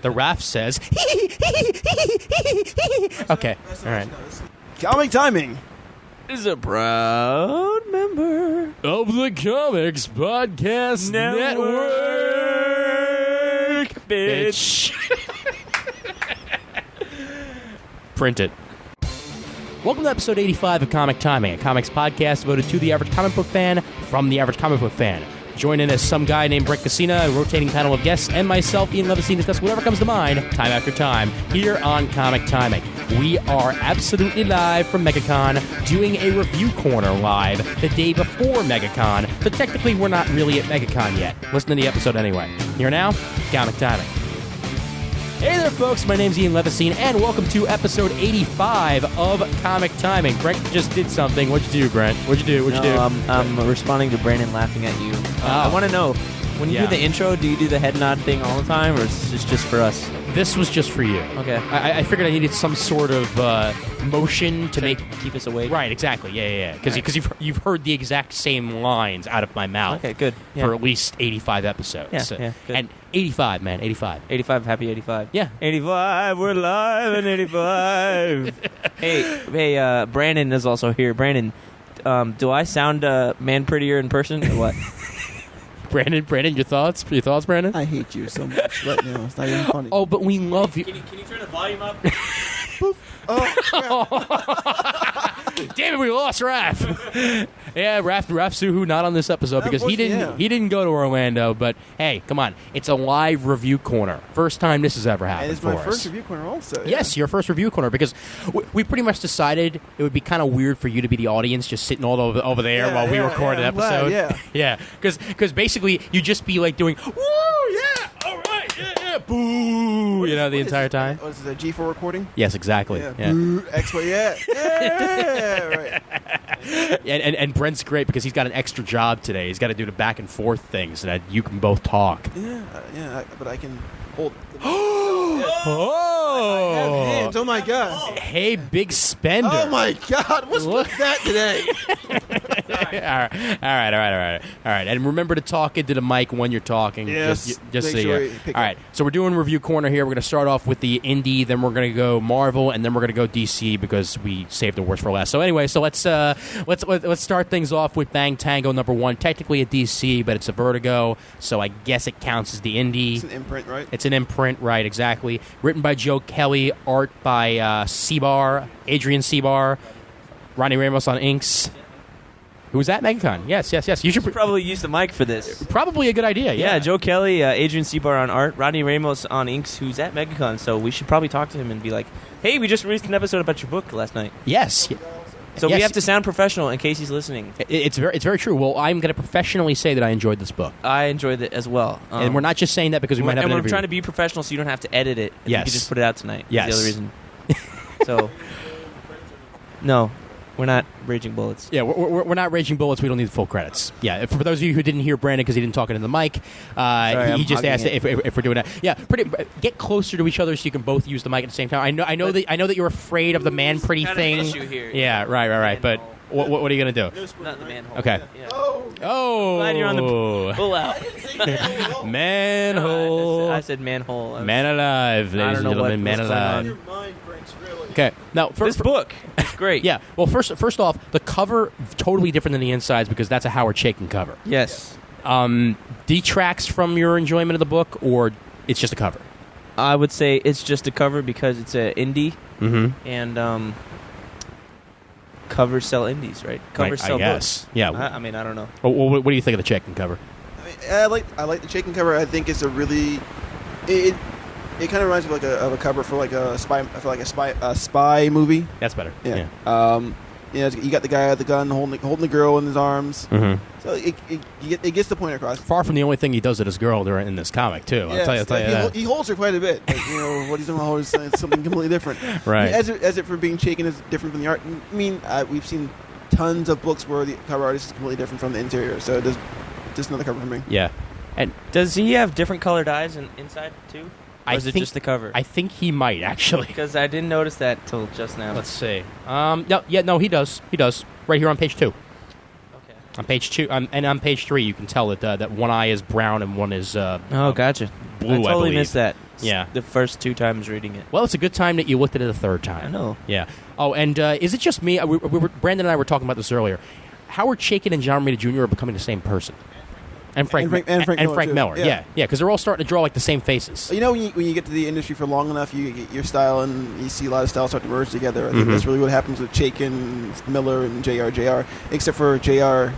The Raph says, okay, all right. Comic Timing is a proud member of the Comics Podcast Network. Bitch. Print it. Welcome to episode 85 of Comic Timing, a comics podcast devoted to the average comic book fan from the average comic book fan. Join in as some guy named Brent Cassina, a rotating panel of guests, and myself, Ian Levesine, discuss whatever comes to mind, time after time, here on Comic Timing. We are absolutely live from MegaCon, doing a review corner live the day before MegaCon, so technically we're not really at MegaCon yet. Listen to the episode anyway. Here now, Comic Timing. Hey there, folks. My name's Ian Levesine, and welcome to episode 85 of Comic Timing. Brent just did something. What'd you do, Brent? What'd you do? I'm responding to Brandon laughing at you. I want to know, when you do the intro, do you do the head nod thing all the time, or is this just for us? This was just for you. Okay. I figured I needed some sort of motion to keep us awake. Right, exactly. Yeah. Because you've heard the exact same lines out of my mouth. Okay, good. Yeah. For at least 85 episodes. Yeah, good. And 85, man, 85. 85, happy 85. Yeah. 85, we're live in 85. hey, Brandon is also here. Brandon, do I sound man prettier in person or what? Brandon, your thoughts? Brandon? I hate you so much right now. It's not even funny. Oh, but we love you. Can you turn the volume up? Damn it, we lost Raph. Yeah, Raph Suhu not on this episode because he didn't go to Orlando. But hey, come on, it's a live review corner. First time this has ever happened. And it's for my us. first review corner also. Yeah. Yes, your first review corner because we pretty much decided it would be kind of weird for you to be the audience just sitting all over there while we record an episode. Yeah, because basically you just be like doing woo, yeah, all right, yeah, boo, the entire time. What is it, a G4 recording? Yes, exactly. Yeah. Boo, X-Way, yeah, right. And Brent's great because he's got an extra job today. He's got to do the back and forth things so that you can both talk. Yeah, but I can hold. Oh! I have hands. Oh my God! Hey, big spender! Oh my God! What's with that today? All right. And remember to talk into the mic when you're talking. Yes. Just so sure you. All up. right. So we're doing review corner here. We're going to start off with the indie, then we're going to go Marvel, and then we're going to go DC because we saved the worst for last. So anyway, let's start things off with Bang Tango #1. Technically a DC, but it's a Vertigo, so I guess it counts as the indie. It's an imprint, right? It's an imprint, right? Exactly. Written by Joe Kelly, art by Adrian Seabar, Ronnie Ramos on inks. Who was at MegaCon? Yes. You should probably use the mic for this. Probably a good idea, yeah. Joe Kelly, Adrian Seabar on art, Rodney Ramos on inks, who's at MegaCon, so we should probably talk to him and be like, hey, we just released an episode about your book last night. Yes. So we have to sound professional in case he's listening. It's very true. Well, I'm going to professionally say that I enjoyed this book. I enjoyed it as well. And we're not just saying that because we might have an interview. And we're trying to be professional so you don't have to edit it. Yes. You can just put it out tonight. Yes. That's the other reason. So, no. We're not Raging Bullets. Yeah, we're not Raging Bullets. We don't need full credits. Yeah, for those of you who didn't hear Brandon because he didn't talk into the mic, he just asked if we're doing that. Yeah, get closer to each other so you can both use the mic at the same time. I know that you're afraid of the man pretty thing. An issue here. Yeah, right. But what are you gonna do? Not the manhole. Okay. Yeah. Oh. Glad you're on the pull out. Manhole. I said manhole. Man alive, ladies and gentlemen. Man alive. Okay, now this book is great. Yeah. Well, first off, the cover totally different than the insides because that's a Howard Chaykin cover. Yes. Detracts from your enjoyment of the book, or it's just a cover? I would say it's just a cover because it's an indie, and covers sell indies, right? Covers sell books. Yeah. I mean, I don't know. Well, what do you think of the Chaykin cover? I like the Chaykin cover. I think it's a really it kind of reminds me of a cover for a spy movie. That's better. Yeah. You got the guy with the gun holding the girl in his arms. Mm-hmm. So it gets the point across. Far from the only thing he does at his girl in this comic too. Yes, I'll tell you that. He holds her quite a bit. What he's doing with her is something completely different. Right. As it for being Chaykin is different from the art. I mean, we've seen tons of books where the cover artist is completely different from the interior. So it does just another cover for me. Yeah. And does he have different colored eyes inside too? Or is it just the cover? I think he might, actually. Because I didn't notice that till just now. Let's see. No, he does. He does. Right here on page 2. Okay. On page 2, and on page 3, you can tell that one eye is brown and one is gotcha. blue, I totally missed that. Yeah. The first 2 times reading it. Well, it's a good time that you looked at it a third time. I know. Yeah. Oh, and is it just me? Brandon and I were talking about this earlier. Howard Chaykin and John Romita Jr. are becoming the same person. And Frank Miller. too. Yeah, because they're all starting to draw like the same faces. You know, when you get to the industry for long enough, you get your style, and you see a lot of styles start to merge together. I think that's really what happens with Chaykin, Miller, and JR. Except for JR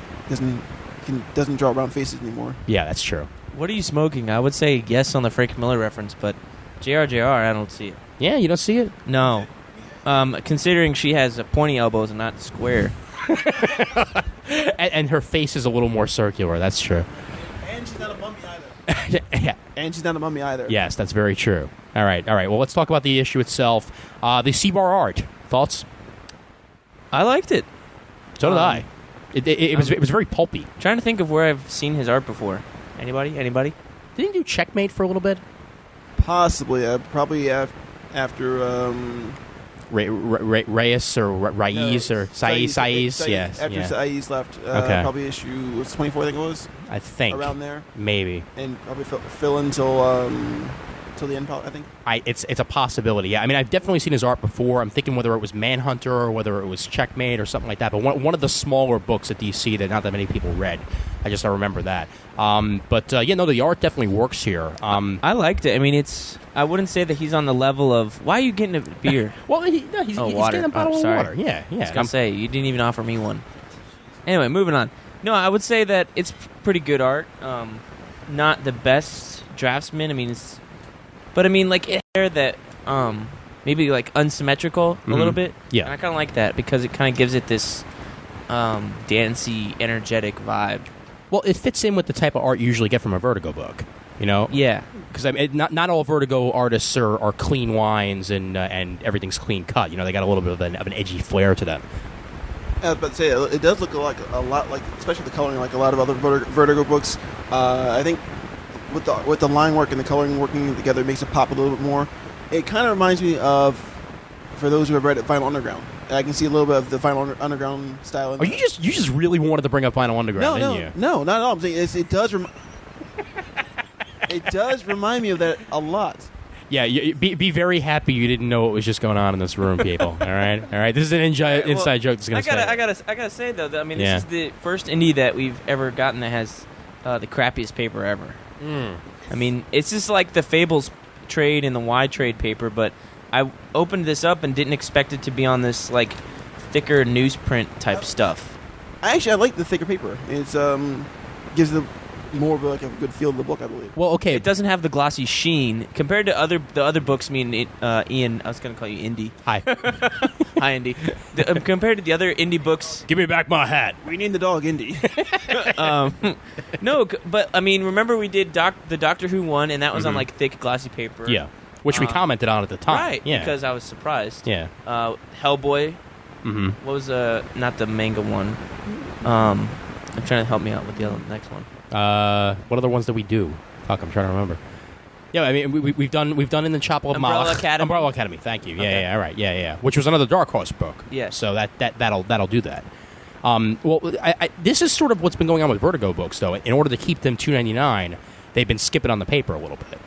doesn't draw around faces anymore. Yeah, that's true. What are you smoking? I would say yes on the Frank Miller reference, but JR, I don't see it. Yeah, you don't see it? No. Considering she has pointy elbows and not square. and her face is a little more circular. That's true. And she's not a mummy either. Yeah. And she's not a mummy either. Yes, that's very true. All right. Well, let's talk about the issue itself. The C-Bar art. Thoughts? I liked it. So did I. It was very pulpy. Trying to think of where I've seen his art before. Anybody? Didn't he do Checkmate for a little bit? Possibly. Probably after... Reyes or Raiz or Saiz. Yes. After Saiz left, Okay. probably issue 24, I think it was. I think. Around there. Maybe. And probably fill until the end, I think. It's a possibility. Yeah, I mean, I've definitely seen his art before. I'm thinking whether it was Manhunter or whether it was Checkmate or something like that. But one of the smaller books at DC that not that many people read. I remember that. The art definitely works here. I liked it. I mean, I wouldn't say that he's on the level of. Why are you getting a beer? Well, he's water. getting a bottle of water. Yeah. I was gonna say you didn't even offer me one. Anyway, moving on. No, I would say that it's pretty good art. Not the best draftsman. I mean, like there that maybe like unsymmetrical a little bit. Yeah, and I kind of like that because it kind of gives it this dancey, energetic vibe. Well, it fits in with the type of art you usually get from a Vertigo book, you know? Yeah. Because not all Vertigo artists are clean wines and everything's clean cut. You know, they got a little bit of an edgy flair to them. I was about to say, it does look a lot like, especially the coloring, like a lot of other Vertigo books. I think with the line work and the coloring working together, it makes it pop a little bit more. It kind of reminds me of, for those who have read Vinyl Underground, I can see a little bit of the Vinyl Underground style. Oh, you just really wanted to bring up Vinyl Underground, didn't you? No, not at all. I'm saying it does. It does remind me of that a lot. Yeah, be very happy you didn't know what was just going on in this room, people. All right. This is an inside joke that's going to stay. I gotta say though, I mean, this is the first indie that we've ever gotten that has the crappiest paper ever. I mean, it's just like the Fables trade and the Y trade paper, but I opened this up and didn't expect it to be on this like thicker newsprint type stuff. I like the thicker paper. It's gives the more of like a good feel of the book, I believe. Well, okay, it doesn't have the glossy sheen compared to the other books. Ian, I was going to call you Indy. Hi, hi, Indy. Compared to the other indie books, give me back my hat. We named the dog Indy. No, but I mean, remember we did the Doctor Who one, and that was on like thick glossy paper. Yeah, which we commented on at the time. Right? Yeah, because I was surprised. Yeah. Hellboy. What was not the manga one? I'm trying to help me out with the next one. What other ones did we do? Fuck, I'm trying to remember. Yeah, I mean we've done in the Chapel of Umbrella Malach. Academy. Umbrella Academy. Thank you. Yeah, Okay. yeah, all right. Yeah. Which was another Dark Horse book. Yeah. So that'll do that. Well, this is sort of what's been going on with Vertigo books, though. In order to keep them $2.99, they've been skipping on the paper a little bit.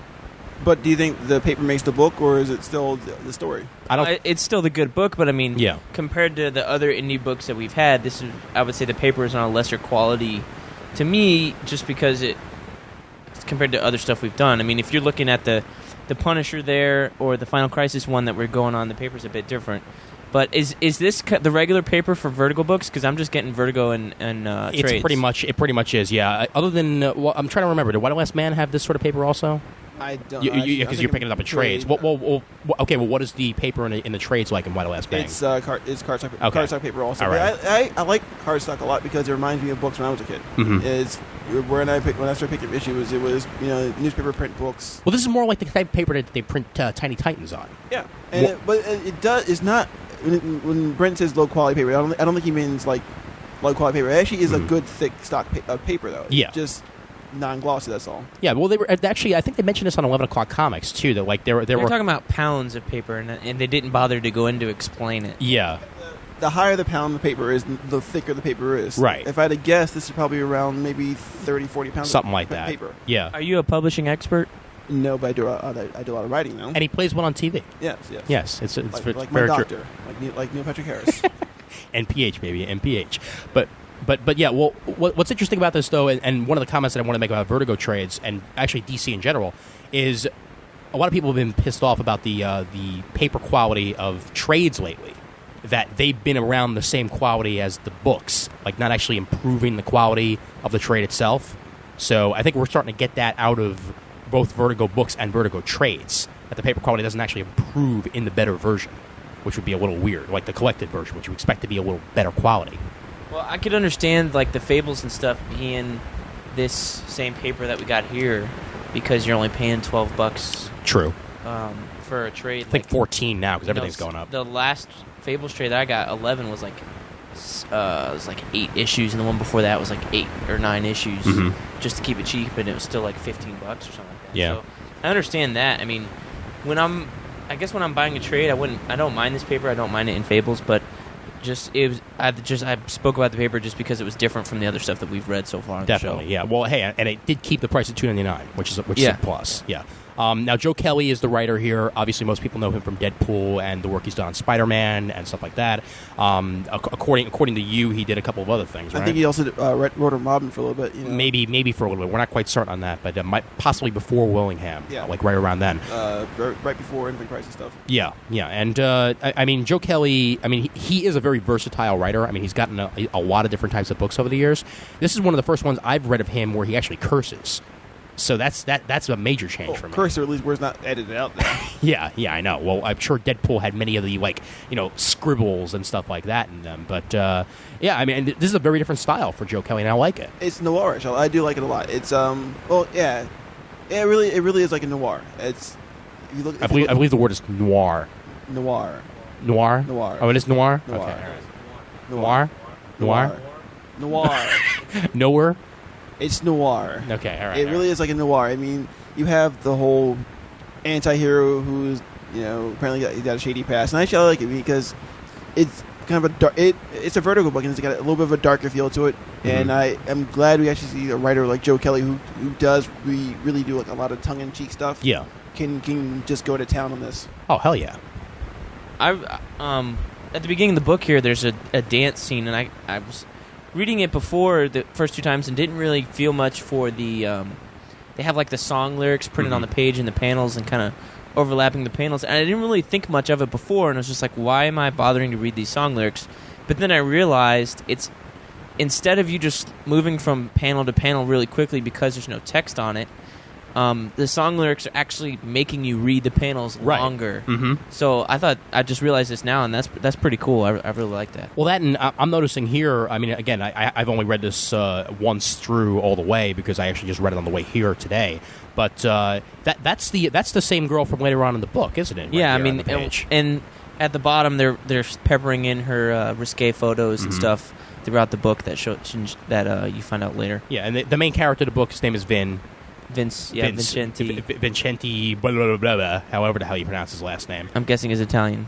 But do you think the paper makes the book, or is it still the story? It's still the good book, but I mean, compared to the other indie books that we've had, I would say the paper is on a lesser quality. To me, just because it's compared to other stuff we've done. I mean, if you're looking at the Punisher there or the Final Crisis one that we're going on, the paper's a bit different. But is this the regular paper for Vertigo books? Because I'm just getting Vertigo and it's trades. It pretty much is. Yeah. Other than I'm trying to remember. Did White Last Man have this sort of paper also? I don't. Because you're picking it up in trades. Okay. Well, what is the paper in the trades like in White Last Man? It's cardstock. Okay. Cardstock paper also. All right. I like cardstock a lot because it reminds me of books when I was a kid. It's when I started picking up issues, it was newspaper print books. Well, this is more like the type of paper that they print Tiny Titans on. Yeah, but it does. It's not when Brent says low quality paper. I don't think he means like low quality paper. It actually is a good thick stock paper though. Yeah, just non-glossy. That's all. Yeah. Well, they were actually. I think they mentioned this on 11 O'Clock Comics too. That like they were talking about pounds of paper, and they didn't bother to go in to explain it. Yeah. The higher the pound the paper is, the thicker the paper is. Right. If I had to guess, this is probably around maybe 30, 40 pounds. Something like that. Paper. Yeah. Are you a publishing expert? No, but I do a lot of writing now. And he plays one on TV. Yes. It's like very my doctor, true. like Neil Patrick Harris. NPH, baby, NPH. But yeah, well, what's interesting about this, though, and one of the comments that I want to make about Vertigo trades, and actually DC in general, is a lot of people have been pissed off about the paper quality of trades lately, that they've been around the same quality as the books, like not actually improving the quality of the trade itself. So I think we're starting to get that out of both Vertigo books and Vertigo trades, that the paper quality doesn't actually improve in the better version, which would be a little weird, like the collected version, which you expect to be a little better quality. Well, I could understand like the Fables and stuff being this same paper that we got here, because you're only paying $12. True. For a trade. I think 14 now, because everything's going up. The last Fables trade that I got, 11 was like it was like 8 issues, and the one before that was like 8 or 9 issues, just to keep it cheap, and it was still like $15 or something like that. Yeah. So I understand that. I mean, when I'm buying a trade, I don't mind this paper. I don't mind it in Fables, but I spoke about the paper just because it was different from the other stuff that we've read so far on Definitely, the show. yeah. Well, hey, and it did keep the price at $2.99, which is a plus. Yeah. Now, Joe Kelly is the writer here. Obviously, most people know him from Deadpool and the work he's done on Spider-Man and stuff like that. According to you, he did a couple of other things, right? I think he also wrote a Robin for a little bit. You know? Maybe for a little bit. We're not quite certain on that, but possibly before Willingham, like right around then. Right before Infinite Crisis stuff. Yeah. And, I mean, Joe Kelly, I mean, he is a very versatile writer. I mean, he's gotten a lot of different types of books over the years. This is one of the first ones I've read of him where he actually curses. So that's a major change for me. Curse, or at least where it's not edited out there. yeah, I know. Well, I'm sure Deadpool had many of the, scribbles and stuff like that in them. But, yeah, I mean, this is a very different style for Joe Kelly, and I like it. It's noirish. I do like it a lot. It's, it really is like a noir. It's, I believe the word is noir. Noir. Noir? Noir. Oh, it is noir? Noir. Okay. Noir? Noir? Noir. Nowhere? It's noir. Okay, all right. It really is like a noir. I mean, you have the whole anti-hero who's, apparently he's got a shady past. And actually I like it because it's kind of a dark... It's a Vertigo book, and it's got a little bit of a darker feel to it. Mm-hmm. And I am glad we actually see a writer like Joe Kelly who does really do a lot of tongue-in-cheek stuff. Yeah. Can just go to town on this. Oh, hell yeah. At the beginning of the book here, there's a dance scene, and I was reading it before the first 2 times and didn't really feel much for the they have the song lyrics printed on the page in the panels and kind of overlapping the panels, and I didn't really think much of it before, and I was just like, why am I bothering to read these song lyrics? But then I realized it's, instead of you just moving from panel to panel really quickly because there's no text on it, the song lyrics are actually making you read the panels longer. Mm-hmm. So I just realized this now, and that's pretty cool. I really like that. Well, that, and I'm noticing here, I mean, again, I've only read this once through all the way because I actually just read it on the way here today. But that's the same girl from later on in the book, isn't it? Right, yeah, I mean, and at the bottom they're peppering in her risque photos and stuff throughout the book that you find out later. Yeah, and the main character of the book, his name is Vincenti, blah, blah, blah, blah, however the hell you pronounce his last name. I'm guessing is Italian.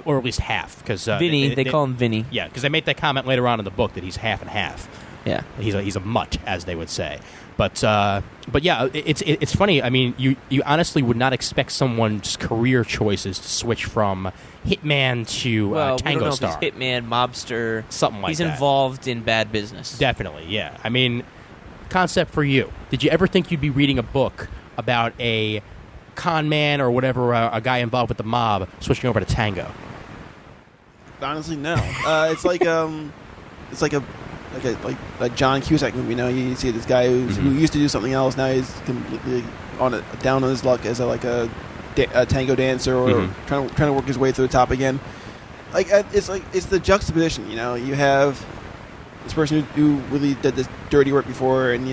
Or at least half. Because Vinny, they call him Vinny. Yeah, because they make that comment later on in the book that he's half and half. Yeah. He's a mutt, as they would say. But yeah, it's funny. I mean, you honestly would not expect someone's career choices to switch from hitman to Tango Star. If he's hitman, mobster, something like that. He's involved in bad business. Definitely, yeah. I mean, concept for you. Did you ever think you'd be reading a book about a con man or whatever, a guy involved with the mob, switching over to Tango? Honestly, no. It's like a John Cusack movie. You see this guy who used to do something else. Now he's completely down on his luck as a tango dancer or trying to work his way to the top again. It's the juxtaposition. You have this person who really did this dirty work before, and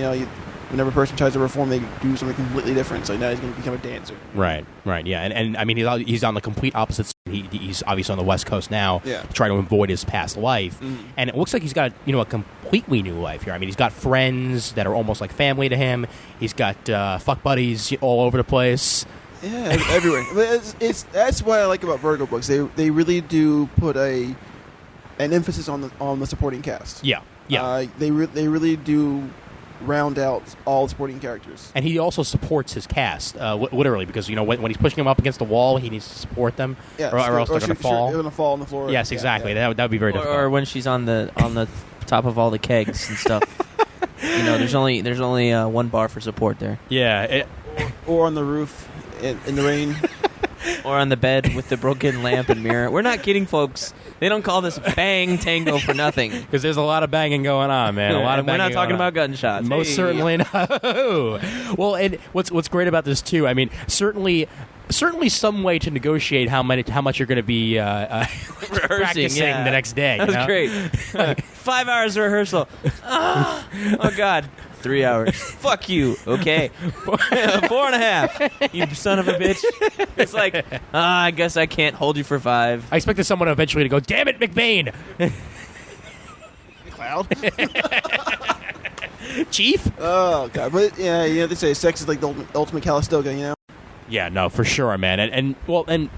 whenever a person tries to reform, they do something completely different. So now he's going to become a dancer. Right, yeah, and I mean he's on the complete opposite side. He's obviously on the West Coast now, trying to avoid his past life, and it looks like he's got a completely new life here. I mean, he's got friends that are almost like family to him. He's got fuck buddies all over the place. Yeah, everywhere. That's what I like about Vertigo books. They really do put an emphasis on the supporting cast. Yeah. They really do round out all supporting characters. And he also supports his cast, literally, because when he's pushing them up against the wall, he needs to support them, or else they're going to fall. They're going to fall on the floor. Yes, exactly. That would be very difficult. Or when she's on the top of all the kegs and stuff. There's only one bar for support there. Yeah. Or on the roof in the rain. Or on the bed with the broken lamp and mirror. We're not kidding, folks. They don't call this Bang Tango for nothing. Because there's a lot of banging going on, man. A lot of banging. We're not talking about gunshots. Most certainly not. Well, and what's great about this too? I mean, certainly some way to negotiate how much you're going to be practicing the next day. That was great. 5 hours of rehearsal. Oh God. 3 hours. Fuck you. Okay. 4.5. You son of a bitch. It's like, I guess I can't hold you for 5. I expected someone eventually to go, damn it, McBain. Cloud. Chief? Oh, God. But, they say sex is like the ultimate Calistoga, Yeah, no, for sure, man. And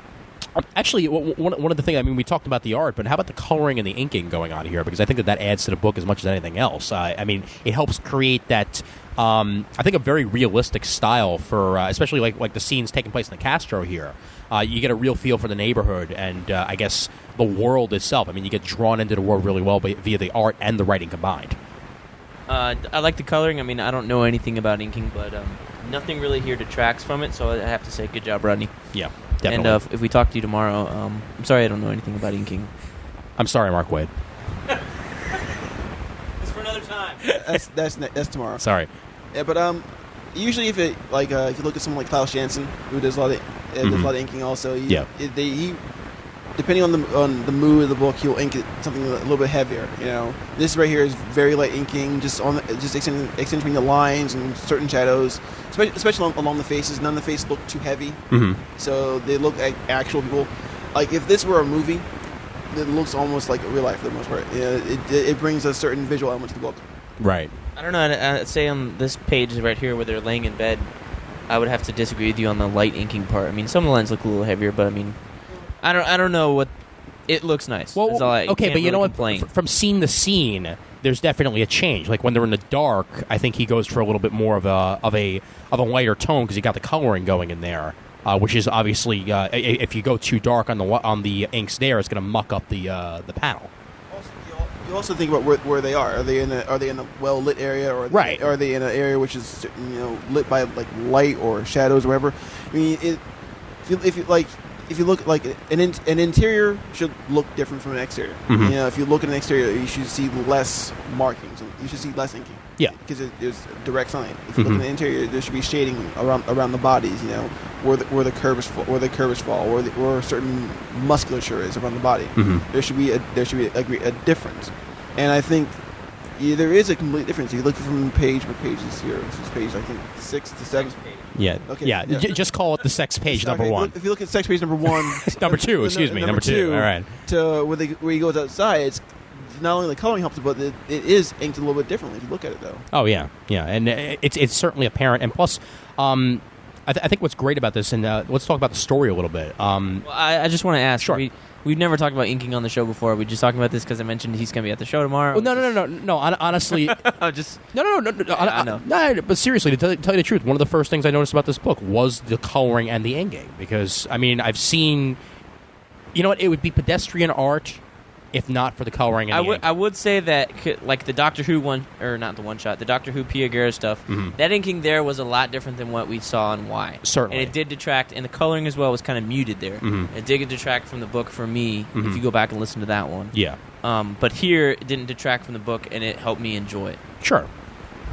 actually, one of the things, I mean, we talked about the art, but how about the coloring and the inking going on here? Because I think that adds to the book as much as anything else. I mean, it helps create that, I think, a very realistic style for, especially like the scenes taking place in the Castro here. You get a real feel for the neighborhood and, I guess, the world itself. I mean, you get drawn into the world really well via the art and the writing combined. I like the coloring. I mean, I don't know anything about inking, but nothing really here detracts from it, so I have to say good job, Rodney. Yeah. Definitely. And if we talk to you tomorrow, I'm sorry I don't know anything about inking. I'm sorry, Mark Waid. It's for another time. That's tomorrow. Sorry. Yeah, but usually if you look at someone like Klaus Janson, who does a lot of inking also. He depending on the mood of the book, he'll ink it something a little bit heavier. This right here is very light inking, just accentuating the lines and certain shadows, especially along the faces. None of the faces look too heavy, so they look like actual people. Like if this were a movie, it looks almost like real life for the most part. It brings a certain visual element to the book. Right. I don't know. I'd say on this page right here where they're laying in bed, I would have to disagree with you on the light inking part. I mean, some of the lines look a little heavier, but I mean, I don't know what. It looks nice. Well, okay, but you know complain. what? From scene to scene, there's definitely a change. Like when they're in the dark, I think he goes for a little bit more of a lighter tone because you got the coloring going in there, which is obviously if you go too dark on the inks there, it's going to muck up the panel. You also think about where they are. Are they in a well lit area, or are they in an area which is lit by like light or shadows or whatever? I mean, if you look like an interior should look different from an exterior. If you look at an exterior, you should see less markings. You should see less inking. Yeah, because there's direct sunlight. If you look at the interior, there should be shading around the bodies. Where the curves fall, where certain musculature is around the body. There should be a difference. And I think there is a complete difference. If you look from page, what page is here? This is page, I think, 6 to 7. Yeah. Okay. Yeah. Just call it the sex page number 1. If you look at sex page number 1, number 2. Excuse me. Number 2. All right. To where he goes outside, it's not only the coloring helps, but it is inked a little bit differently if you look at it, though. Oh yeah, and it's certainly apparent. And plus, I think what's great about this, and let's talk about the story a little bit. Well, I just want to ask. Sure. We've never talked about inking on the show before. We're just talking about this because I mentioned he's going to be at the show tomorrow. Well, no. Honestly, just no. I know. No, but seriously, to tell you the truth, one of the first things I noticed about this book was the coloring and the inking. Because I mean, I've seen, you know what? It would be pedestrian art if not for the coloring and the inking. I would say that, like the Doctor Who one, or not the one shot, the Doctor Who Pia Guerra stuff, that inking there was a lot different than what we saw in Y. Certainly. And it did detract, and the coloring as well was kind of muted there. It did detract from the book for me, if you go back and listen to that one. Yeah. But here, it didn't detract from the book, and it helped me enjoy it. Sure.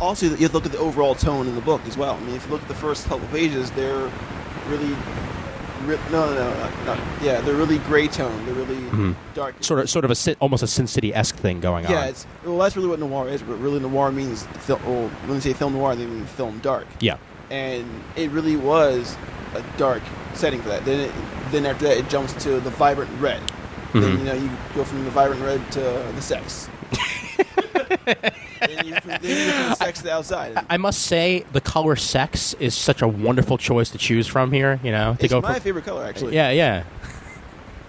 Also, you have to look at the overall tone in the book as well. I mean, if you look at the first couple pages, they're really... Yeah, they're really gray tone. They're really dark. Sort of almost a Sin City-esque thing going on. Yeah, that's really what noir is. But really, noir means when they say film noir, they mean film dark. Yeah, and it really was a dark setting for that. Then after that, it jumps to the vibrant red. Then you go from the vibrant red to the sex. Then you go from the sex to the outside. I must say, the color sex is such a wonderful choice to choose from here. It's my favorite color, actually. Yeah.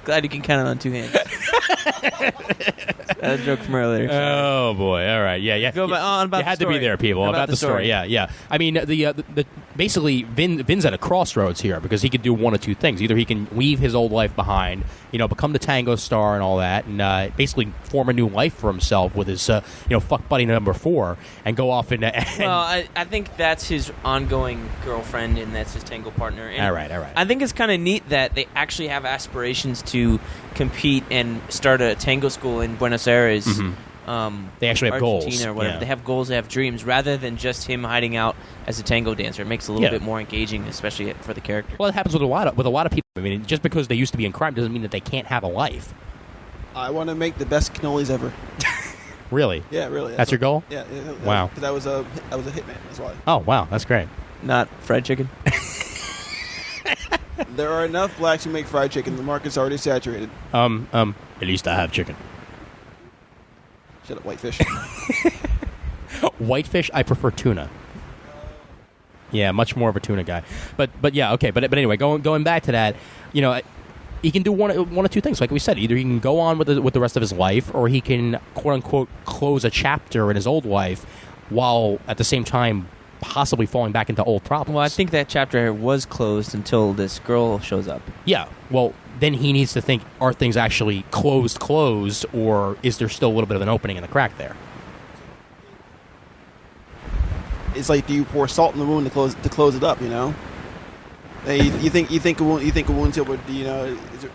Glad you can count it on 2 hands. A joke from earlier. Oh boy! All right, yeah. Go on about you had to be there, people. About the story. Yeah. I mean, the basically Vin's at a crossroads here because he could do one of two things. Either he can leave his old life behind, become the tango star and all that, and basically form a new life for himself with his fuck buddy number 4, and go off into. Well, I think that's his ongoing girlfriend, and that's his tango partner. And all right. I think it's kind of neat that they actually have aspirations to compete and start a tango school in Buenos Aires. Mm-hmm. They actually have Argentina goals or whatever. Yeah. They have goals, they have dreams, rather than just him hiding out as a tango dancer. It makes it a little bit more engaging, especially for the character. Well, it happens with a lot of people. I mean, just because they used to be in crime doesn't mean that they can't have a life. I want to make the best cannolis ever. Really? Yeah, really. That's your goal? Yeah. Wow. Because I was a hitman. That's why. Oh, wow. That's great. Not fried chicken. There are enough blacks who make fried chicken. The market's already saturated. At least I have chicken. Shut up, whitefish. Whitefish, I prefer tuna. Yeah, much more of a tuna guy. But yeah, okay. But anyway, going back to that, he can do one of two things. Like we said, either he can go on with the rest of his life, or he can quote unquote close a chapter in his old life, while at the same time possibly falling back into old problems. Well, I think that chapter was closed until this girl shows up. Yeah. Well, then he needs to think: are things actually closed, or is there still a little bit of an opening in the crack there? It's like, do you pour salt in the wound to close it up? You think a wound's healed, but is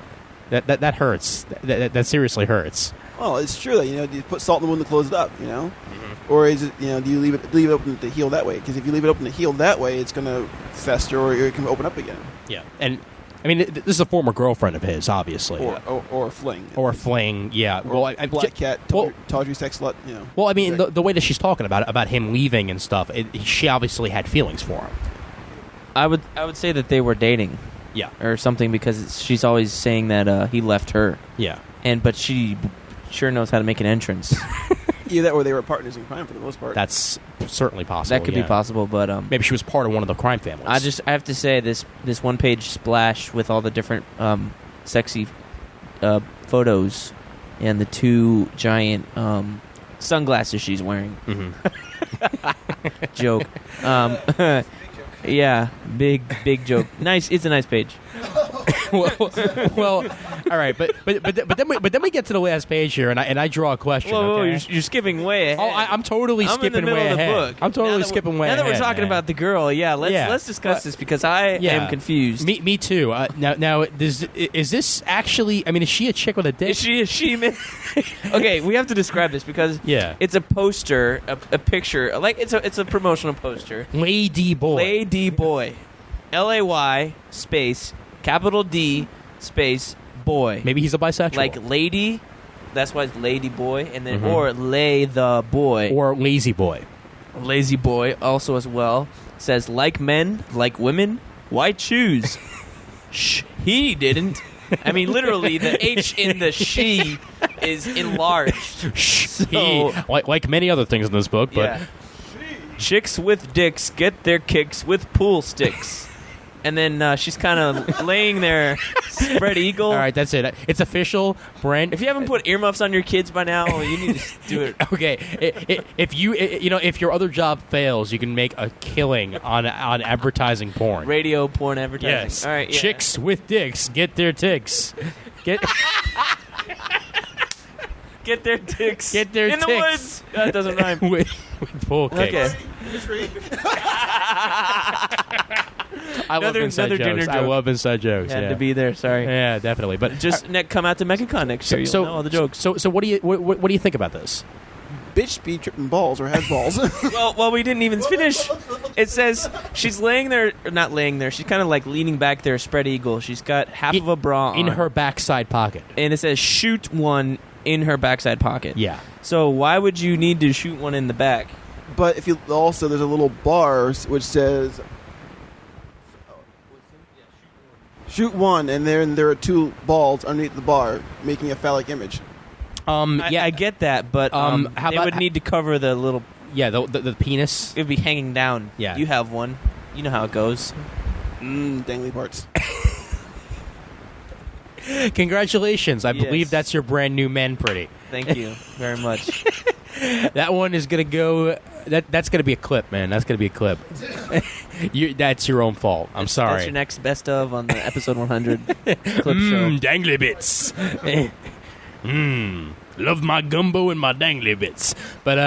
it, that hurts. That seriously hurts. Well, it's true that do you put salt in the wound to close it up? Mm-hmm. Or is it do you leave it open to heal that way? Because if you leave it open to heal that way, it's going to fester, or it can open up again. Yeah, and I mean this is a former girlfriend of his, obviously, or a fling, or a fling. Yeah, or black cat, tawdry sex slut. Well, I mean the way that she's talking about him leaving and stuff, she obviously had feelings for him. I would say that they were dating. Yeah, or something, because she's always saying that he left her. Yeah, but she sure knows how to make an entrance. Either that, or they were partners in crime for the most part. That's certainly possible. That could be possible, but maybe she was part of one of the crime families. I have to say this one-page splash with all the different sexy photos and the 2 giant sunglasses she's wearing. Mm-hmm. Joke. Yeah, big joke. Nice. It's a nice page. well, all right, but then we get to the last page here, and I draw a question. Whoa, okay? You're skipping way ahead. Oh, I'm totally skipping way ahead. Book. I'm totally skipping way ahead. Now that we're talking about the girl, let's discuss this, because I am confused. Me too. Now, is this actually? I mean, is she a chick with a dick? Is she a she-man? Okay, we have to describe this because it's a poster, a picture, like it's a promotional poster. Lady Boy. LAY space capital D space boy. Maybe he's a bisexual. Like lady, that's why it's lady boy, and then or lay the boy, or lazy boy. Lazy boy also as well says, like men, like women, why choose? He didn't. I mean, literally, the H in the she is enlarged. So, like many other things in this book, but chicks with dicks get their kicks with pool sticks. And then she's kind of laying there, spread eagle. All right, that's it. It's official, Brent. If you haven't put earmuffs on your kids by now, you need to do it. Okay, if your other job fails, you can make a killing on advertising porn, radio porn advertising. Yes, all right. Yeah. Chicks with dicks get their ticks. Get their dicks. Get their in ticks. The woods. That doesn't rhyme. with pool kicks. Okay. I love inside jokes. I love inside jokes. Had to be there. Sorry. Yeah, definitely. But just come out to MechaCon next year. You'll know all the jokes. So what do you think about this? Bitch be tripping balls or has balls. well, we didn't even finish. It says she's laying there, not laying there. She's kind of like leaning back there, spread eagle. She's got half of a bra in her backside pocket, and it says shoot one in her backside pocket. Yeah. So why would you need to shoot one in the back? But if you also, there's a little bar which says shoot one, and then there are 2 balls underneath the bar, making a phallic image. I get that, but they would need to cover the little. Yeah, the penis. It would be hanging down. Yeah, you have one. You know how it goes. Dangly parts. Congratulations. I believe that's your brand new Man Pretty. Thank you very much. That one is going to go... That's going to be a clip, man. That's going to be a clip. That's your own fault. I'm sorry. That's your next best of on the episode 100 clip show. Dangly bits. Love my gumbo and my dangly bits. But,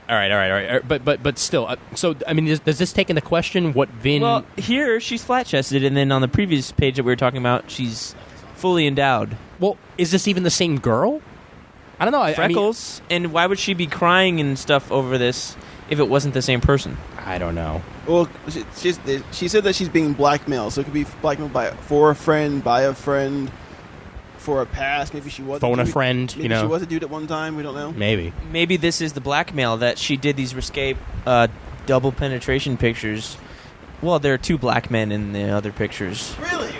All right. But still, so, I mean, does this take into question what Vin... Well, here, she's flat-chested, and then on the previous page that we were talking about, she's fully endowed. Well, is this even the same girl? I don't know. Freckles, and why would she be crying and stuff over this if it wasn't the same person? I don't know. Well, she said that she's being blackmailed, so it could be blackmailed for a friend, by a friend, for a past. Maybe she was phone a friend. Maybe she was a dude at one time. We don't know. Maybe this is the blackmail that she did these risque double penetration pictures. Well, there are two black men in the other pictures. Really?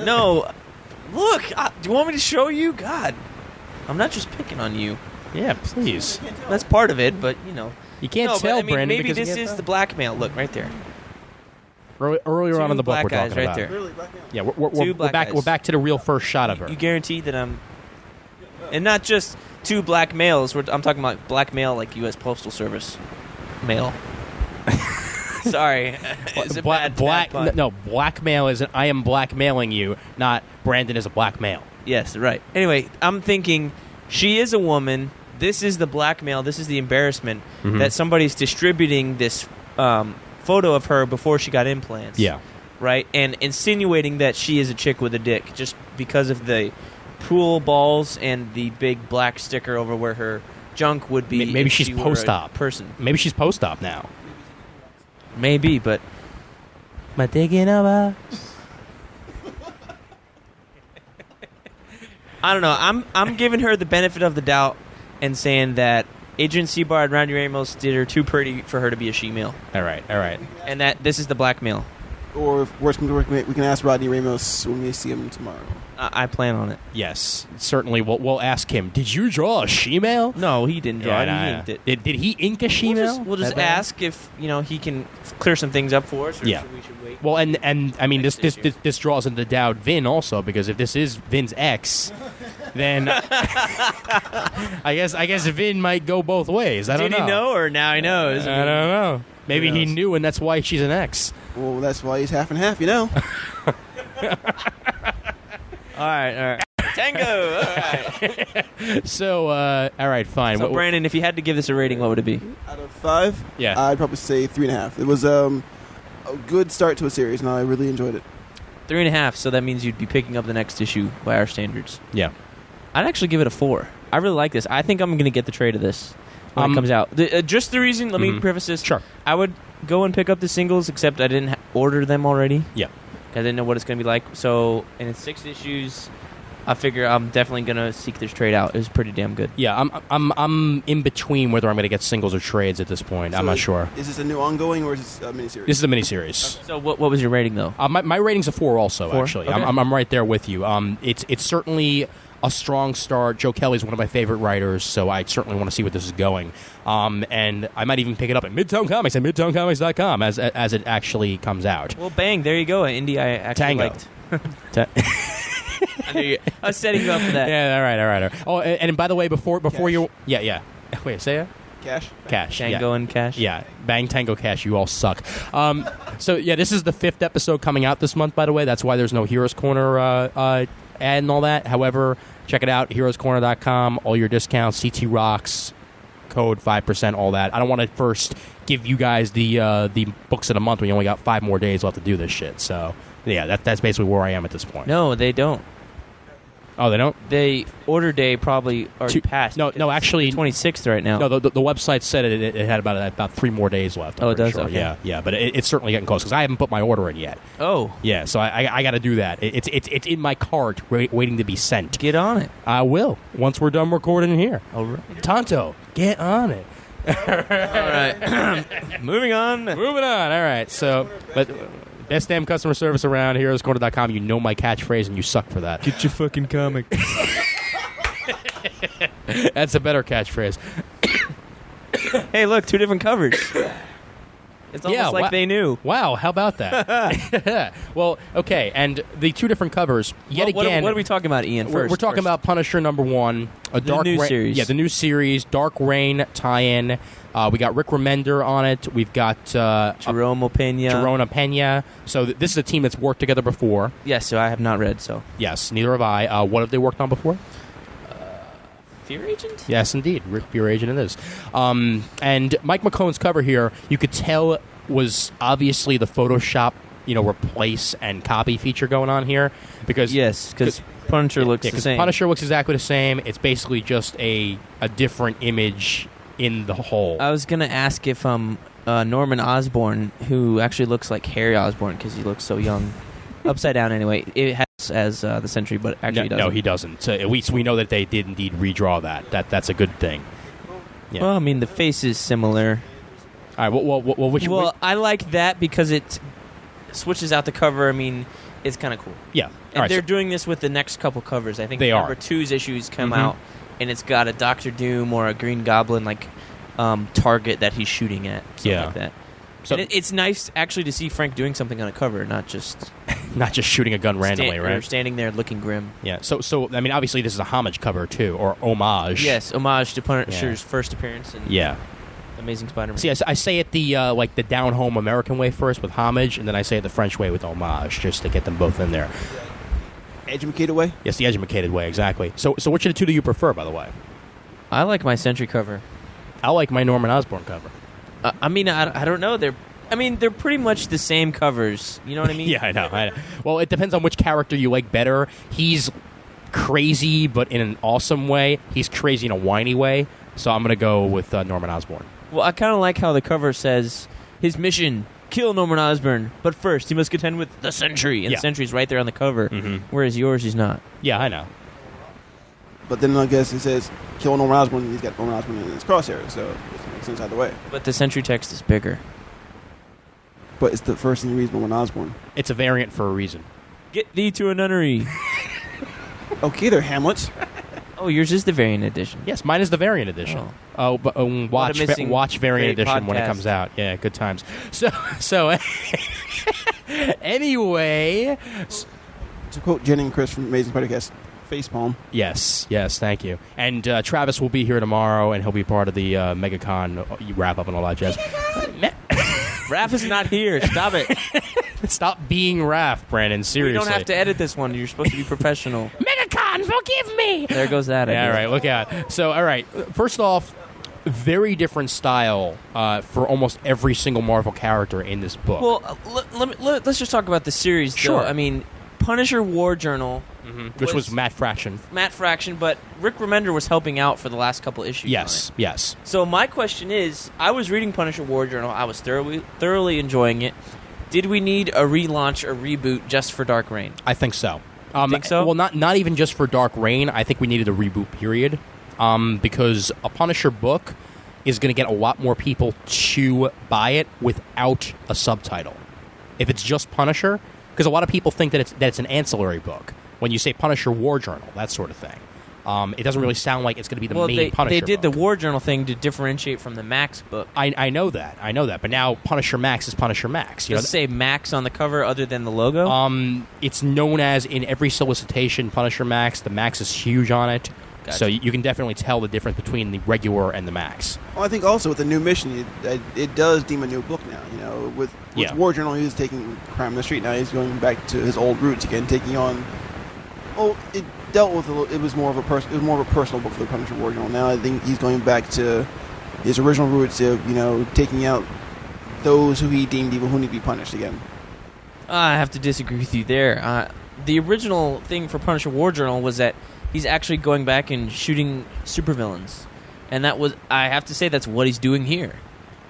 No. Look, do you want me to show you? God, I'm not just picking on you. Yeah, please. That's part of it, but you know. You can't tell, Brandon. Maybe this is the blackmail. Look, right there. Earlier on in the book, we're talking right about. There. Really, blackmail? Yeah, we're back to the real first shot of her. You guarantee that I'm, and not just two black males. I'm talking about black mail, like U.S. Postal Service mail. Sorry, it's a bad pun. No, blackmail is I am blackmailing you, not Brandon is a black male. Yes, right. Anyway, I'm thinking she is a woman. This is the blackmail. This is the embarrassment that somebody's distributing this photo of her before she got implants. Yeah. Right? And insinuating that she is a chick with a dick just because of the pool balls and the big black sticker over where her junk would be. Maybe she's post-op. Person. Maybe she's post-op now. Maybe, but... My digging over. I don't know. I'm giving her the benefit of the doubt and saying that Adrian Seabar and Randy Ramos did her too pretty for her to be a she-male. All right. And that this is the blackmail. Or if worst comes to worst, we can ask Rodney Ramos when we see him tomorrow. I plan on it. Yes, certainly. We'll ask him. Did you draw a she-male? No, he didn't draw it. He inked it. Did he ink a she-male? We'll just ask if he can clear some things up for us. Or we should wait. Well, and I mean this draws into doubt Vin also, because if this is Vin's ex, then I guess Vin might go both ways. I don't know. Did he know, or now he knows? I don't know. Maybe he knew, and that's why she's an ex. Well, that's why he's half and half, All right. Tango! All right. So, all right, fine. So, Brandon, if you had to give this a rating, what would it be? Out of 5? Yeah. I'd probably say 3.5. It was a good start to a series, and I really enjoyed it. 3.5, so that means you'd be picking up the next issue by our standards. Yeah. I'd actually give it a 4. I really like this. I think I'm going to get the trade of this when it comes out. Just the reason, let me preface this. Sure. I would go and pick up the singles, except I didn't order them already. Yeah. I didn't know what it's going to be like. So, and it's 6 issues. I figure I'm definitely going to seek this trade out. It was pretty damn good. Yeah, I'm in between whether I'm going to get singles or trades at this point. So I'm not sure. Is this a new ongoing or is this a miniseries? This is a miniseries. So what was your rating, though? My rating's a 4 also, 4? actually. Okay. I'm right there with you. It's certainly a strong start. Joe Kelly's one of my favorite writers, so I certainly want to see where this is going. And I might even pick it up at Midtown Comics and MidtownComics.com as it actually comes out. Well, bang, there you go. An indie I actually liked. I was setting you up for that. Yeah, all right. Oh, and by the way, before you... Yeah. Wait, say it? Cash. Tango and Cash? Yeah. Bang, Tango, Cash. You all suck. So, yeah, this is the 5th episode coming out this month, by the way. That's why there's no Heroes Corner ad and all that. However, check it out, heroescorner.com. All your discounts, CT Rocks, code 5%, all that. I don't want to first give you guys the books of the month when you only got 5 more days left to do this shit. So, yeah, that's basically where I am at this point. No, they don't. Oh, they don't? They order day probably already passed. No, actually 26th right now. No, the website said it had about 3 more days left. It does. Sure. Okay. Yeah, but it's certainly getting close because I haven't put my order in yet. Oh, yeah, so I got to do that. It's in my cart waiting to be sent. Get on it. I will once we're done recording here. All right, Tonto, get on it. All right, moving on. All right, so but. Best damn customer service around, heroescorner.com. You know my catchphrase, and you suck for that. Get your fucking comic. That's a better catchphrase. Hey, look, 2 different covers. It's almost like they knew. Wow, how about that? Well, okay, and the two different covers, again... What are we talking about, Ian, first? We're talking about Punisher #1, the new series. Yeah, the new series, Dark Reign tie-in. We got Rick Remender on it. We've got... Jerome Pena. So this is a team that's worked together before. Yes, so I have not read, so... Yes, neither have I. What have they worked on before? Fear Agent? Yes, indeed. Fear Agent it is. And Mike McCone's cover here, you could tell was obviously the Photoshop, replace and copy feature going on here. Because Punisher looks the same. Punisher looks exactly the same. It's basically just a different image in the whole. I was going to ask if Norman Osborn, who actually looks like Harry Osborn because he looks so young, upside down anyway, it has as the Sentry, but actually doesn't. No, he doesn't. So at least we know that they did indeed redraw that. That's a good thing. Yeah. Well, I mean, the face is similar. All right, Well, I like that because it switches out the cover. I mean, it's kind of cool. Yeah. And they're doing this with the next couple covers. I think they number 2's issues come out, and it's got a Doctor Doom or a Green Goblin target that he's shooting at. Something like that. So it's nice actually to see Frank doing something on a cover, not just shooting a gun randomly, right? Or standing there looking grim. Yeah. So I mean, obviously this is a homage cover too, or homage. Yes, homage to Punisher's first appearance. Amazing Spider-Man. See, I say it the the down home American way first with homage, and then I say it the French way with homage, just to get them both in there. Educated way? Yes, the educated way, exactly. So which of the two do you prefer, by the way? I like my Sentry cover. I like my Norman Osborn cover. I mean, I don't know. They're pretty much the same covers. You know what I mean? Yeah, I know. Well, it depends on which character you like better. He's crazy, but in an awesome way. He's crazy in a whiny way. So I'm going to go with Norman Osborn. Well, I kind of like how the cover says, his mission, kill Norman Osborn, but first he must contend with the Sentry. And the Sentry's right there on the cover, whereas yours is not. Yeah, I know. But then I guess it says, kill Norman Osborn, and he's got Norman Osborn in his crosshair, so it makes sense either way. But the Sentry text is bigger. But it's the first thing you read is Norman Osborn. It's a variant for a reason. Get thee to a nunnery. Okay, they're Hamlets. Oh, yours is the variant edition. Yes, mine is the variant edition. But watch variant edition when it comes out. Yeah, good times. So anyway, to quote Jenny and Chris from Amazing Podcast, facepalm. Yes, thank you. And Travis will be here tomorrow, and he'll be part of the MegaCon wrap up and all that jazz. Raph is not here. Stop it. Stop being Raph, Brandon. Seriously. We don't have to edit this one. You're supposed to be professional. MegaCon, forgive me. There goes that. Yeah, all right, look out. So, all right. First off, very different style for almost every single Marvel character in this book. Well, let's just talk about the series, though. Sure. I mean, Punisher War Journal... which was Matt Fraction. But Rick Remender was helping out for the last couple issues. Yes. So my question is, I was reading Punisher War Journal. I was thoroughly enjoying it. Did we need a relaunch or reboot just for Dark Reign? I think so. Think so? Well, not even just for Dark Reign. I think we needed a reboot, period. Because a Punisher book is going to get a lot more people to buy it without a subtitle. If it's just Punisher, because a lot of people think that it's an ancillary book. When you say Punisher War Journal, that sort of thing. It doesn't really sound like it's going to be the main Punisher They did book. the War Journal thing to differentiate from the Max book. I know that. But now Punisher Max is Punisher Max. Does it say Max on the cover other than the logo? It's known as, in every solicitation, Punisher Max. The Max is huge on it. Gotcha. So you can definitely tell the difference between the regular and the Max. Well, I think also with the new mission, it does deem a new book now. With War Journal, he was taking crime on the street. Now he's going back to his old roots again, taking on... Oh, it dealt with it was more of a personal book for the Punisher War Journal. Now I think he's going back to his original roots of taking out those who he deemed evil who need to be punished again. I have to disagree with you there. The original thing for Punisher War Journal was that he's actually going back and shooting supervillains, and I have to say that's what he's doing here.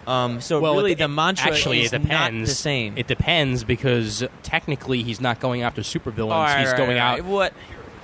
The mantra is not the same. It depends because technically he's not going after supervillains. He's going out. What?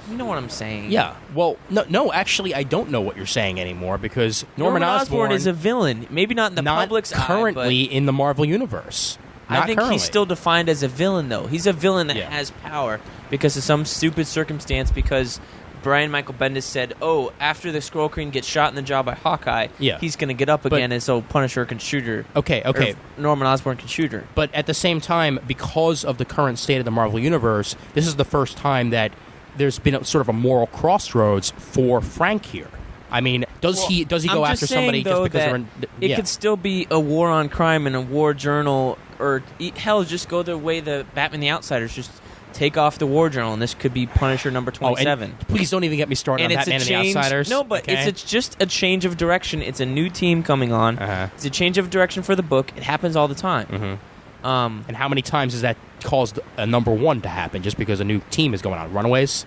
You know what I'm saying? Yeah. Well, no. Actually, I don't know what you're saying anymore because Norman Osborn is a villain. Maybe not in the public's currently in the Marvel universe. I think he's still defined as a villain, though. He's a villain that has power because of some stupid circumstance. Because Brian Michael Bendis said, "Oh, after the Skrull Queen gets shot in the jaw by Hawkeye, he's going to get up again, and so Punisher can shoot her." Okay. Norman Osborn can shoot her. But at the same time, because of the current state of the Marvel Universe, this is the first time that there's been sort of a moral crossroads for Frank here. I mean, does he go after somebody just because they're in... It could still be a war on crime and a war journal, or hell, just go the way the Batman the Outsiders, just take off the war journal, and this could be Punisher number 27. Please don't even get me started on Batman and the Outsiders. No, but it's just a change of direction. It's a new team coming on. It's a change of direction for the book. It happens all the time. And how many times has that caused a number 1 to happen just because a new team is going on? Runaways?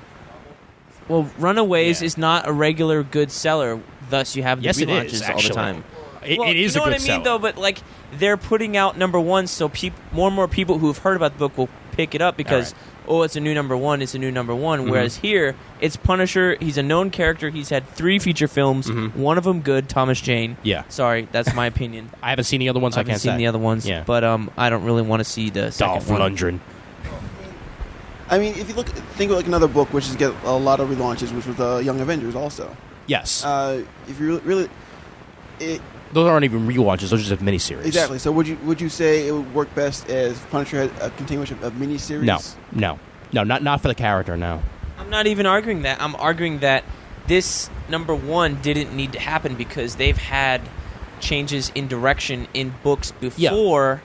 Well, Runaways is not a regular good seller, thus you have the relaunches all the time. It is a good seller. You know what I mean, though? But, like, they're putting out number 1, so more and more people who have heard about the book will pick it up because, it's a new number 1, it's a new number 1. Whereas here, it's Punisher, he's a known character, he's had 3 feature films, one of them good, Thomas Jane. Yeah. Sorry, that's my opinion. I haven't seen the other ones, I can't say. I haven't seen the other ones, but I don't really want to see the second one. Dolph Lundgren. I mean, if you think of like another book which has get a lot of relaunches, which was Young Avengers also. Yes. If you really those aren't even relaunches; those are just miniseries. Exactly. So would you say it would work best as Punisher had a continuation of miniseries? No, not for the character. No. I'm not even arguing that. I'm arguing that this number 1 didn't need to happen because they've had changes in direction in books before.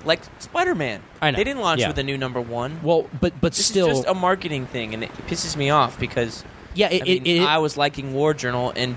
Like Spider-Man. I know. They didn't launch with a new number 1. Well, but this still... is just a marketing thing, and it pisses me off because... Yeah, I was liking War Journal, and...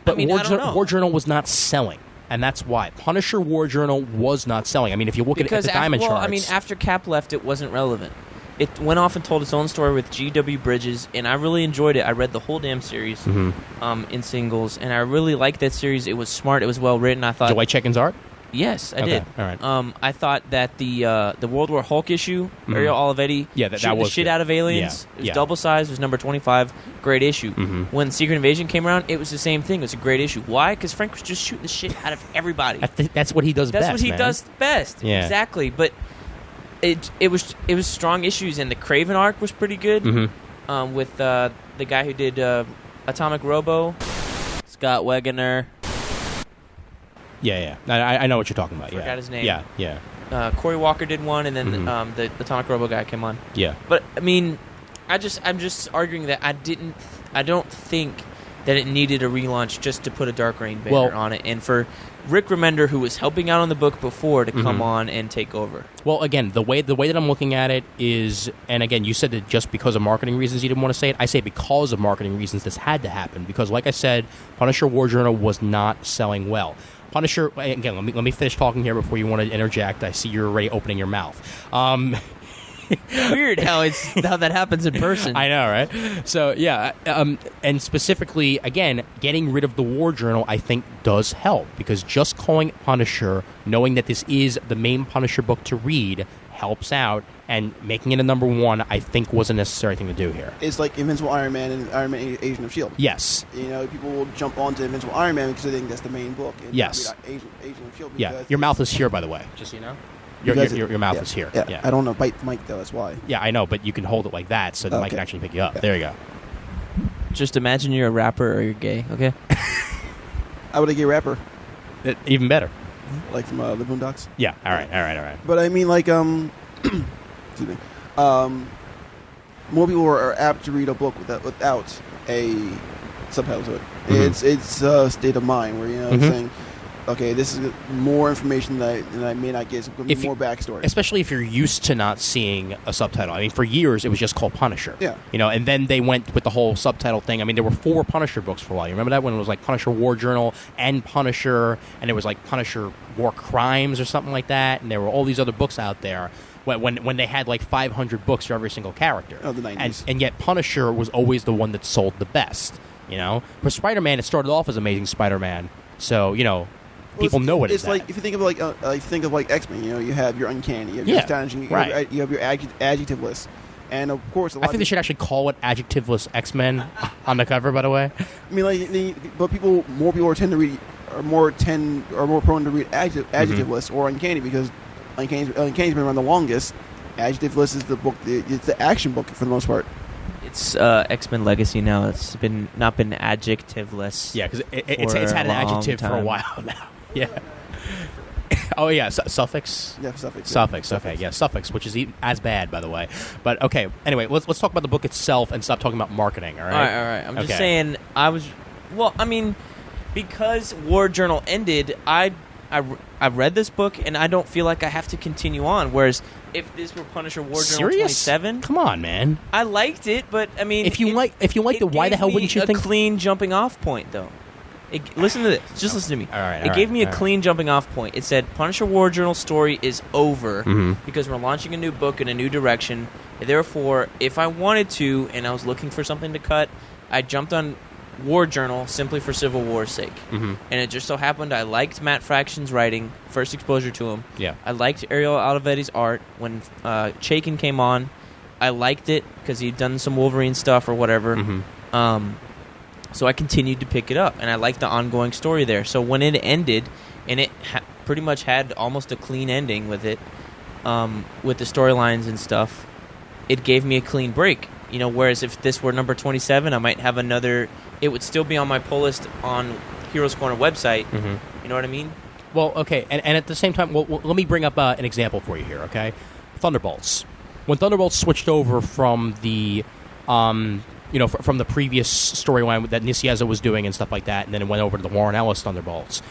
But War Journal was not selling, and that's why. Punisher War Journal was not selling. I mean, if you look at the Diamond charts... I mean, after Cap left, it wasn't relevant. It went off and told its own story with G.W. Bridges, and I really enjoyed it. I read the whole damn series in singles, and I really liked that series. It was smart. It was well written. I thought... Did you like Chekhin's art? Yes, I did. All right. I thought that the World War Hulk issue, Ariel Olivetti, that was the shit good. out of aliens. It was double sized. It was number 25. Great issue. When Secret Invasion came around, it was the same thing. It was a great issue. Why? Because Frank was just shooting the shit out of everybody. That's what he does best. That's what he does best. Yeah. Exactly. But it was strong issues, and the Kraven arc was pretty good. With the guy who did Atomic Robo, Scott Wegener. Yeah. I know what you're talking about. Forgot his name. Yeah. Corey Walker did one, and then the Atomic Robo guy came on. Yeah. But I mean, I'm just arguing that I don't think that it needed a relaunch just to put a Dark Reign banner on it, and for Rick Remender, who was helping out on the book before, to come on and take over. Well, again, the way that I'm looking at it is, and again, you said that just because of marketing reasons you didn't want to say it. I say because of marketing reasons this had to happen, because like I said, Punisher War Journal was not selling well. Punisher, again, let me finish talking here before you want to interject. I see you're already opening your mouth. Weird how that happens in person. I know, right? So, yeah, and specifically, again, getting rid of the War Journal, I think, does help, because just calling it Punisher, knowing that this is the main Punisher book to read, helps out, and making it a number 1, I think, was a necessary thing to do here. It's like Invincible Iron Man and Iron Man Agent of S.H.I.E.L.D. Yes. You know, people will jump onto Invincible Iron Man because they think that's the main book. And yes. Agent of S.H.I.E.L.D. Yeah, your mouth is here, by the way, just so you know. Your mouth is here. Yeah. I don't know, bite the mic, though, that's why. Yeah, I know, but you can hold it like that so the mic can actually pick you up. Yeah. There you go. Just imagine you're a rapper or you're gay, okay? I would a gay rapper. Even better. Like from the Boondocks? Yeah, all right. But I mean, like, excuse me. More people are apt to read a book without a subtitle to it. It's a state of mind where, you know, saying, okay, this is more information that I may not get, more backstory. Especially if you're used to not seeing a subtitle. I mean, for years, it was just called Punisher. Yeah. You know, and then they went with the whole subtitle thing. I mean, there were 4 Punisher books for a while. You remember that when it was like Punisher War Journal and Punisher, and it was like Punisher War Crimes or something like that, and there were all these other books out there when they had like 500 books for every single character. Oh, the 90s. And yet Punisher was always the one that sold the best, you know? For Spider-Man, it started off as Amazing Spider-Man, so, you know... People know what it's like. If you think of like X-Men, you know, you have your uncanny, you have your astonishing, you have your adjective list, and of course, I think they should actually call it adjectiveless X-Men on the cover. By the way, I mean, like, but more people tend to read, are more prone to read adjective lists or uncanny, because uncanny's been around the longest. Adjective list is the book. It's the action book for the most part. It's X-Men Legacy now. It's not been adjectiveless. Yeah, because it's had an adjective for a while now. Yeah. Oh yeah, suffix. Yeah, suffix. Suffix. Okay, yeah, suffix, which is as bad, by the way. But okay, anyway, let's talk about the book itself and stop talking about marketing. All right. All right. I'm just saying. Because War Journal ended, I read this book and I don't feel like I have to continue on. Whereas if this were Punisher War Journal 27, come on, man. I liked it, but I mean, if you liked it, why the hell wouldn't you think? A clean jumping off point, though. Listen to this. Just listen to me. All right. It gave me a clean jumping off point. It said Punisher War Journal story is over because we're launching a new book in a new direction. Therefore, if I wanted to and I was looking for something to cut, I jumped on War Journal simply for Civil War's sake. And it just so happened I liked Matt Fraction's writing, first exposure to him. Yeah. I liked Ariel Olivetti's art. When Chaykin came on, I liked it because he'd done some Wolverine stuff or whatever. So I continued to pick it up, and I liked the ongoing story there. So when it ended, and it pretty much had almost a clean ending with it, with the storylines and stuff, it gave me a clean break. Whereas if this were number 27, I might have another. It would still be on my pull list on Heroes Corner website. You know what I mean? Well, okay, and at the same time, well, let me bring up an example for you here, okay? Thunderbolts. When Thunderbolts switched over from the, from the previous storyline that Nicieza was doing and stuff like that, and then it went over to the Warren Ellis Thunderbolts.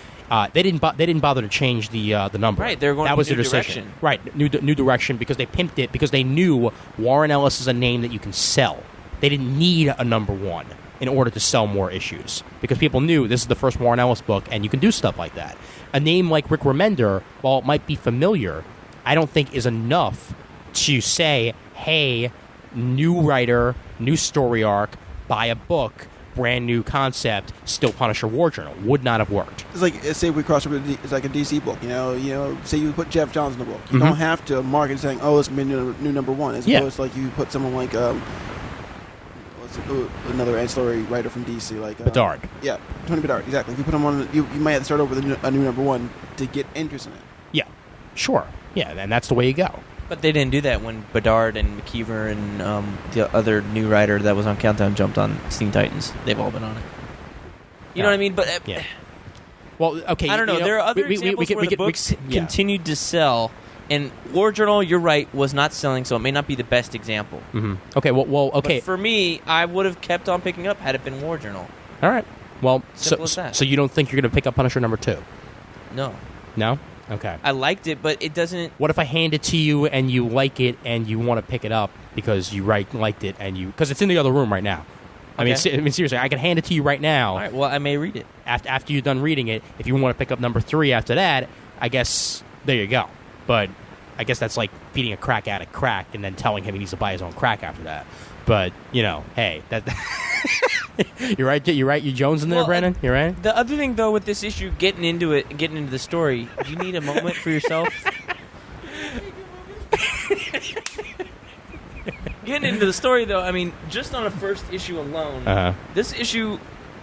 They didn't bother to change the number. Right, they're going that in was new their decision. Direction. Right, new direction because they pimped it because they knew Warren Ellis is a name that you can sell. They didn't need a number one in order to sell more issues because people knew this is the first Warren Ellis book and you can do stuff like that. A name like Rick Remender, while it might be familiar, I don't think is enough to say, hey, new writer, new story arc, buy a book, brand new concept, still Punisher War Journal. Would not have worked. It's like, say we cross over, it's like a DC book, say you put Jeff Johns in the book. You don't have to market it saying, oh, it's going to be new number one. As opposed to like you put someone like, another ancillary writer from DC, like Bedard. Yeah, Tony Bedard, exactly. If you put him on, you might have to start over with a new number one to get interest in it. Yeah, sure. Yeah, and that's the way you go. But they didn't do that when Bedard and McKeever and the other new writer that was on Countdown jumped on Teen Titans. They've all been on it. You know what I mean? But yeah. Well, okay. I don't know. There are other examples where the books continued to sell. And War Journal, you're right, was not selling, so it may not be the best example. Okay, well, okay. But for me, I would have kept on picking up had it been War Journal. All right. Well, Simple as that. So you don't think you're going to pick up Punisher number 2? No. No? Okay. I liked it, but it doesn't... What if I hand it to you and you like it and you want to pick it up because you liked it and you... Because it's in the other room right now. Okay. I mean, seriously, I can hand it to you right now. All right, well, I may read it. After you're done reading it, if you want to pick up number 3 after that, I guess there you go. But I guess that's like feeding a crack addict crack and then telling him he needs to buy his own crack after that. But, hey, that... You're right, you Jones in there, Brandon? You're right? The other thing, though, with this issue, getting into the story, do you need a moment for yourself? Getting into the story, though, I mean, just on a first issue alone, this issue,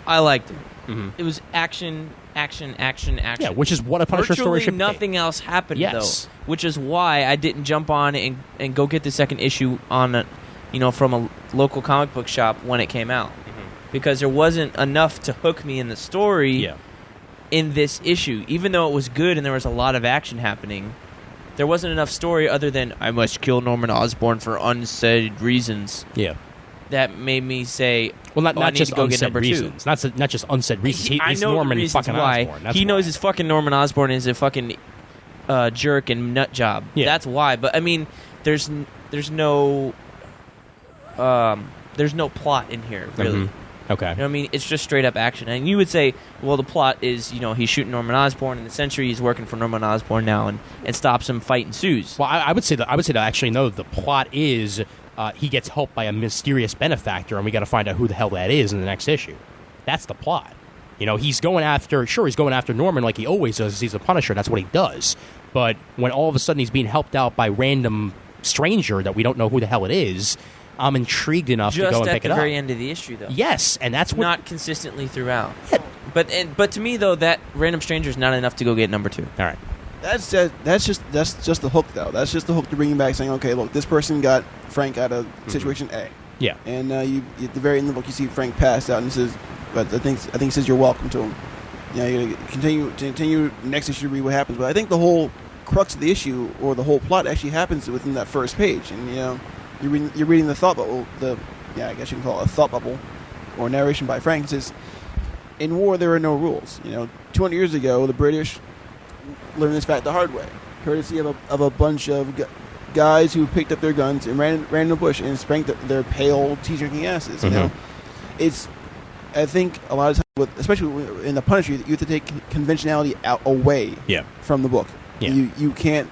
I liked it. It was action. Yeah, which is what a Punisher story should be. Nothing else happened, though. Which is why I didn't jump on and go get the second issue on from a local comic book shop when it came out. Because there wasn't enough to hook me in the story in this issue. Even though it was good and there was a lot of action happening, there wasn't enough story other than, I must kill Norman Osborn for unsaid reasons. Yeah. That made me say, well, not just go unsaid get number reasons. 2. Not just unsaid reasons. I know Norman the reasons fucking why. Osborn. That's he knows why. his fucking Norman Osborn is a fucking jerk and nut job. Yeah. That's why. But I mean, there's no plot in here, really. Okay. You know what I mean? It's just straight up action. And you would say, well, the plot is, he's shooting Norman Osborn, and essentially he's working for Norman Osborn now and stops him, fight ensues. Well, I would say that actually, no, the plot is he gets helped by a mysterious benefactor, and we got to find out who the hell that is in the next issue. That's the plot. He's going after Norman like he always does. He's a Punisher. That's what he does. But when all of a sudden he's being helped out by random stranger that we don't know who the hell it is, I'm intrigued enough to go and pick it up. Just at the very end of the issue, though. Yes, and that's what... Not consistently throughout. Yeah. But to me, though, that random stranger is not enough to go get number 2. All right. That's just the hook, though. That's just the hook to bring you back, saying, okay, look, this person got Frank out of situation A. Yeah. And you at the very end of the book, you see Frank pass out, and says, "But I think he says you're welcome to him." You know, you continue next issue to read what happens. But I think the whole crux of the issue or the whole plot actually happens within that first page, and you know, you're reading the thought bubble. I guess you can call it a thought bubble, or narration by Frank. It says, "In war, there are no rules. You know, 200 years ago, the British learned this fact the hard way, courtesy of a bunch of guys who picked up their guns and ran in the bush and spanked their pale, tea-drinking asses." You know, I think a lot of times, especially in the Punisher, you have to take conventionality away from the book. Yeah. You can't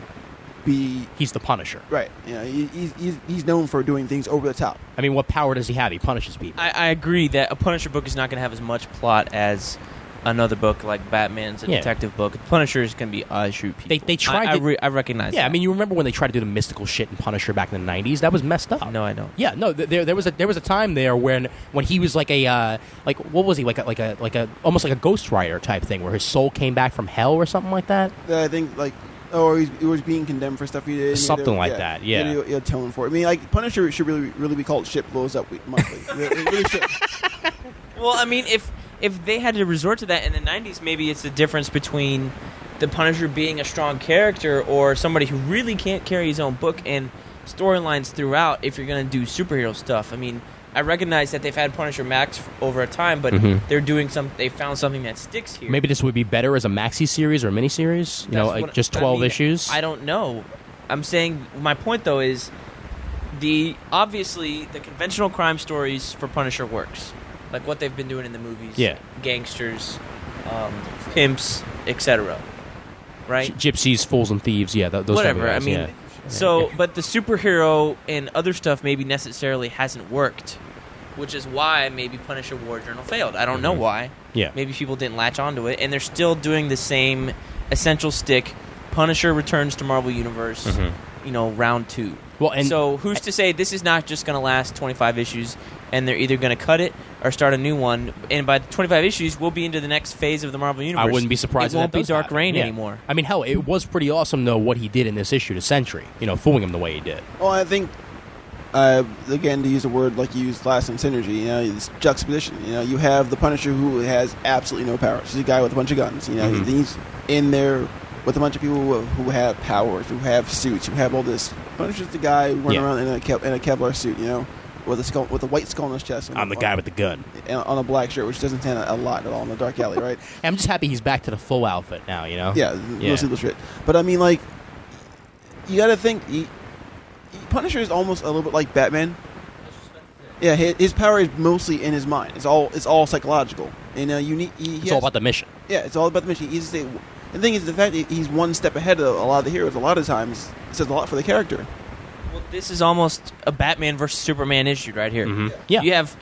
be... He's the Punisher. Right. You know, he's known for doing things over the top. I mean, what power does he have? He punishes people. I agree that a Punisher book is not going to have as much plot as another book like Batman's a detective book. Punisher is going to be I shoot people. They tried I recognize that. Yeah, I mean, you remember when they tried to do the mystical shit in Punisher back in the 90s? That was messed up. No, I don't. Yeah, no, there was a time there when he was like a what was he, like a almost like a Ghost Rider type thing where his soul came back from hell or something like that? I think he was being condemned for stuff he did. Something like that, yeah. He had tone for it. I mean, like, Punisher should really be called Shit Blows Up Monthly. It really should. Well, I mean, if they had to resort to that in the 90s, maybe it's the difference between the Punisher being a strong character or somebody who really can't carry his own book and storylines throughout if you're going to do superhero stuff. I mean, I recognize that they've had Punisher Max over a time, but they're doing they found something that sticks here. Maybe this would be better as a maxi series or a mini series, just 12 issues. I don't know. I'm saying my point though is obviously the conventional crime stories for Punisher works. Like what they've been doing in the movies. Yeah. Gangsters, pimps, etc. Right? Gypsies, fools, and thieves. Yeah, those whatever. Type of guys, I mean, but the superhero and other stuff maybe necessarily hasn't worked, which is why maybe Punisher War Journal failed. I don't know why. Yeah. Maybe people didn't latch onto it, and they're still doing the same essential stick. Punisher returns to Marvel Universe. Round 2. Well, and so who's to say this is not just going to last 25 issues, and they're either going to cut it or start a new one, and by 25 issues, we'll be into the next phase of the Marvel Universe. I wouldn't be surprised. It won't be Dark happen. Reign anymore. I mean, hell, it was pretty awesome though what he did in this issue to Sentry. Fooling him the way he did. Well, I think again, to use a word like you used last in synergy, it's juxtaposition. You have the Punisher who has absolutely no power. He's a guy with a bunch of guns. He's in there with a bunch of people who have powers, who have suits, who have all this. Punisher's the guy running around in a Kevlar suit, with a white skull on his chest. I'm the guy with the gun. On a black shirt, which doesn't stand a lot at all in the dark alley, right? I'm just happy he's back to the full outfit now, Yeah, no single shit. But I mean, like, you got to think, Punisher is almost a little bit like Batman. Yeah, his power is mostly in his mind. It's all psychological. And it's all about the mission. Yeah, it's all about the mission. The thing is, the fact that he's one step ahead of a lot of the heroes, a lot of times, says a lot for the character. Well, this is almost a Batman versus Superman issue right here. Yeah. You have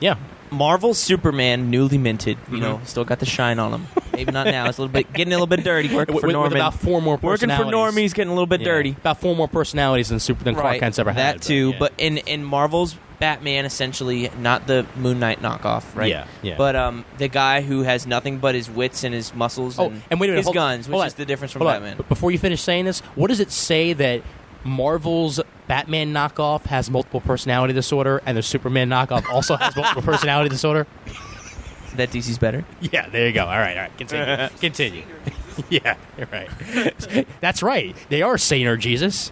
Marvel's Superman, newly minted. Still got the shine on him. Maybe not now. It's getting a little bit dirty. Working for Norman. With about 4 more personalities. Working for Normie, getting a little bit dirty. About 4 more personalities than Clark Kent's ever had. That too. But in Marvel's Batman, essentially, not the Moon Knight knockoff, right? Yeah. But the guy who has nothing but his wits and his muscles and wait a minute, his guns, which is the difference from Batman. But before you finish saying this, what does it say that Marvel's Batman knockoff has multiple personality disorder and the Superman knockoff also has multiple personality disorder? That DC's better? Yeah, there you go. All right. Continue. Yeah, you're right. That's right. They are Saner Jesus.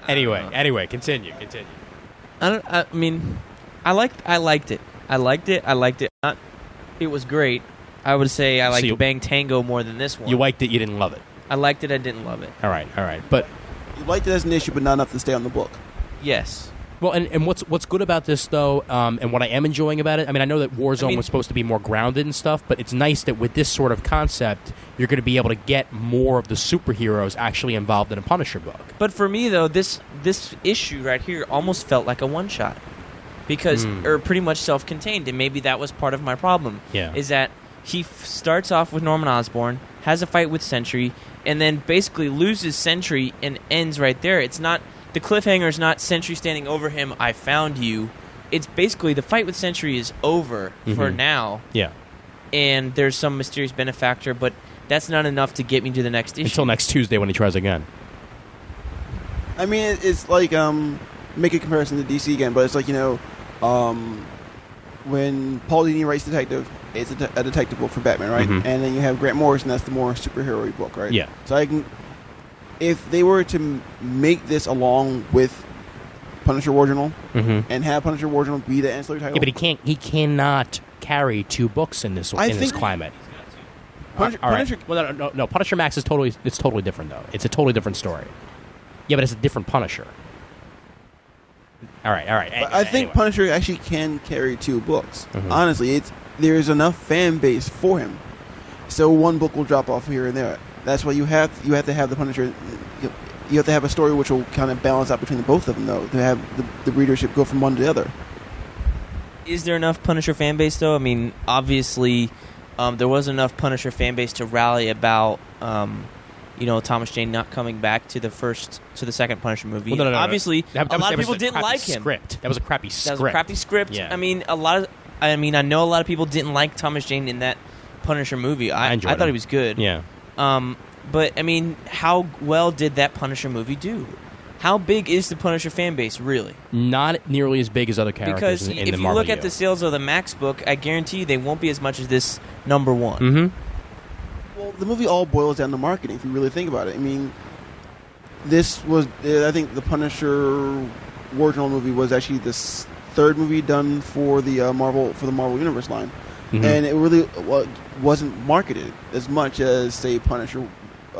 Anyway, continue. I mean, I liked it. It was great. I would say I liked Bang Tango more than this one. You liked it, you didn't love it. I liked it, I didn't love it. All right. But you liked it as an issue, but not enough to stay on the book. Yes. Well, and what's good about this, though, and what I am enjoying about it, I mean, I know that Warzone was supposed to be more grounded and stuff, but it's nice that with this sort of concept, you're going to be able to get more of the superheroes actually involved in a Punisher book. But for me, though, this issue right here almost felt like a one-shot. Because, or pretty much self-contained, and maybe that was part of my problem. Yeah. Is that he starts off with Norman Osborn, has a fight with Sentry, and then basically loses Sentry and ends right there. It's not... The cliffhanger is not Sentry standing over him, I found you. It's basically the fight with Sentry is over for now. Yeah. And there's some mysterious benefactor, but that's not enough to get me to the next issue. Until next Tuesday when he tries again. I mean, it's like make a comparison to DC again, but it's like when Paul Dini writes Detective, it's a detective book for Batman, right? Mm-hmm. And then you have Grant Morrison, that's the more superhero-y book, right? Yeah. So if they were to make this along with Punisher War Journal and have Punisher War Journal be the ancillary title, yeah, but he cannot carry 2 books in this climate. Punisher. Well, no. Punisher Max is totally different though. It's a totally different story. Yeah, but it's a different Punisher. All right. But I think Punisher actually can carry 2 books. Mm-hmm. Honestly, there's enough fan base for him. So one book will drop off here and there. That's why you have to have the Punisher. You have to have a story which will kind of balance out between the both of them, though, to have the readership go from one to the other. Is there enough Punisher fan base, though? I mean, obviously, there wasn't enough Punisher fan base to rally about, Thomas Jane not coming back to the second Punisher movie. Well, no. Obviously, a lot of people didn't like him. That was a crappy script. That was a crappy script. Yeah. I know a lot of people didn't like Thomas Jane in that Punisher movie. I thought he was good. Yeah. But, I mean, how well did that Punisher movie do? How big is the Punisher fan base, really? Not nearly as big as other characters in the Marvel Because if you look at the sales of the Max book, I guarantee you they won't be as much as this number 1. Mm-hmm. Well, the movie all boils down to marketing, if you really think about it. I mean, this was, I think the Punisher War Journal movie was actually the 3rd movie done for the Marvel Universe line. Mm-hmm. And it really wasn't marketed as much as, say, Punisher.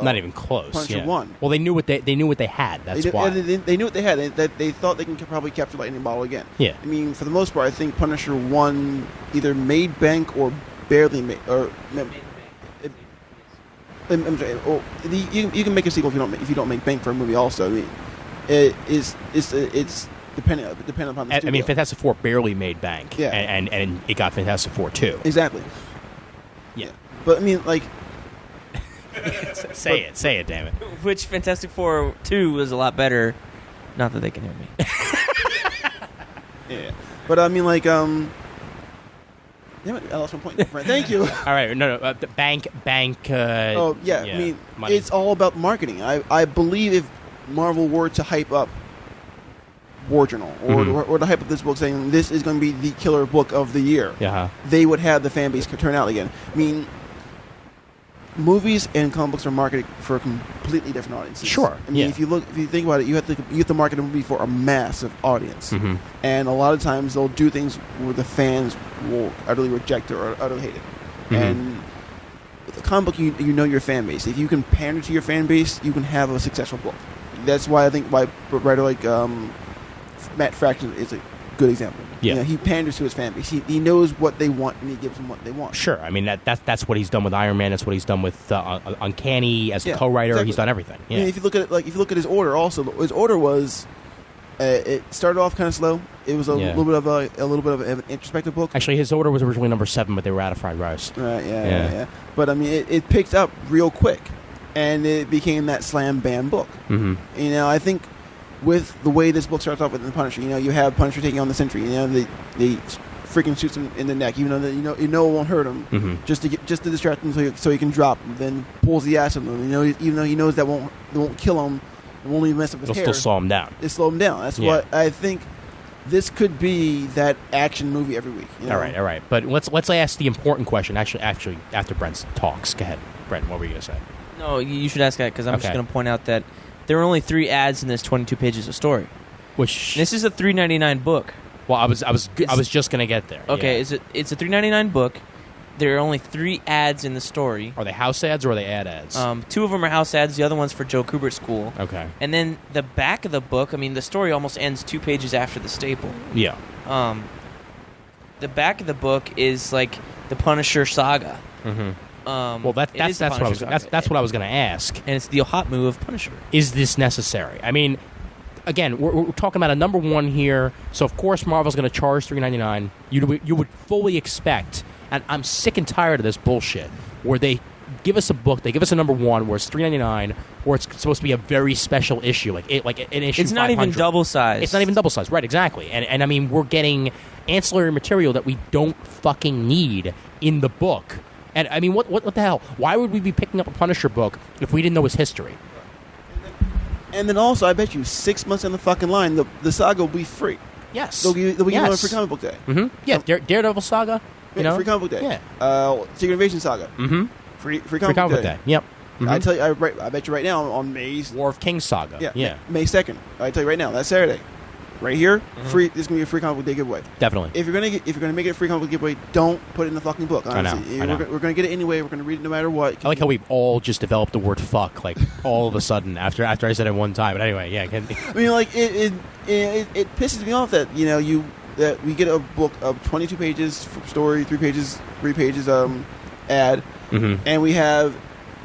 Not even close. Punisher 1. Well, they knew what they had. That's why they knew what they had. They thought they can probably capture lightning bottle again. Yeah. I mean, for the most part, I think Punisher 1 either made bank or barely made. I'm sorry. Or you can make a sequel if you don't make bank for a movie. Also, I mean, it's depending upon the studio. I mean, Fantastic Four barely made bank. Yeah. And it got Fantastic Four 2. Exactly. Yeah. But I mean, like. Say it, damn it. Which Fantastic Four 2 was a lot better. Not that they can hear me. Yeah. But I mean, like, damn it, I lost my point. Thank you. All right, no, the bank. Oh yeah, I mean, money. It's all about marketing. I believe if Marvel were to hype up War Journal or to hype up this book, saying this is going to be the killer book of the year, they would have the fan base turn out again. I mean, movies and comic books are marketed for completely different audiences. Sure. I mean, if you think about it, you have to market a movie for a massive audience, and a lot of times they'll do things where the fans will utterly reject it or utterly hate it. And with a comic book, you know your fan base. If you can pander to your fan base, you can have a successful book. That's why I think a writer like Matt Fraction is a good example. Yeah. He panders to his fan base. He knows what they want, and he gives them what they want. Sure. I mean, that's what he's done with Iron Man. That's what he's done with Uncanny as a co-writer. Exactly. He's done everything. Yeah. I mean, if you look at his order, also his order was it started off kind of slow. It was a little bit of an introspective book. Actually, his order was originally number 7, but they were out of fried rice. Right. Yeah. But I mean, it picked up real quick, and it became that slam bam book. Mm-hmm. I think. With the way this book starts off with the Punisher, you have Punisher taking on the Sentry. They freaking shoots him in the neck, even though it won't hurt him, just to distract him so he can drop him. Then pulls the ass on him. Even though he knows that won't kill him, it won't even mess up his hair. It'll still slow him down. It slow him down. That's what I think. This could be that action movie every week. All right. But let's ask the important question. Actually, after Brent talks, go ahead, Brent. What were you gonna say? No, you should ask that because I'm just gonna point out that. There were only 3 ads in this 22 pages of story. This is a $3.99 book. Well, I was just gonna get there. Okay, it's a $3.99 book. There are only 3 ads in the story. Are they house ads or are they ad ads? 2 of them are house ads. The other one's for Joe Kubert School. Okay. And then the back of the book. I mean, the story almost ends 2 pages after the staple. Yeah. The back of the book is like the Punisher saga. Mm-hmm. Well, that's what I was going to ask. And it's the Ohatmu of Punisher. Is this necessary? I mean, again, we're talking about a number 1 here, so of course Marvel's going to charge $3.99. You would fully expect, and I'm sick and tired of this bullshit, where they give us a book, they give us a number 1 where it's $3.99, where it's supposed to be a very special issue, like an issue. It's not 500. Even double size. It's not even double size, right? Exactly. And I mean, we're getting ancillary material that we don't fucking need in the book. And, I mean, what the hell? Why would we be picking up a Punisher book if we didn't know his history? And then also, I bet you 6 months down the fucking line, the saga will be free. Yes. They'll give you one for Comic Book Day. Mm-hmm. Yeah, Daredevil Saga. You know? Free Comic Book Day. Yeah. Secret Invasion Saga. Mm-hmm. Free Comic Book Day. Yep. Mm-hmm. I tell you, I bet you right now on May War of Kings Saga. Yeah. May 2nd. I tell you right now, that's Saturday. Right here, free. This is gonna be a free Comic Book Day giveaway. Definitely. If you're gonna make it a free Comic Book giveaway, don't put it in the fucking book. Honestly, I know. We're gonna get it anyway. We're gonna read it no matter what. I like how we've all just developed the word "fuck" like all of a sudden after I said it one time. But anyway, yeah. I mean, like it pisses me off that that we get a book of 22 pages story, 3 pages ad, and we have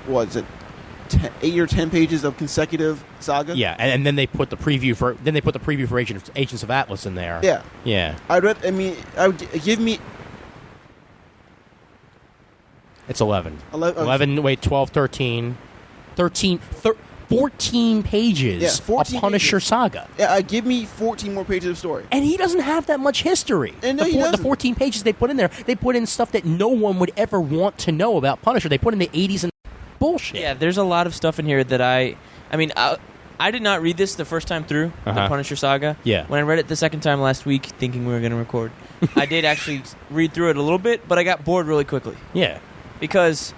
what is it? 8 or 10 pages of consecutive saga. Yeah, and then they put the preview for Agents of Atlas in there. Yeah. I would give me. It's 11. 11. Wait, 12, 13, 14 pages of Punisher Saga. Yeah, give me 14 more pages of story. And he doesn't have that much history. And the 14 pages they put in there, they put in stuff that no one would ever want to know about Punisher. They put in the 80s and bullshit. Yeah, there's a lot of stuff in here that I did not read this the first time through, the Punisher Saga. Yeah. When I read it the second time last week, thinking we were going to record, I did actually read through it a little bit, but I got bored really quickly. Yeah. Because,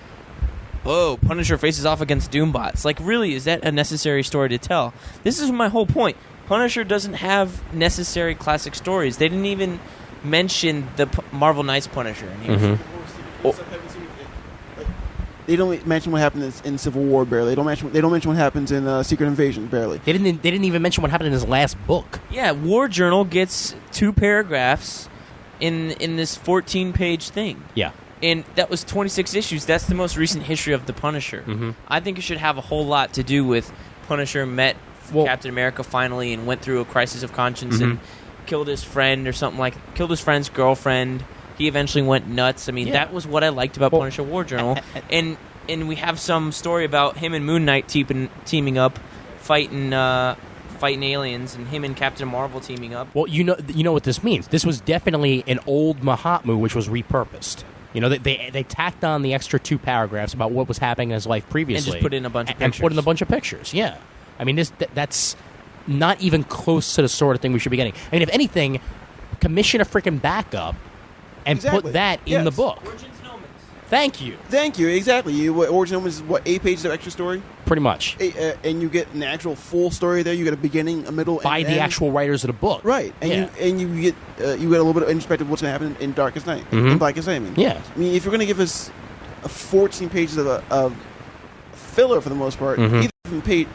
Punisher faces off against Doombots. Like, really, is that a necessary story to tell? This is my whole point. Punisher doesn't have necessary classic stories. They didn't even mention the Marvel Knights Punisher in here. They don't mention what happened in Civil War barely. They don't mention what happens in Secret Invasion barely. They didn't even mention what happened in his last book. Yeah, War Journal gets 2 paragraphs in this 14-page thing. Yeah. And that was 26 issues. That's the most recent history of the Punisher. Mm-hmm. I think it should have a whole lot to do with Punisher met Captain America finally and went through a crisis of conscience and killed his friend or something killed his friend's girlfriend. He eventually went nuts. I mean, that was what I liked about Punisher War Journal. And we have some story about him and Moon Knight teaming up, fighting aliens, and him and Captain Marvel teaming up. Well, you know what this means. This was definitely an old Mahatma which was repurposed. You know, they tacked on the extra 2 paragraphs about what was happening in his life previously. And just put in a bunch of pictures. And put in a bunch of pictures, yeah. I mean, that's not even close to the sort of thing we should be getting. I mean, if anything, commission a freaking backup and put that in the book. Thank you. Exactly. Origin Omens is 8 pages of extra story? Pretty much. And you get an actual full story there. You get a beginning, a middle, by the actual writers of the book. Right. And you get a little bit of introspective of what's going to happen in Darkest Night, in Blackest Night. I mean, if you're going to give us 14 pages of filler for the most part, either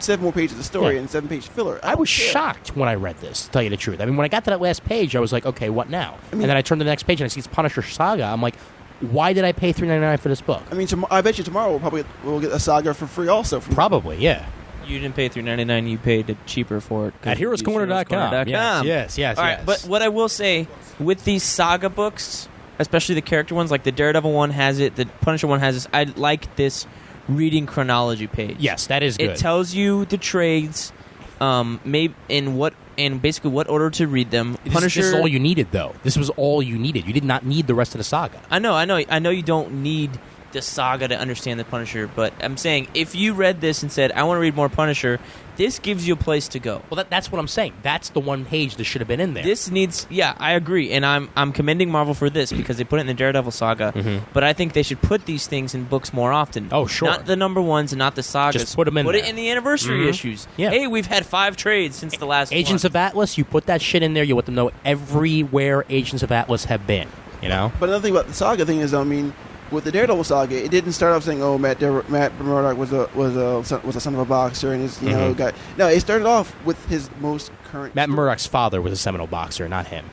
7 more pages of story and 7-page filler. I was shocked when I read this, to tell you the truth. I mean, when I got to that last page, I was like, okay, what now? And then I turned to the next page and I see it's Punisher Saga. I'm like, why did I pay $3.99 for this book? I mean, I bet you tomorrow we'll get a Saga for free also. Probably, yeah. You didn't pay $3.99. You paid cheaper for it. At HeroesCorner.com. Yes. All right, but what I will say, with these Saga books, especially the character ones, like the Daredevil one has it, the Punisher one has this, I like this reading chronology page. Yes, that is good. It tells you the trades, and basically what order to read them. Punisher. This is all you needed, though. This was all you needed. You did not need the rest of the saga. I know you don't need the saga to understand the Punisher, but I'm saying if you read this and said, I want to read more Punisher, this gives you a place to go. Well, that's what I'm saying. That's the one page that should have been in there. This needs, I agree, and I'm commending Marvel for this because they put it in the Daredevil saga, but I think they should put these things in books more often. Oh, sure. Not the number ones and not the sagas. Just put them in Put there. it in the anniversary issues. Yeah. Hey, we've had 5 trades since the last Agents of Atlas, you put that shit in there, you let them know everywhere Agents of Atlas have been, you know? But another thing about the saga thing is, I mean, with the Daredevil saga, it didn't start off saying, "Oh, Matt Murdock was a son of a boxer," and his guy. No, it started off with his most current. Matt Murdock's father was a Seminole boxer, not him.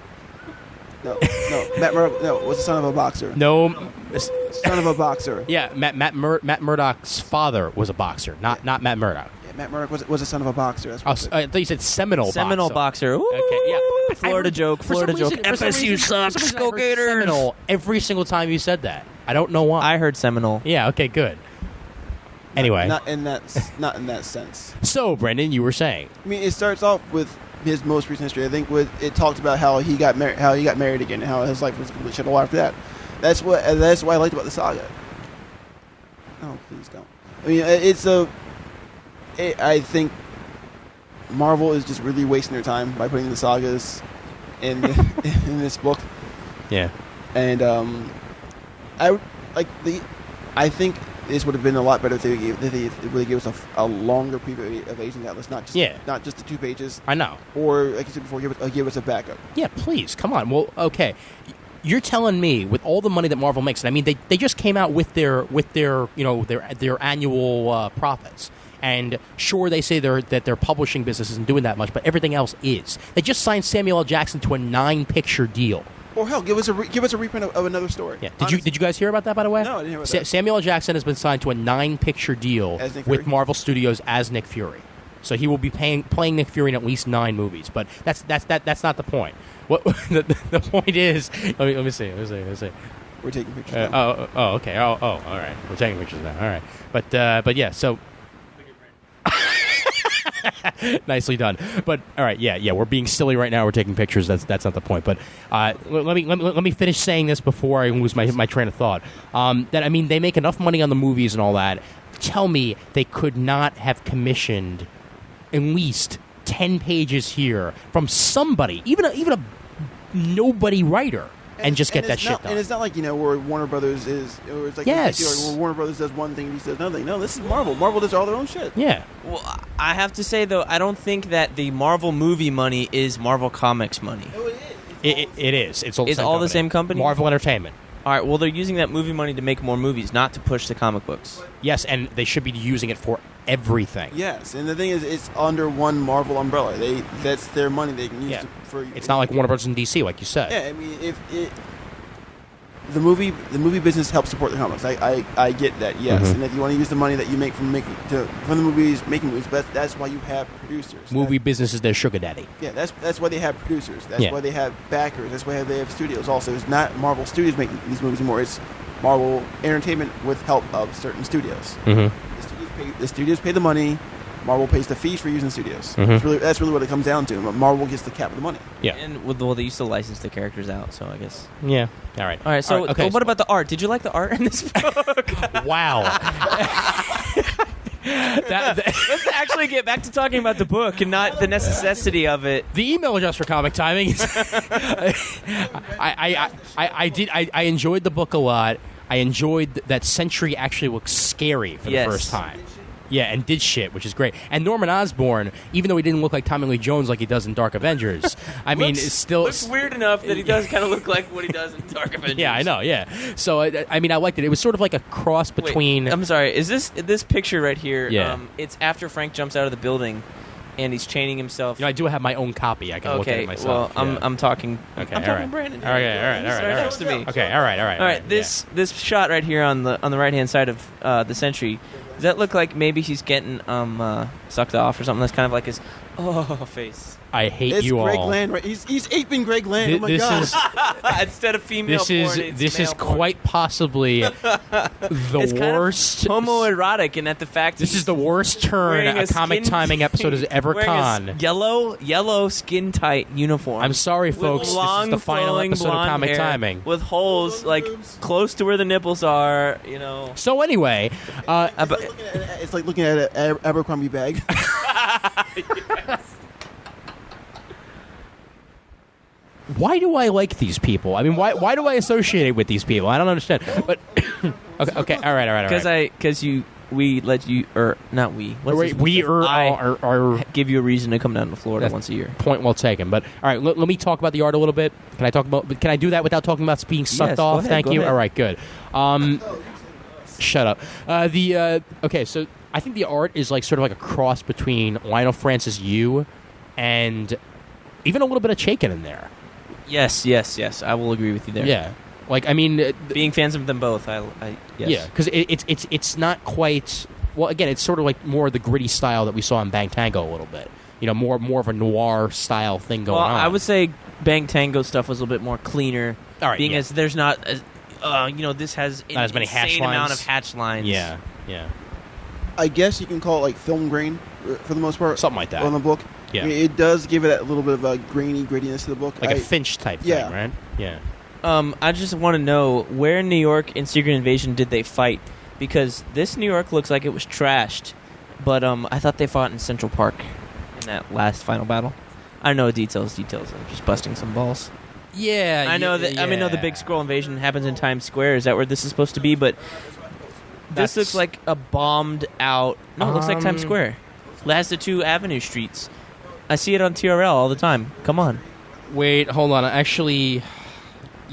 No, Matt Murdock was a son of a boxer. No, son of a boxer. Yeah, Matt Murdock's father was a boxer, not Matt Murdock. Yeah, Matt Murdock was a son of a boxer. That's what I thought you said Seminole boxer. Ooh, okay, yeah. Florida joke. FSU sucks. Go Gators. Seminole every single time you said that. I don't know why. I heard Seminole. Yeah. Okay. Good. Anyway, not in that sense. So, Brendan, you were saying. I mean, it starts off with his most recent history. I think it talked about how he got married again, and how his life was completely shit all after that. That's what I liked about the saga. Oh, please don't. I mean, I think Marvel is just really wasting their time by putting the sagas in in this book. Yeah. And I think this would have been a lot better if they really gave us a longer preview of Agent Atlas, not just the 2 pages. I know. Or, like you said before, give us a backup. Yeah, please, come on. Well, okay, you're telling me with all the money that Marvel makes, and I mean they just came out with their annual profits. And sure, they say that their publishing business isn't doing that much, but everything else is. They just signed Samuel L. Jackson to a 9-picture deal. Or hell, give us a reprint of another story. Yeah. Did you guys hear about that, by the way? No, I didn't hear about that. Samuel L. Jackson has been signed to a 9-picture deal with Marvel Studios as Nick Fury. So he will be playing Nick Fury in at least 9 movies. But that's not the point. What the point is? Let me see. We're taking pictures now. Okay. All right. We're taking pictures now. All right. But yeah. So. Nicely done. But all right, yeah, we're being silly right now. We're taking pictures. That's not the point. But let me finish saying this before I lose my train of thought. That I mean, they make enough money on the movies and all that. Tell me they could not have commissioned at least 10 pages here from somebody, even a nobody writer. And just get that shit done. And it's not like, where Warner Brothers is, or it's like, where Warner Brothers does one thing and he says another thing. No, this is Marvel. Marvel does all their own shit. Yeah. Well, I have to say, though, I don't think that the Marvel movie money is Marvel Comics money. No, it is. It is. It's all the same company? Marvel Entertainment. All right, well, they're using that movie money to make more movies, not to push the comic books. Yes, and they should be using it for everything. Yes, and the thing is, it's under one Marvel umbrella. That's their money they can use for. It's not like Warner Bros. And DC, like you said. Yeah, I mean, the movie business helps support the comics. I get that, yes. Mm-hmm. And if you want to use the money that you make from the movies, making movies, but that's why you have producers. Movie business is their sugar daddy. Yeah, that's why they have producers. That's why they have backers. That's why they have studios. Also, it's not Marvel Studios making these movies anymore. It's Marvel Entertainment with help of certain studios. Mm-hmm. The studios pay the money. Marvel pays the fees for using studios. Mm-hmm. That's really what it comes down to. Marvel gets the cap of the money. Yeah, and they used to license the characters out, so I guess. Yeah. All right. So, okay, what about the art? Did you like the art in this book? Wow. Let's actually get back to talking about the book and not the necessity of it. The email address for Comic Timing is. I enjoyed the book a lot. I enjoyed that Sentry actually looked scary for the first time. Yeah, and did shit, which is great. And Norman Osborn, even though he didn't look like Tommy Lee Jones like he does in Dark Avengers, I mean, it's still... looks weird enough that he does kind of look like what he does in Dark Avengers. Yeah, I know, yeah. So, I mean, I liked it. It was sort of like a cross between... Wait, I'm sorry, is this picture right here, yeah. It's after Frank jumps out of the building and he's chaining himself. I do have my own copy. I can look at it myself. Well, I'm talking... Okay, I'm all talking right. Brandon. All right. Right next to me. Okay, all right. This shot right here on the right-hand side of the Sentry... Does that look like maybe he's getting sucked off or something? That's kind of like his face. I hate it's you Greg all. Land, right? He's aping Greg Land. Oh my god! Instead of female porn, this is quite possibly the worst homoerotic, and at the fact this is the worst turn a Comic Timing episode has ever gone. Yellow skin tight uniform. I'm sorry, folks. This is the final episode of Comic Timing with holes like close to where the nipples are. So anyway, it's like looking at an Abercrombie bag. Yes. Why do I like these people? I mean, why do I associate with these people? I don't understand. But okay, all right. We let you, or not we. I give you a reason to come down to Florida once a year. Point well taken. But all right, let me talk about the art a little bit. Can I do that without talking about being sucked off? Ahead, Thank you. Ahead. All right, good. Shut up. Okay, so I think the art is like sort of like a cross between Lionel Francis Yu and even a little bit of Chaykin in there. Yes. I will agree with you there. Yeah, like I mean, being fans of them both, yes. Yeah, because it's not quite. Well, again, it's sort of like more of the gritty style that we saw in Bang Tango a little bit. More of a noir style thing going on. I would say Bang Tango stuff was a little bit more cleaner. All right, as there's not, this has not as many hatch lines. Amount of hatch lines. Yeah. I guess you can call it like film grain for the most part. Something like that. On the book. Yeah. I mean, it does give it that little bit of a grainy grittiness to the book. Like a Finch type thing, right? Yeah. I just want to know, where in New York in Secret Invasion did they fight? Because this New York looks like it was trashed, but I thought they fought in Central Park. in that last final battle. I don't know details. I'm just busting some balls. Yeah, I know that. Yeah. I mean, the big scroll invasion happens in Times Square. Is that where this is supposed to be? But this looks like a bombed out. No, it looks like Times Square. It has the 2 Avenue streets. I see it on TRL all the time. Come on. Wait, hold on. Actually,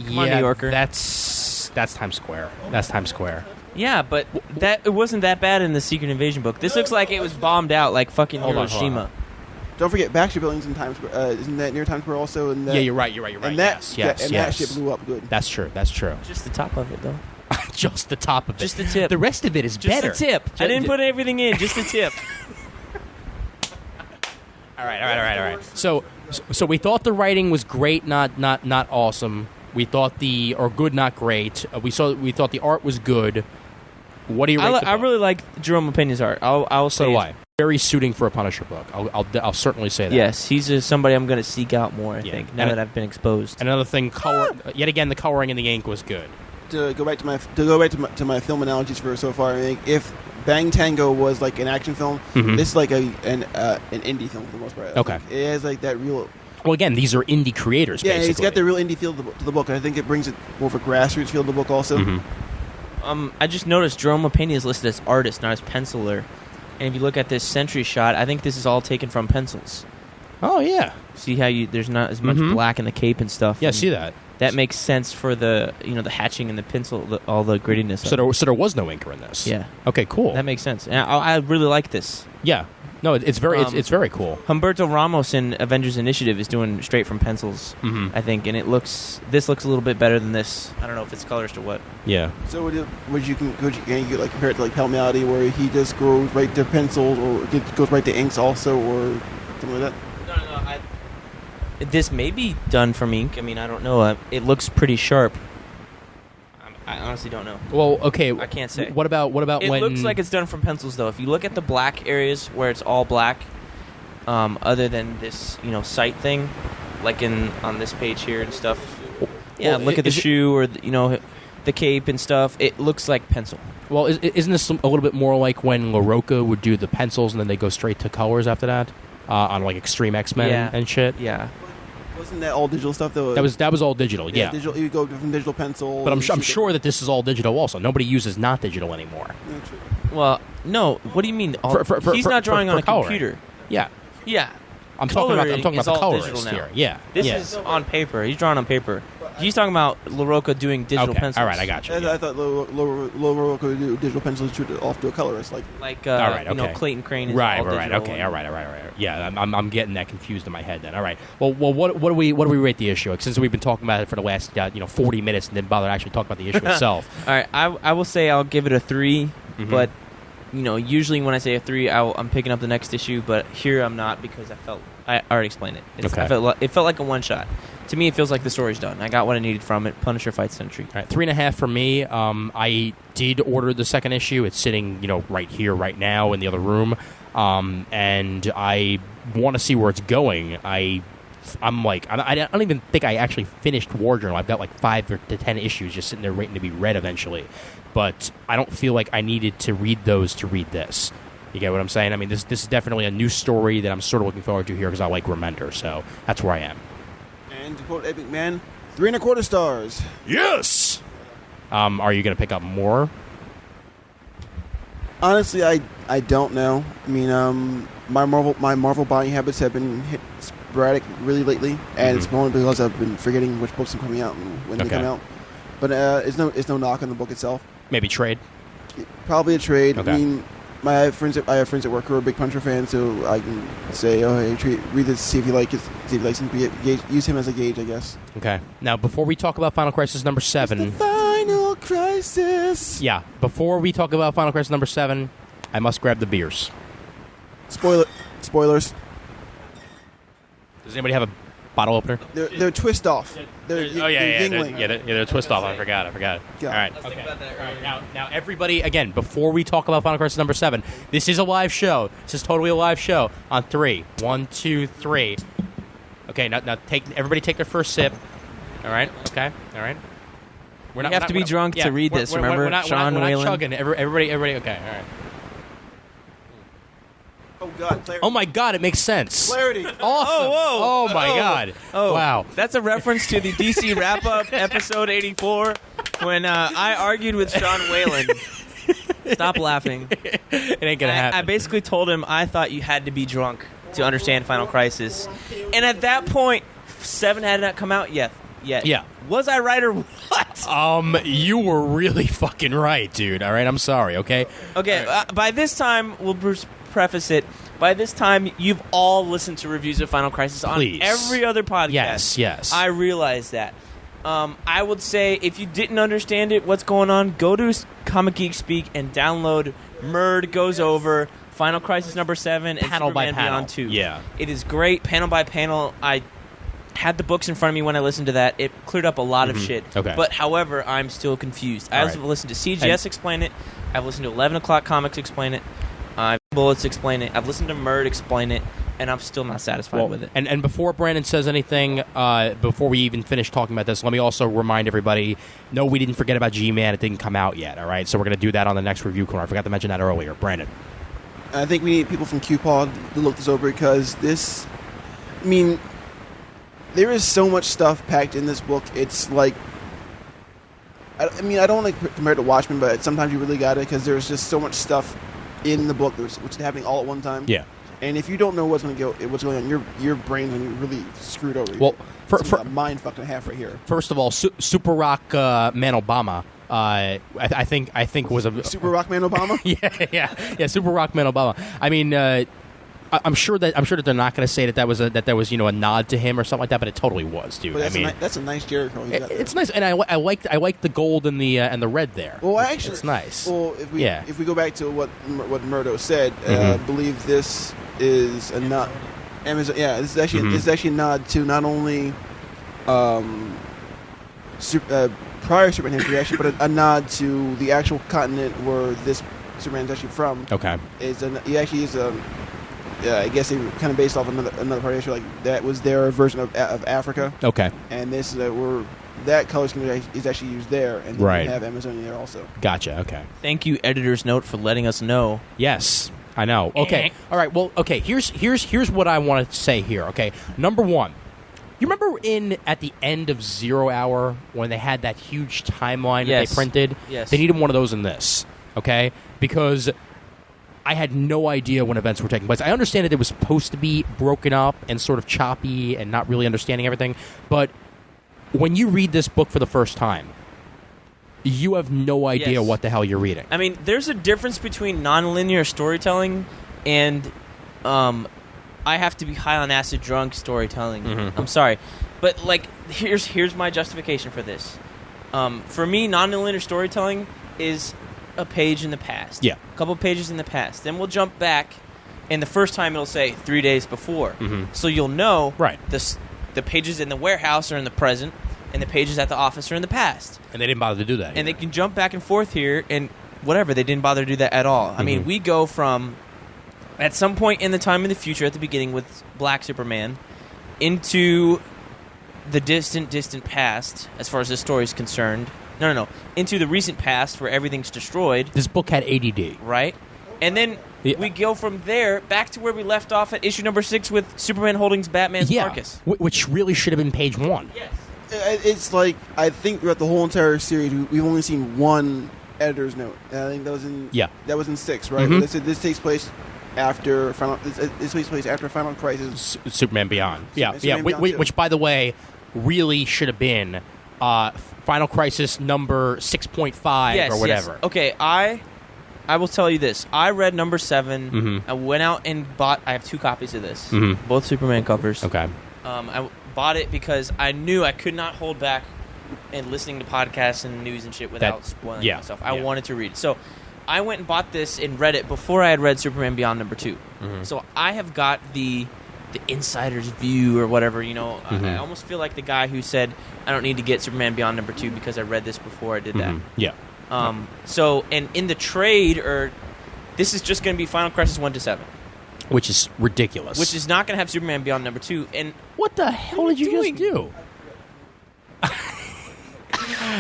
Come on, New Yorker. That's Times Square. That's Times Square. Yeah, but it wasn't that bad in the Secret Invasion book. This looks like it was bombed out like fucking Hiroshima. Don't forget Baxter Building's in Times Square. Isn't that near Times Square also? And yeah, you're right. And that, yes. that shit blew up good. That's true. Just the top of it, though. Just the top of it. Just the tip. The rest of it is better. Just the tip. I didn't put everything in. Just the tip. All right. So we thought the writing was great, not awesome. We thought good, not great. We thought the art was good. What do you rate the book? I really like Jerome Opeña's art. I'll say so do I. Very suiting for a Punisher book. I'll certainly say that. Yes, he's somebody I'm going to seek out more. I think now that I've been exposed. Another thing, yet again, the coloring in the ink was good. To go back to my film analogies for so far, I think if Bang Tango was like an action film, this is like an indie film for the most part. Okay, it has like that real. Well, again, these are indie creators. Yeah, basically. It's got the real indie feel to the book, and I think it brings it more of a grassroots feel to the book also. I just noticed Jerome Opeña is listed as artist, not as penciler. And if you look at this Sentry shot, I think this is all taken from pencils. Oh yeah. See how there's not as much black in the cape and stuff. Yeah, see that. That makes sense for the the hatching and the pencil, all the grittiness. So there was no inker in this. Yeah. Okay, cool. That makes sense. And I really like this. Yeah. No, it's very very cool. Humberto Ramos in Avengers Initiative is doing straight from pencils, I think, and this looks a little bit better than this. I don't know if it's colorist or what. Yeah. So would you like compare it to like Palmiotti, where he just goes right to pencils, or goes right to inks also, or something like that? No. This may be done from ink. I mean, I don't know. It looks pretty sharp. I honestly don't know. Well, okay. I can't say. What about when... It looks like it's done from pencils, though. If you look at the black areas where it's all black, other than this, sight thing, like on this page here and stuff. Yeah, look at the shoe or, the cape and stuff. It looks like pencil. Well, isn't this a little bit more like when LaRocca would do the pencils and then they go straight to colors after that? On, like, Extreme X-Men and shit? Yeah. Wasn't that all digital stuff though? That was all digital. Yeah. Digital. You go from digital pencil. But I'm sure that this is all digital. Also, nobody uses not digital anymore. Well, no. What do you mean? He's not drawing on a computer. Yeah. Yeah. I'm talking about the colorist here. Yeah. This is on paper. He's drawing on paper. He's talking about LaRocca doing digital pencils. All right, I got you. I thought LaRocca would do digital pencils off to a colorist, all right, Clayton Crane is right. digital. Okay, all right. Yeah, I'm getting that confused in my head then. All right. Well, what do we rate the issue? Since we've been talking about it for the last 40 minutes and didn't bother to actually talk about the issue itself. All right, I will say I'll give it a 3, but usually when I say a 3, I'm picking up the next issue, but here I'm not because I already explained it. Okay. It felt like a one shot. To me, it feels like the story's done. I got what I needed from it. Punisher fights Sentry. All right, 3.5 for me. I did order the second issue. It's sitting, right here, right now in the other room, and I want to see where it's going. I don't even think I actually finished War Journal. I've got like 5 to 10 issues just sitting there waiting to be read eventually, but I don't feel like I needed to read those to read this. You get what I'm saying? I mean, this is definitely a new story that I'm sort of looking forward to here because I like Remender, so that's where I am. And to quote Epic Man, 3.25 stars. Yes! Are you going to pick up more? Honestly, I don't know. I mean, my Marvel buying habits have been hit sporadic really lately, and it's more because I've been forgetting which books are coming out and when they come out. But it's no knock on the book itself. Maybe trade? Probably a trade. Okay. I mean, I have friends at work who are big Punisher fans, so I can say, "Oh, hey, read this, see if you like it, see if you like it." Use him as a gauge, I guess. Okay. Now, before we talk about Final Crisis number 7, it's the Final Crisis. Yeah. Before we talk about Final Crisis number 7, I must grab the beers. Spoilers. Does anybody have a bottle opener? They're twist off. They're twist off. I forgot it. Yeah. All right. Okay. All right. Now, everybody, again, before we talk about Final Crisis number 7, this is a live show. This is totally a live show. On 3, 1, 2, 3. Okay. Now, everybody take their first sip. All right. Okay. All right. We have to be drunk to read this. Remember, Sean Whalen. We're not chugging. Everybody. Okay. All right. Oh God! Clarity. Oh my God! It makes sense. Clarity. Awesome. Oh, my God. Oh, Wow. That's a reference to the DC wrap-up, episode 84, when I argued with Sean Whalen. Stop laughing. It ain't gonna happen. I basically told him I thought you had to be drunk to understand Final Crisis. And at that point, 7 had not come out yet. Yeah. Was I right or what? You were really fucking right, dude. All right, I'm sorry, okay? Okay, by this time, we'll preface it. By this time, you've all listened to reviews of Final Crisis Please. on every other podcast. Yes. I realize that. I would say if you didn't understand it, what's going on, go to Comic Geek Speak and download Murd Goes Over, Final Crisis number 7, and Panel by Superman panel. Beyond 2. Yeah. It is great, panel by panel. I had the books in front of me when I listened to that. It cleared up a lot of shit. Okay. But, however, I'm still confused. I've listened to CGS explain it. I've listened to 11 O'Clock Comics explain it. Bullets explain it. I've listened to Murd explain it. And I'm still not satisfied with it. And before Brandon says anything, before we even finish talking about this, let me also remind everybody, no, we didn't forget about G-Man. It didn't come out yet, all right? So we're going to do that on the next review corner. I forgot to mention that earlier. Brandon. I think we need people from QPod to look this over because this... I mean, there is so much stuff packed in this book. It's like... I mean, I don't want to compare it to Watchmen, but sometimes you really got it because there's just so much stuff in the book which is happening all at one time. Yeah. And if you don't know what's going on, your brain's going to be really screwed over. Well, for a mind fucking half right here. First of all, Super Rock Man Obama, I think was a Super Rock Man Obama. yeah, Super Rock Man Obama. I mean, I'm sure that they're not going to say that was a nod to him or something like that, but it totally was, dude. But that's a nice Jericho. It's nice, and I like the gold and the red there. Well, actually, it's nice. Well, if we go back to what Murdo said, I believe this is a nod. Amazon, yeah, this is actually a nod to not only prior Superman history, actually, but a nod to the actual continent where this Superman is actually from. Okay, he actually is a. I guess they were kind of based off another part of history, like that was their version of Africa. Okay, and this is where that color scheme is actually used there, and then you have Amazonia there also. Gotcha. Okay. Thank you, editor's note, for letting us know. Yes, I know. Okay. All right. Well, okay. Here's what I want to say here. Okay. Number one, you remember at the end of 0 Hour when they had that huge timeline that they printed? Yes. They needed one of those in this. Okay, because I had no idea when events were taking place. I understand that it was supposed to be broken up and sort of choppy and not really understanding everything, but when you read this book for the first time, you have no idea what the hell you're reading. I mean, there's a difference between nonlinear storytelling and I have to be high on acid drunk storytelling. I'm sorry. But like here's my justification for this. For me, nonlinear storytelling is a page in the past. Yeah. A couple pages in the past. Then we'll jump back, and the first time it'll say 3 days before. So you'll know the pages in the warehouse are in the present, and the pages at the office are in the past. And they didn't bother to do that. And they can jump back and forth here, and whatever, they didn't bother to do that at all. I mean, we go from, at some point in the time in the future, at the beginning with Black Superman, into the distant past, as far as this story is concerned. No. Into the recent past where everything's destroyed. This book had ADD. Right? And then we go from there back to where we left off at issue number 6 with Superman holding Batman's carcass. Which really should have been page 1. Yes. It's like, I think throughout the whole entire series, we've only seen one editor's note. And I think that was in 6, right? This takes place after Final Crisis. Superman Beyond. Superman Beyond which, by the way, really should have been Final Crisis number 6.5 or whatever. Yes. Okay, I will tell you this. I read number 7. I went out and bought... I have 2 copies of this. Both Superman covers. Okay. I bought it because I knew I could not hold back in listening to podcasts and news and shit without spoiling myself. I wanted to read. So I went and bought this and read it before I had read Superman Beyond number 2. So I have got the insider's view or whatever, I almost feel like the guy who said I don't need to get Superman Beyond number 2 because I read this before I did that. So, and in the trade, this is just going to be Final Crisis 1 to 7. Which is ridiculous. Which is not going to have Superman Beyond number 2. And what the hell did you just do?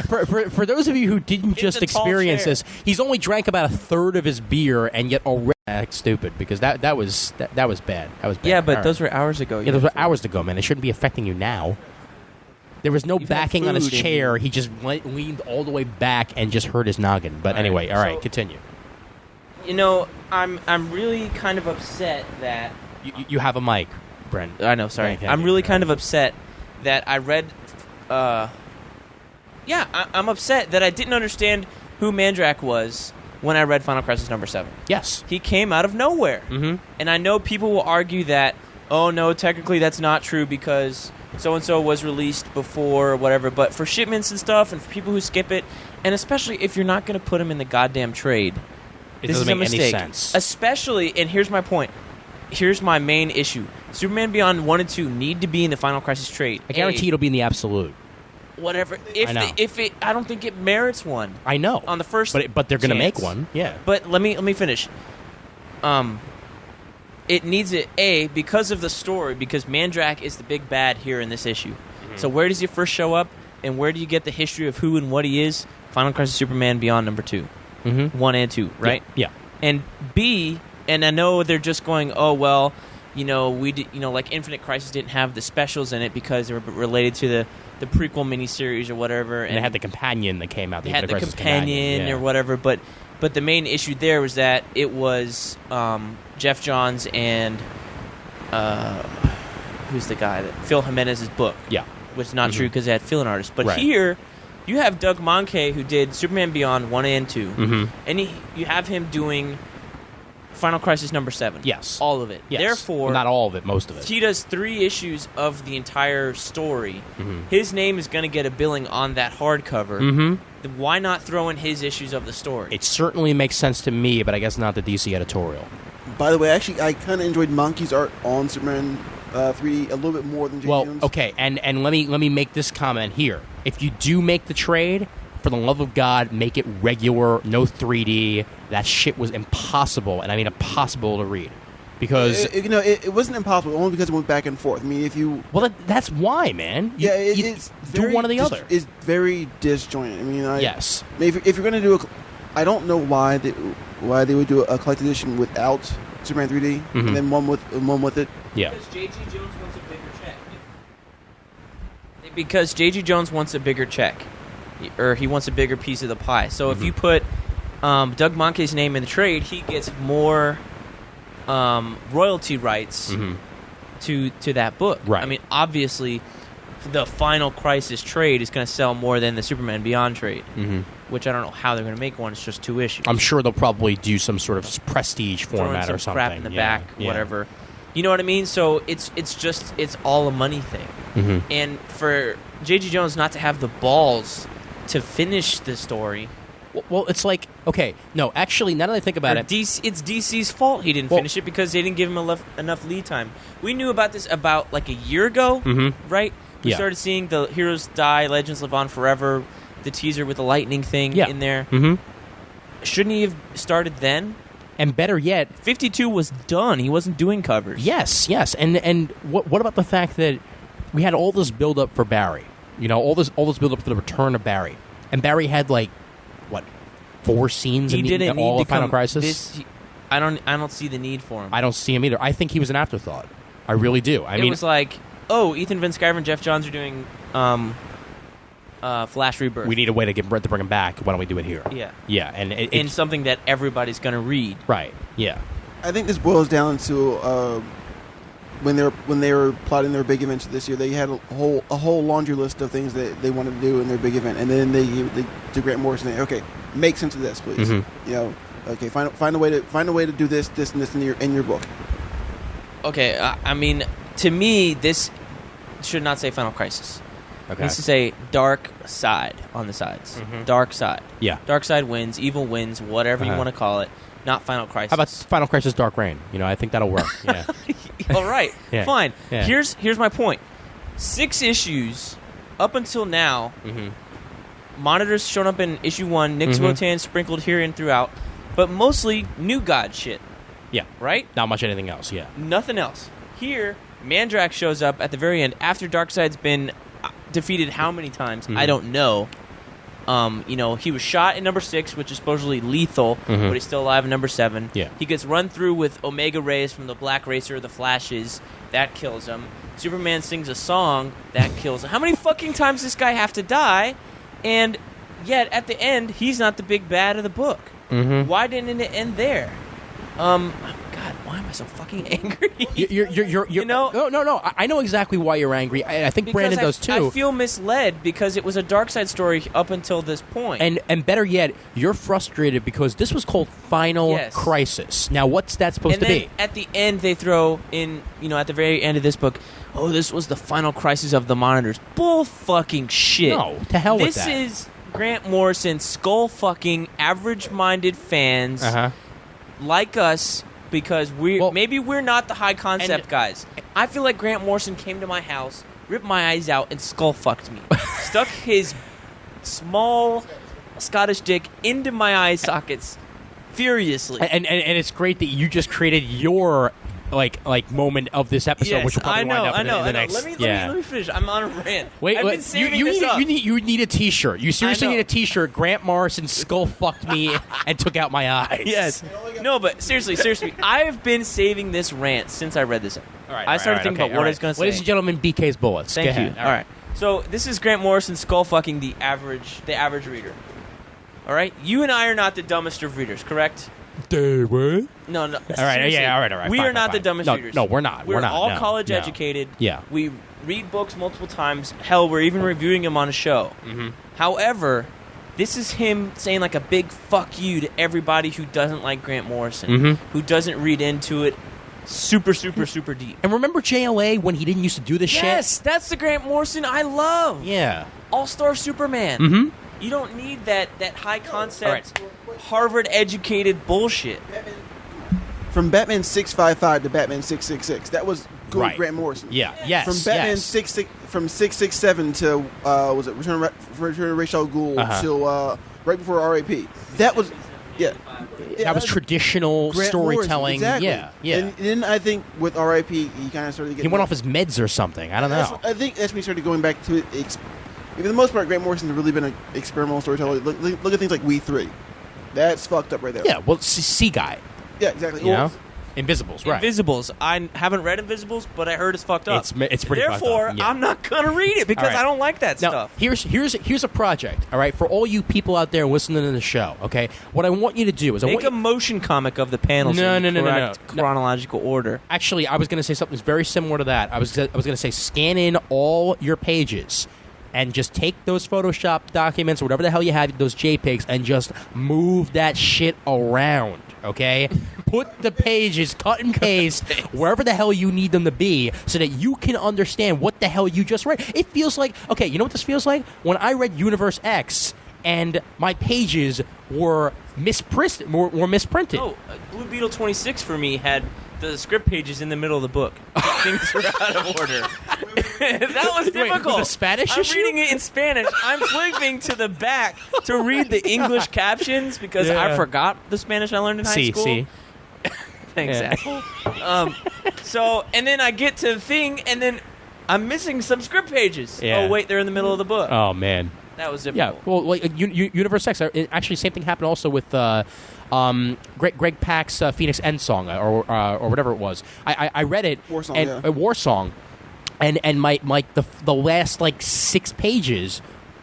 For those of you who didn't just experience this, he's only drank about a third of his beer, and yet already act stupid because that was bad. That was bad. Yeah, but All those were hours ago. Yeah, those were hours ago, man. It shouldn't be affecting you now. There was no backing on his chair. He just leaned all the way back and just hurt his noggin. But anyway, all right, continue. You know, I'm really kind of upset that you have a mic, Brent. I know. Sorry, I'm really kind of upset that I read. I'm upset that I didn't understand who Mandrak was when I read Final Crisis number 7. Yes. He came out of nowhere. Mm-hmm. And I know people will argue that, oh, no, technically that's not true because so-and-so was released before or whatever. But for shipments and stuff and for people who skip it, and especially if you're not going to put him in the goddamn trade, this is a mistake. Any sense. Especially, and here's my point. Here's my main issue. Superman Beyond 1 and 2 need to be in the Final Crisis trade. I guarantee it'll be in the absolute. Whatever. I don't think it merits one. I know. On the first But they're going to make one. Yeah. But let me finish. It needs it, because of the story, because Mandrak is the big bad here in this issue. Mm-hmm. So where does he first show up, and where do you get the history of who and what he is? Final Crisis Superman Beyond number 2. Mm-hmm. 1 and 2, right? Yeah. And B, and I know they're just going, oh, well, like Infinite Crisis didn't have the specials in it because they were related to the prequel miniseries or whatever. And they had the companion that came out. They had the companion or whatever, but the main issue there was that it was Jeff Johns and who's the guy? Phil Jimenez's book. Yeah. Which is not true because they had fill-in artists. But here, you have Doug Mahnke, who did Superman Beyond 1 and 2, and you have him doing Final Crisis number 7. Yes. All of it. Yes. Therefore... Well, not all of it, most of it. He does 3 issues of the entire story. Mm-hmm. His name is going to get a billing on that hardcover. Mm-hmm. Why not throw in his issues of the story? It certainly makes sense to me, but I guess not the DC editorial. By the way, actually, I kind of enjoyed Mahnke's art on Superman 3 a little bit more than J. Jones. Okay, and let me make this comment here. If you do make the trade, for the love of God, make it regular, no 3D. That shit was impossible, and I mean impossible to read. Because... It wasn't impossible, only because it went back and forth. I mean, if you... Well, that's why, man. It's do one or the other. It's very disjointed. I mean, yes. If you're going to do I don't know why they would do a collected edition without Superman 3D, and then one with it. Yeah. Because J.G. Jones wants a bigger check. Because J.G. Jones wants a bigger check. Or he wants a bigger piece of the pie. So if you put Doug Mahnke's name in the trade, he gets more royalty rights to that book. Right. I mean, obviously, the Final Crisis trade is going to sell more than the Superman Beyond trade, which I don't know how they're going to make one. It's just 2 issues. I'm sure they'll probably do some sort of prestige format or something. Crap in the back, whatever. You know what I mean? So it's all a money thing. And for J.G. Jones not to have the balls to finish the story. Well, it's like, okay, no, actually, now that I think about it... it's DC's fault he didn't finish it because they didn't give him enough lead time. We knew about this about like a year ago, right? We started seeing the Heroes Die, Legends Live On Forever, the teaser with the lightning thing in there. Shouldn't he have started then? And better yet... 52 was done. He wasn't doing covers. Yes. And what about the fact that we had all this build-up for Barry? You know, all this build-up for the return of Barry. And Barry had, 4 scenes in all of Final Crisis? I don't see the need for him. I don't see him either. I think he was an afterthought. I really do. It was like, oh, Ethan Van Sciver and Jeff Johns are doing Flash Rebirth. We need a way to bring him back. Why don't we do it here? Yeah. Yeah, and it's something that everybody's going to read. Right, yeah. I think this boils down to... When they were plotting their big events this year, they had a whole laundry list of things that they wanted to do in their big event, and then they to Grant Morrison. Okay, make sense of this, please. Okay, find a way to do this, and this in your book. Okay, I mean, to me, this should not say Final Crisis. Okay, it needs to say Dark Side on the sides. Dark Side. Yeah, Dark Side wins, evil wins, whatever you want to call it. Not Final Crisis. How about Final Crisis Dark Reign? I think that'll work. Yeah. All right. Fine. Yeah. Here's my point. 6 issues up until now. Monitor's shown up in issue 1. Nick Swotan sprinkled here and throughout, but mostly New God shit. Yeah. Right? Not much anything else. Yeah. Nothing else. Here, Mandrak shows up at the very end after Darkseid's been defeated how many times? I don't know. He was shot in number 6, which is supposedly lethal, but he's still alive in number 7. Yeah. He gets run through with Omega rays from the Black Racer, the Flashes. That kills him. Superman sings a song. That kills him. How many fucking times does this guy have to die? And yet, at the end, he's not the big bad of the book. Why didn't it end there? God, why am I so fucking angry? You're No. I know exactly why you're angry. I think because Brandon does too. I feel misled because it was a Darkseid story up until this point. And better yet, you're frustrated because this was called Final Crisis. Now, what's that supposed to be? At the end, they throw in, at the very end of this book, this was the final crisis of the Monitors. Bull fucking shit. No, to hell with that. This is Grant Morrison skull fucking average-minded fans like us. Because maybe we're not the high concept guys. I feel like Grant Morrison came to my house, ripped my eyes out, and skull fucked me. Stuck his small Scottish dick into my eye sockets furiously. And it's great that you just created your moment of this episode, which will probably wind up in the next. Let me finish. I'm on a rant. Wait, I've been saving this up. You need a T-shirt. You seriously need a T-shirt. Grant Morrison skull fucked me and took out my eyes. Yes. No, but seriously, I've been saving this rant since I read this. I started thinking about what I was going to say. Ladies and gentlemen, BK's Bullets. Thank you. All right. So this is Grant Morrison skull fucking the average reader. All right. You and I are not the dumbest of readers, correct? What? No. All right, all right. We are not the dumbest readers. No, we're not. We're not. all college educated. Yeah. We read books multiple times. Hell, we're even reviewing them on a show. However, this is him saying like a big fuck you to everybody who doesn't like Grant Morrison, who doesn't read into it super deep. And remember JLA when he didn't used to do this shit? Yes, that's the Grant Morrison I love. Yeah. All-Star Superman. You don't need that high concept, Harvard-educated bullshit. From Batman 655 to Batman 666, that was good Grant Morrison. Yeah, yes. From Batman 667 to was it Return of Ra's al Ghul till right before RAP. That was that was traditional Grant storytelling. Morrison, exactly. Yeah. And then I think with RAP, he kind of started getting. He went off his meds or something. I don't know. I think that's when he started going back to it. For the most part, Grant Morrison's really been an experimental storyteller. Look at things like We 3. That's fucked up right there. Yeah, well, Sea Guy. Yeah, exactly. You know? Invisibles, right. Invisibles. I haven't read Invisibles, but I heard it's fucked up. It's pretty fucked up. Therefore, I'm not going to read it because I don't like that now, stuff. Here's a project, all right, for all you people out there listening to the show, okay? What I want you to do is... Make a motion comic of the panels in chronological order. Actually, I was going to say something very similar to that. I was going to say scan in all your pages and just take those Photoshop documents or whatever the hell you have, those JPEGs, and just move that shit around, okay? Put the pages, cut and paste, wherever the hell you need them to be so that you can understand what the hell you just read. It feels like, okay, you know what this feels like? When I read Universe X and my pages were misprinted. Oh, Blue Beetle 26 for me had the script pages in the middle of the book. Things were out of order. That was difficult. Wait, the Spanish I'm issue? reading it in Spanish. I'm flipping to the back to read the English captions because I forgot the Spanish I learned in high school. See. Thanks, asshole. So, and then I get to the thing, and then I'm missing some script pages. Yeah. Oh, wait, they're in the middle of the book. Oh, man. That was difficult. Yeah, well, like Universe X. Actually, same thing happened also with Greg Pak's Phoenix End song or whatever it was. I read it. War Song, A War Song, and the last 6 pages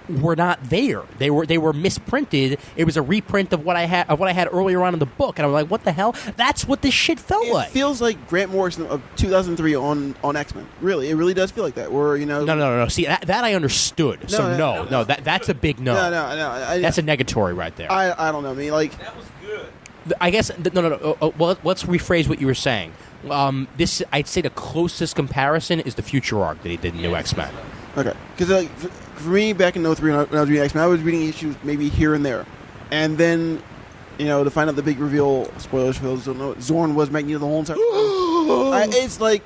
were not there. They were misprinted. It was a reprint of what I had earlier on in the book, and I was like, what the hell? That's what this shit felt like. It feels like Grant Morrison of 2003 on X-Men. Really, it really does feel like that. Where No. See, that I understood. No, that's a big no. No. That's a negatory right there. I don't know. I mean, That was good. I guess no. Well, let's rephrase what you were saying. This, I'd say, the closest comparison is the Future arc that he did in New X-Men. Okay, because for me, back in 03 when I was reading X-Men, I was reading issues maybe here and there, and then to find out the big reveal. Spoilers for those who don't know, Zorn was Magneto the whole entire time. It's like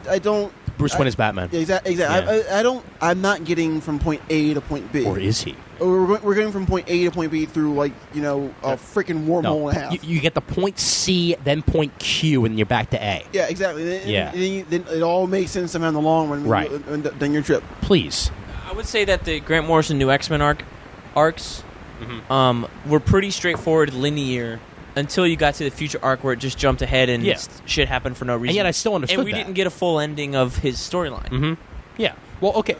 I don't. Bruce Wayne is Batman. Exactly. Yeah. I don't. I'm not getting from point A to point B. Or is he? We're getting from point A to point B through a freaking wormhole and a half. You get the point C, then point Q, and you're back to A. Yeah, exactly. Then it all makes sense somehow in the long run. Right. Then your trip. Please. I would say that the Grant Morrison New X-Men arc arcs were pretty straightforward, linear, until you got to the future arc where it just jumped ahead and shit happened for no reason. And yet I still understood and we didn't get a full ending of his storyline. Mm-hmm. Yeah. Well, okay.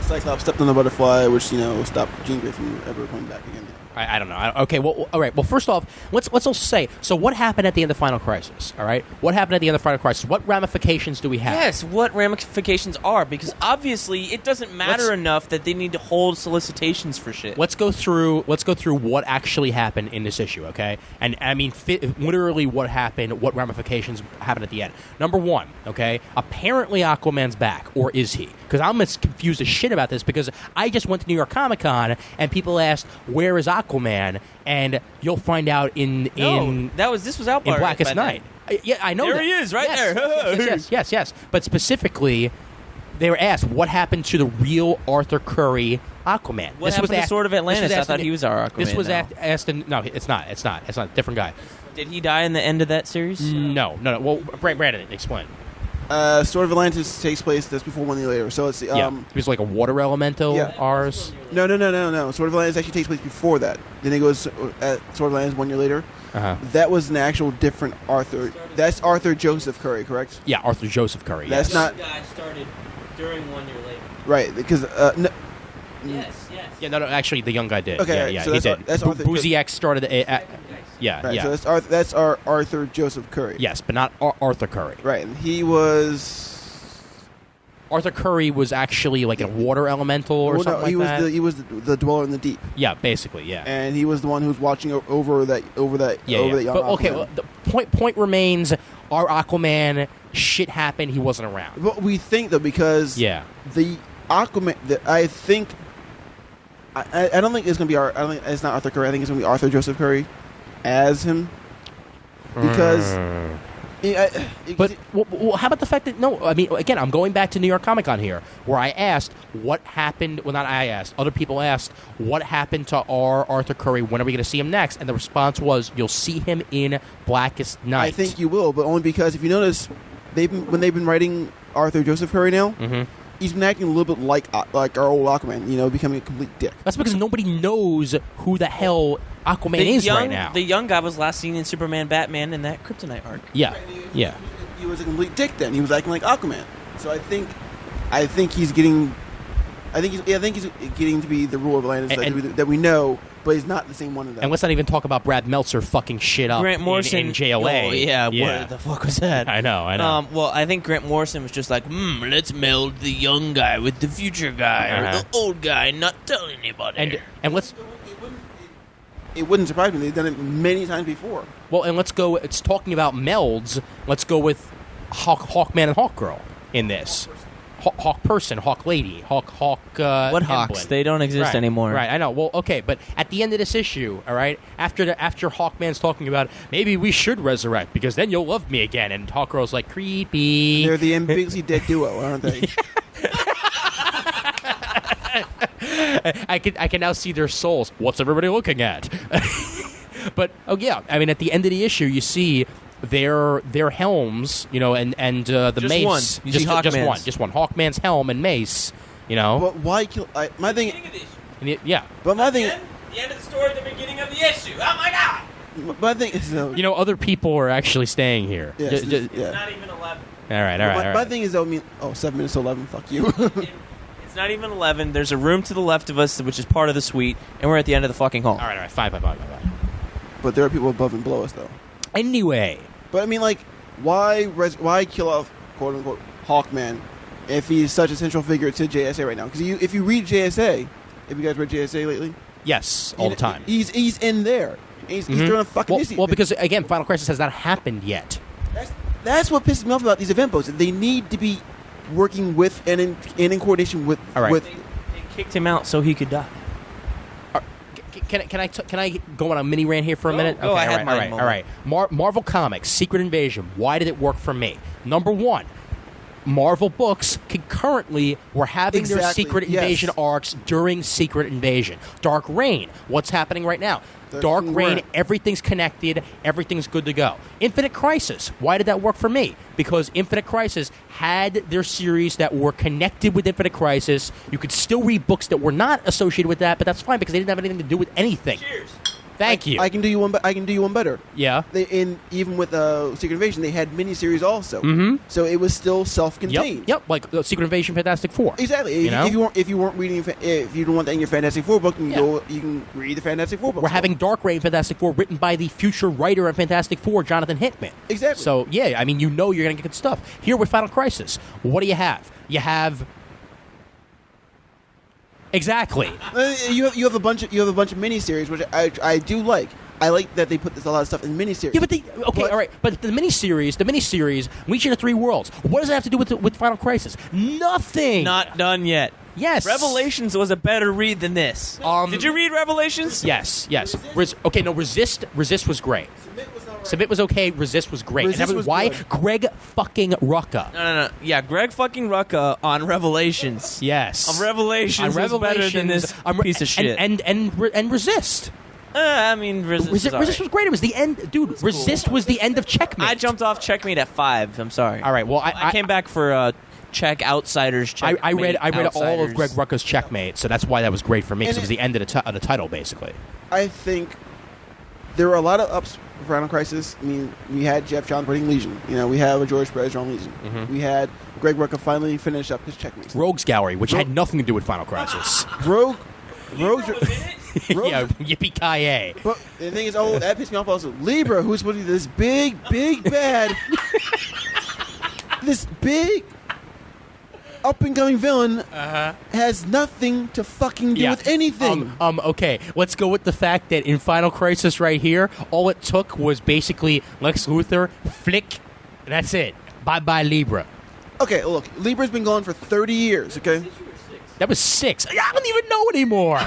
Cyclops stepped on the butterfly, which stopped Jean Grey from ever coming back again. I don't know. Okay, well, all right. Well, first off, let's also say, so what happened at the end of Final Crisis, all right? What happened at the end of Final Crisis? What ramifications do we have? Yes, what ramifications are, because obviously it doesn't matter enough that they need to hold solicitations for shit. Let's go through what actually happened in this issue, okay? And I mean, literally what happened, what ramifications happened at the end. Number one, okay? Apparently Aquaman's back, or is he? Because I'm as confused as shit about this, because I just went to New York Comic Con and people asked, where is Aquaman? And you'll find out this was out in Blackest Night. Yeah, I know. There he is, right there. Yes. But specifically, they were asked what happened to the real Arthur Curry Aquaman. What happened to the Sword of Atlantis? I thought he was our Aquaman. This was asked. No, it's not. It's a different guy. Did he die in the end of that series? No. Well, Brandon, explain. Sword of Atlantis takes place just before 1 year later. So it's it was like a water elemental. Yeah. Ours. No. Sword of Atlantis actually takes place before that. Then it goes at Sword of Atlantis 1 year later. That was an actual different Arthur. That's Arthur Joseph Curry, correct? Yeah, Arthur Joseph Curry. That's not. This guy started during 1 year later. Right, because Yes. Yeah, no. Actually, the young guy did. Okay, yeah, so he did. That's Arthur. Busiek started. Yeah. So that's our Arthur Joseph Curry. Yes, but not Arthur Curry. Right, and he was. Arthur Curry was actually like a water elemental or something like that. He was the dweller in the deep. Yeah, basically, yeah. And he was the one who was watching over that young But okay, Aquaman. well, the point remains: our Aquaman, shit happened. He wasn't around. But we think though, because the Aquaman, I think. I don't think it's gonna be I don't think it's not Arthur Curry. I think it's gonna be Arthur Joseph Curry as him, because. But how about the fact that I mean, again, I'm going back to New York Comic Con here, where I asked what happened. Well, not I asked. Other people asked what happened to our Arthur Curry. When are we going to see him next? And the response was, "You'll see him in Blackest Night." I think you will, but only because if you notice, when they've been writing Arthur Joseph Curry now. He's been acting a little bit like our old Aquaman, becoming a complete dick. That's because nobody knows who the hell Aquaman is right now. The young guy was last seen in Superman, Batman, in that Kryptonite arc. Yeah. He was a complete dick then. He was acting like Aquaman. So I think he's getting. I think he's getting to be the ruler of Atlantis that we know, but he's not the same one of them. And let's not even talk about Brad Meltzer fucking shit up Grant Morrison, in JLA. Oh, yeah, what the fuck was that? I know. Well, I think Grant Morrison was just like, let's meld the young guy with the future guy or the old guy, not tell anybody. And let's. It wouldn't surprise me. They've done it many times before. Well, and let's go. It's talking about melds. Let's go with Hawkman and Hawkgirl in this. Hawk person, Hawk lady, Hawk. What Hawks? They don't exist anymore. Right, I know. Well, okay, but at the end of this issue, all right, after Hawkman's talking about maybe we should resurrect because then you'll love me again, and Hawkgirl's like creepy. They're the ambiguously dead duo, aren't they? I can now see their souls. What's everybody looking at? But I mean, at the end of the issue, you see their helms, and the just mace. One. Just one. Hawkman's helm and mace. But why kill? My thing. But my thing. The end of the story, the beginning of the issue. Oh my god! My thing is, other people are actually staying here. Yes, it's not even 11. All right. My thing is, 7 minutes to 11. Fuck you. It's not even 11. There's a room to the left of us, which is part of the suite, and we're at the end of the fucking hall. All right. Fine. But there are people above and below us, though. Anyway. But I mean, why kill off, quote unquote, Hawkman if he's such a central figure to JSA right now? Because if you read JSA, have you guys read JSA lately? Yes, all the time. He's in there. He's doing a fucking well, because again, Final Crisis has not happened yet. That's what pisses me off about these event books. They need to be working with and in coordination with. All right. They kicked him out so he could die. Can I go on a mini rant here for a minute? Okay, I had mine. All right. Marvel Comics, Secret Invasion. Why did it work for me? Number one, Marvel books concurrently were having their Secret Invasion arcs during Secret Invasion. Dark Reign, what's happening right now? Dark Reign, everything's connected, everything's good to go. Infinite Crisis, why did that work for me? Because Infinite Crisis had their series that were connected with Infinite Crisis. You could still read books that were not associated with that, but that's fine because they didn't have anything to do with anything. Cheers. Thank you. I can do you one. I can do you one better. Yeah. Even with Secret Invasion, they had miniseries also. Mm-hmm. So it was still self-contained. Yep. Like Secret Invasion, Fantastic Four. Exactly. If you weren't reading, if you don't want that in your Fantastic Four book, you can read the Fantastic Four book. We're having Dark Reign Fantastic Four written by the future writer of Fantastic Four, Jonathan Hickman. Exactly. So yeah, I mean, you're going to get good stuff here with Final Crisis. What do you have? You have. Exactly. You have a bunch of miniseries, which I do like. I like that they put a lot of stuff in miniseries. Yeah, but all right. But the miniseries, Legion of Three Worlds. What does that have to do with Final Crisis? Nothing. Not done yet. Yes. Revelations was a better read than this. Did you read Revelations? Yes. Resist was great. Submit was okay. Resist was great. Resist was why? good. Greg fucking Rucka. No. Yeah, Greg fucking Rucka on Revelations. Yes. On Revelations was better than this piece of shit. And Resist. I mean, Resist was great. It was the end. Dude, Resist was the end of Checkmate. I jumped off Checkmate at 5. I'm sorry. All right, well, I came back for Check Outsiders. I read all of Greg Rucka's Checkmate, so that's why that was great for me, because it was the end of the title, basically. I think there were a lot of ups for Final Crisis. I mean, we had Jeff Johns writing Legion. We have a George Perez drawing Legion. Mm-hmm. We had Greg Rucka finally finish up his Checkmate. Rogues Gallery, which had nothing to do with Final Crisis. Rogue. Yeah, yippee-ki-yay. But the thing is, that pissed me off also. Libra, who's supposed to be this big bad, this big up-and-coming villain, has nothing to fucking do with anything. Okay, let's go with the fact that in Final Crisis right here, all it took was basically Lex Luthor, flick, and that's it. Bye-bye, Libra. Okay, look, Libra's been gone for 30 years, okay? That was 6. I don't even know anymore.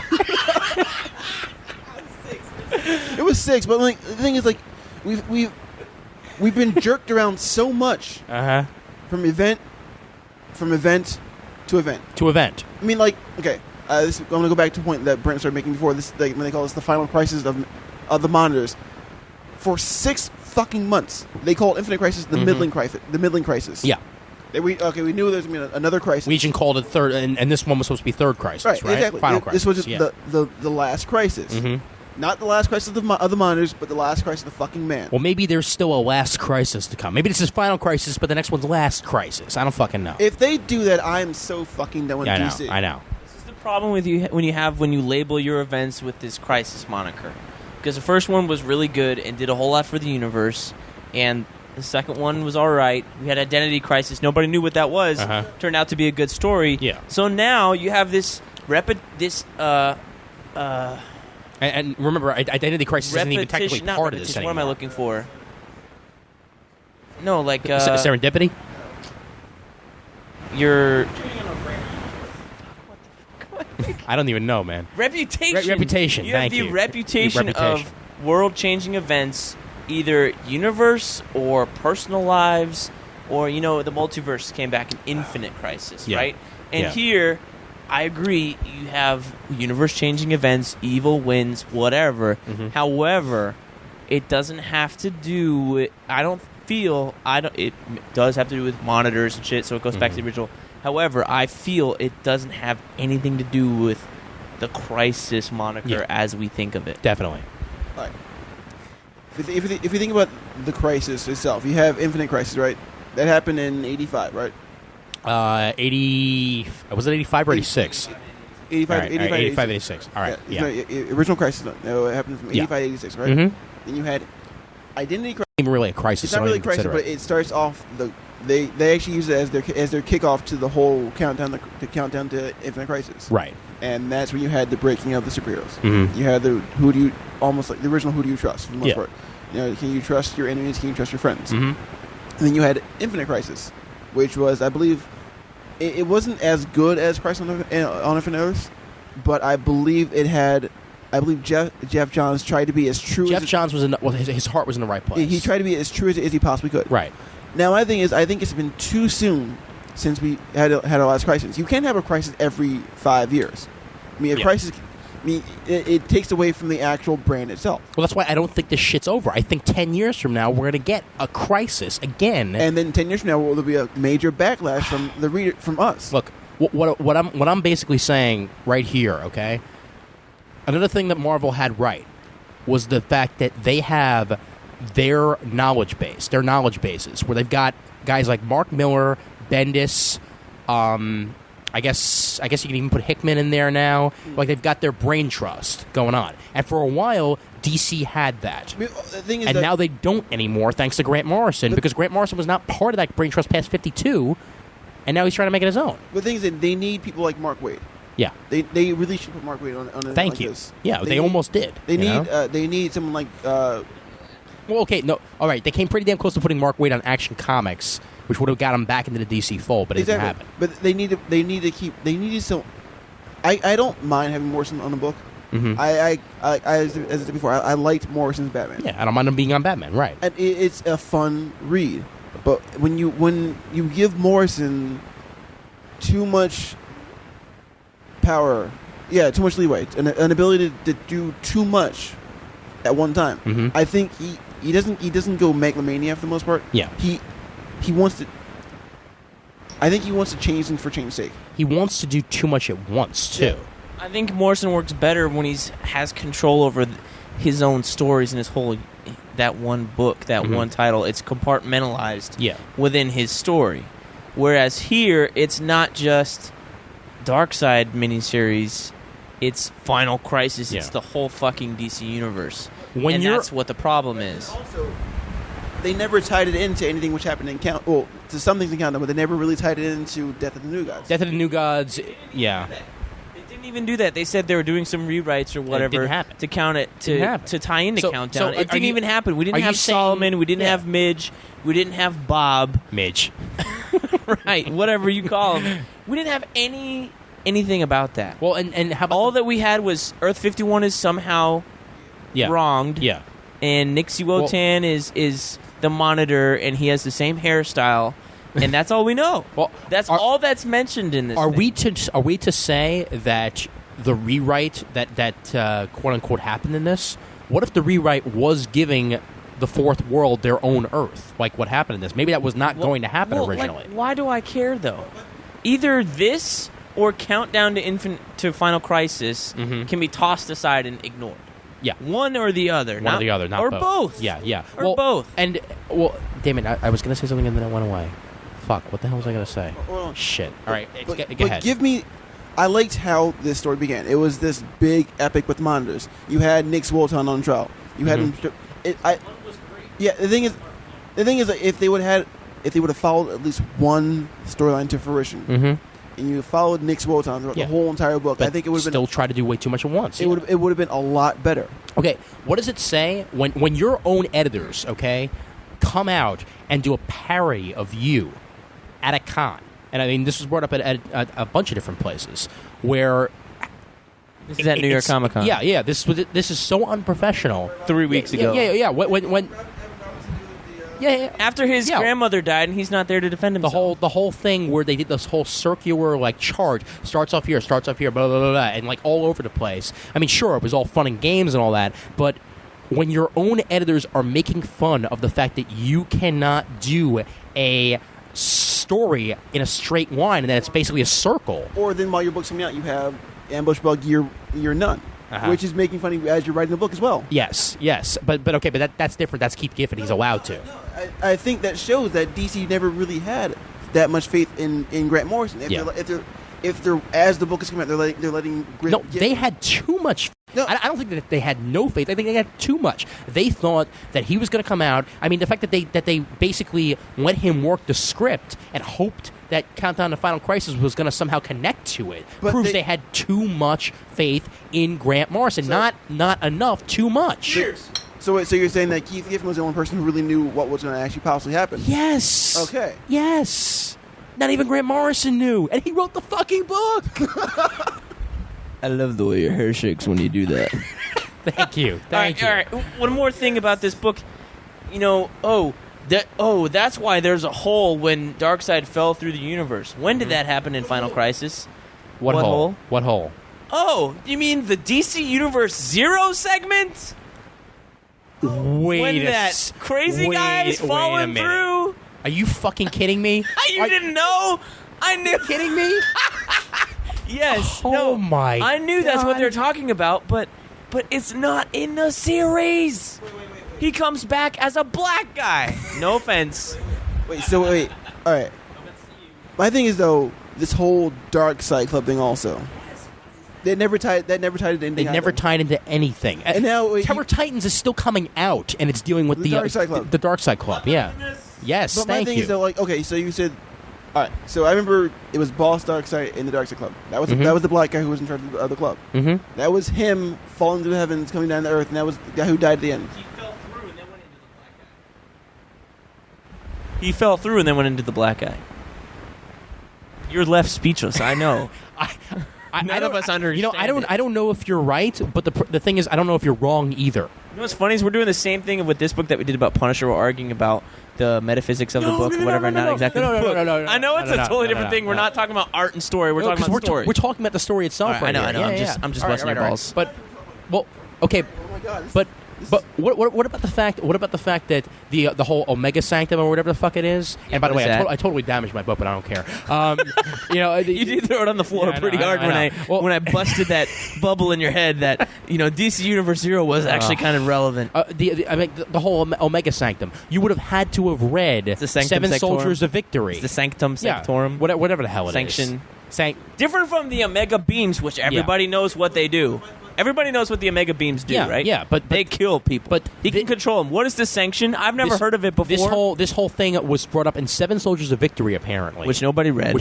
It was 6, but like the thing is, like we've been jerked around so much from event to event. I mean, like, okay, I'm going to go back to a point that Brent started making before. This, when they call this the Final Crisis of the monitors. For 6 fucking months, they called Infinite Crisis the middling crisis. The middling crisis. Yeah. We knew there was going to be another crisis. Legion called it third, and this one was supposed to be third crisis, right? Exactly. Final crisis. This was just the last crisis. Mm-hmm. Not the last crisis of the monitors, but the last crisis of the fucking man. Well, maybe there's still a last crisis to come. Maybe this is Final Crisis, but the next one's last crisis. I don't fucking know. If they do that, I am so fucking done with DC. I know. This is the problem with you when you label your events with this crisis moniker. Because the first one was really good and did a whole lot for the universe, and the second one was all right. We had Identity Crisis. Nobody knew what that was. Turned out to be a good story. Yeah. So now you have this and remember, Identity Crisis isn't even technically part of this anymore. What am I looking for? No, like serendipity. I don't even know, man. Reputation. Reputation. You have the reputation of world-changing events, either universe or personal lives, or the multiverse came back in Infinite Crisis, right? And here, I agree. You have universe-changing events, evil wins, whatever. Mm-hmm. However, it doesn't have to do with. It does have to do with monitors and shit. So it goes back to the original. However, I feel it doesn't have anything to do with the Crisis moniker as we think of it. Definitely. All right. If you think about the Crisis itself, you have Infinite Crisis, right? That happened in 85, right? 80. Was it 85 or 86? 85, 86. All right. Yeah. Original Crisis. No, it happened from 85 to 86, right? Mm-hmm. Then you had Identity Crisis. Not even really a crisis. It's not really a crisis, but it starts off They actually use it as their kickoff to the whole countdown to Infinite Crisis. Right. And that's when you had the breaking of the superheroes. Mm-hmm. You had almost like the original Who Do You Trust for the most part. Can you trust your enemies? Can you trust your friends? Mm-hmm. And then you had Infinite Crisis, which was, I believe, it wasn't as good as Crisis on Infinite Earths, but I believe it had. I believe Jeff Johns tried to be as true. Jeff Johns was his heart was in the right place. He tried to be as true as he possibly could. Right. Now, my thing is, I think it's been too soon since we had our last crisis. You can't have a crisis every 5 years. I mean, a crisis. I mean, it takes away from the actual brand itself. Well, that's why I don't think this shit's over. I think 10 years from now, we're going to get a crisis again. And then 10 years from now, there'll be a major backlash from the reader, from us. Look, what I'm basically saying right here, okay? Another thing that Marvel had right was the fact that they have their knowledge bases, where they've got guys like Mark Miller, Bendis, I guess you can even put Hickman in there now. Like, they've got their brain trust going on. And for a while, DC had that. I mean, the thing is and now they don't anymore, thanks to Grant Morrison, because Grant Morrison was not part of that brain trust past 52, and now he's trying to make it his own. The thing is that they need people like Mark Waid. Yeah. They really should put Mark Waid on Thank like you. this. Yeah, they almost did. They need someone like... well, okay, no, all right, they came pretty damn close to putting Mark Waid on Action Comics, which would have got him back into the DC fold, but it didn't happen. But they needed some... I don't mind having Morrison on the book. Mm-hmm. As I said before, I liked Morrison's Batman. Yeah, I don't mind him being on Batman, right. And it's a fun read. But when you give Morrison too much power, too much leeway, an ability to do too much at one time, mm-hmm. I think he doesn't go megalomania for the most part. Yeah. He wants to... I think he wants to change things for change's sake. He wants to do too much at once, too. Yeah. I think Morrison works better when he has control over his own stories and that one book, that mm-hmm. one title. It's compartmentalized within his story. Whereas here, it's not just Darkseid miniseries, it's Final Crisis, it's the whole fucking DC universe. That's what the problem is. Also, they never tied it into anything which happened in Count. Well, to some things in Countdown, but they never really tied it into Death of the New Gods. Death of the New Gods, yeah. They didn't even do that. They said they were doing some rewrites or whatever to count it to tie into Countdown. It didn't even happen. We didn't have Solomon. We didn't have Midge. We didn't have Bob. Midge. Right, whatever you call him. We didn't have anything about that. Well, and how about all that we had was Earth 51 is somehow wronged. Yeah. And Nick Wotan is the Monitor, and he has the same hairstyle, and that's all we know. Well, that's all that's mentioned in this. Are we to say that the rewrite that quote unquote happened in this? What if the rewrite was giving the Fourth World their own Earth, like what happened in this? Maybe that was not going to happen originally. Why do I care though? Either this or Countdown to Final Crisis mm-hmm. can be tossed aside and ignored. Yeah, one or the other. Not both. Yeah. Or both. And damn it, I was going to say something and then it went away. Fuck, what the hell was I going to say? Shit. All right, go ahead. I liked how this story began. It was this big epic with monitors. You had Nick Wotan on trial. You had mm-hmm. him. Was great. Yeah, the thing is, that if they would have followed at least one storyline to fruition. Mm-hmm. And you followed Nick Wotan throughout the whole entire book, but I think it would have been... still try to do way too much at once. It would have been a lot better. Okay, what does it say when your own editors, okay, come out and do a parody of you at a con? And I mean, this was brought up at a bunch of different places where... This is at New York Comic Con. Yeah, this is so unprofessional. 3 weeks ago. Yeah. When after his grandmother died and he's not there to defend himself. The whole thing where they did this whole circular charge starts off here, blah blah blah, blah, and all over the place. I mean, sure, it was all fun and games and all that, but when your own editors are making fun of the fact that you cannot do a story in a straight line and that it's basically a circle, or then while your book's coming out, you have Ambush Bug Year None. Uh-huh. Which is making fun of you as you're writing the book as well. Yes, but okay, but that's different. That's Keith Giffen. He's allowed to. I think that shows that DC never really had that much faith in Grant Morrison. If they're as the book is coming out, they're letting. No, they had too much. No. I don't think that they had no faith. I think they had too much. They thought that he was going to come out. I mean, the fact that they basically let him work the script and hoped that Countdown to Final Crisis was going to somehow connect to it proves they had too much faith in Grant Morrison. Not enough, too much. Cheers. So you're saying that Keith Giffen was the only person who really knew what was going to actually possibly happen? Yes. Okay. Yes. Not even Grant Morrison knew, and he wrote the fucking book. I love the way your hair shakes when you do that. Thank you. Thank you. All right. One more thing about this book. That's why there's a hole when Darkseid fell through the universe. When did that happen in Final Crisis? What hole? What hole? Oh, you mean the DC Universe Zero segment? When that crazy guy's falling through? Are you fucking kidding me? You didn't know? I knew. Kidding me? Yes. Oh my! I knew God. that's what they're talking about, but it's not in the series. Wait. He comes back as a black guy. No offense. Wait. All right. My thing is though, this whole Darkseid Club thing also. That never tied into anything. They never tied into anything. And now Terror Titans is still coming out, and it's dealing with the Darkseid Club. The Darkseid Club. Yeah. Yes. But thank my thing you. is though, like, okay, so you said, all right. So I remember it was Boss Darkseid in the Darkseid Club. That was the black guy who was in charge of the club. Mm-hmm. That was him falling to the heavens, coming down to earth, and that was the guy who died at the end. He fell through and then went into the black guy. You're left speechless. I know. None of us understand. You know, I don't know if you're right, but the thing is, I don't know if you're wrong either. You know what's funny is we're doing the same thing with this book that we did about Punisher. We're arguing about the metaphysics of the book, whatever. Not exactly the book. No, I know it's a totally different thing. We're not talking about art and story. We're talking about story. We're talking about the story itself. Right, I know. Here. I'm just busting your balls. But, well, okay. Oh my God, But what about the fact that the whole Omega Sanctum or whatever the fuck it is? Yeah, and by the way, I totally damaged my book, but I don't care. You did throw it on the floor pretty hard when I busted that bubble in your head that DC Universe Zero was actually kind of relevant. The whole Omega Sanctum. You would have had to have read the Sanctum Seven Sanctorum. Soldiers of Victory. It's the Sanctum Sanctorum. Whatever the hell it Sanction. is. Different from the Omega Beams, which everybody knows what they do. Everybody knows what the Omega Beams do, right? Yeah, but they kill people. But he can control them. What is the Sanction? I've never heard of it before. This whole thing was brought up in Seven Soldiers of Victory, apparently, which nobody read.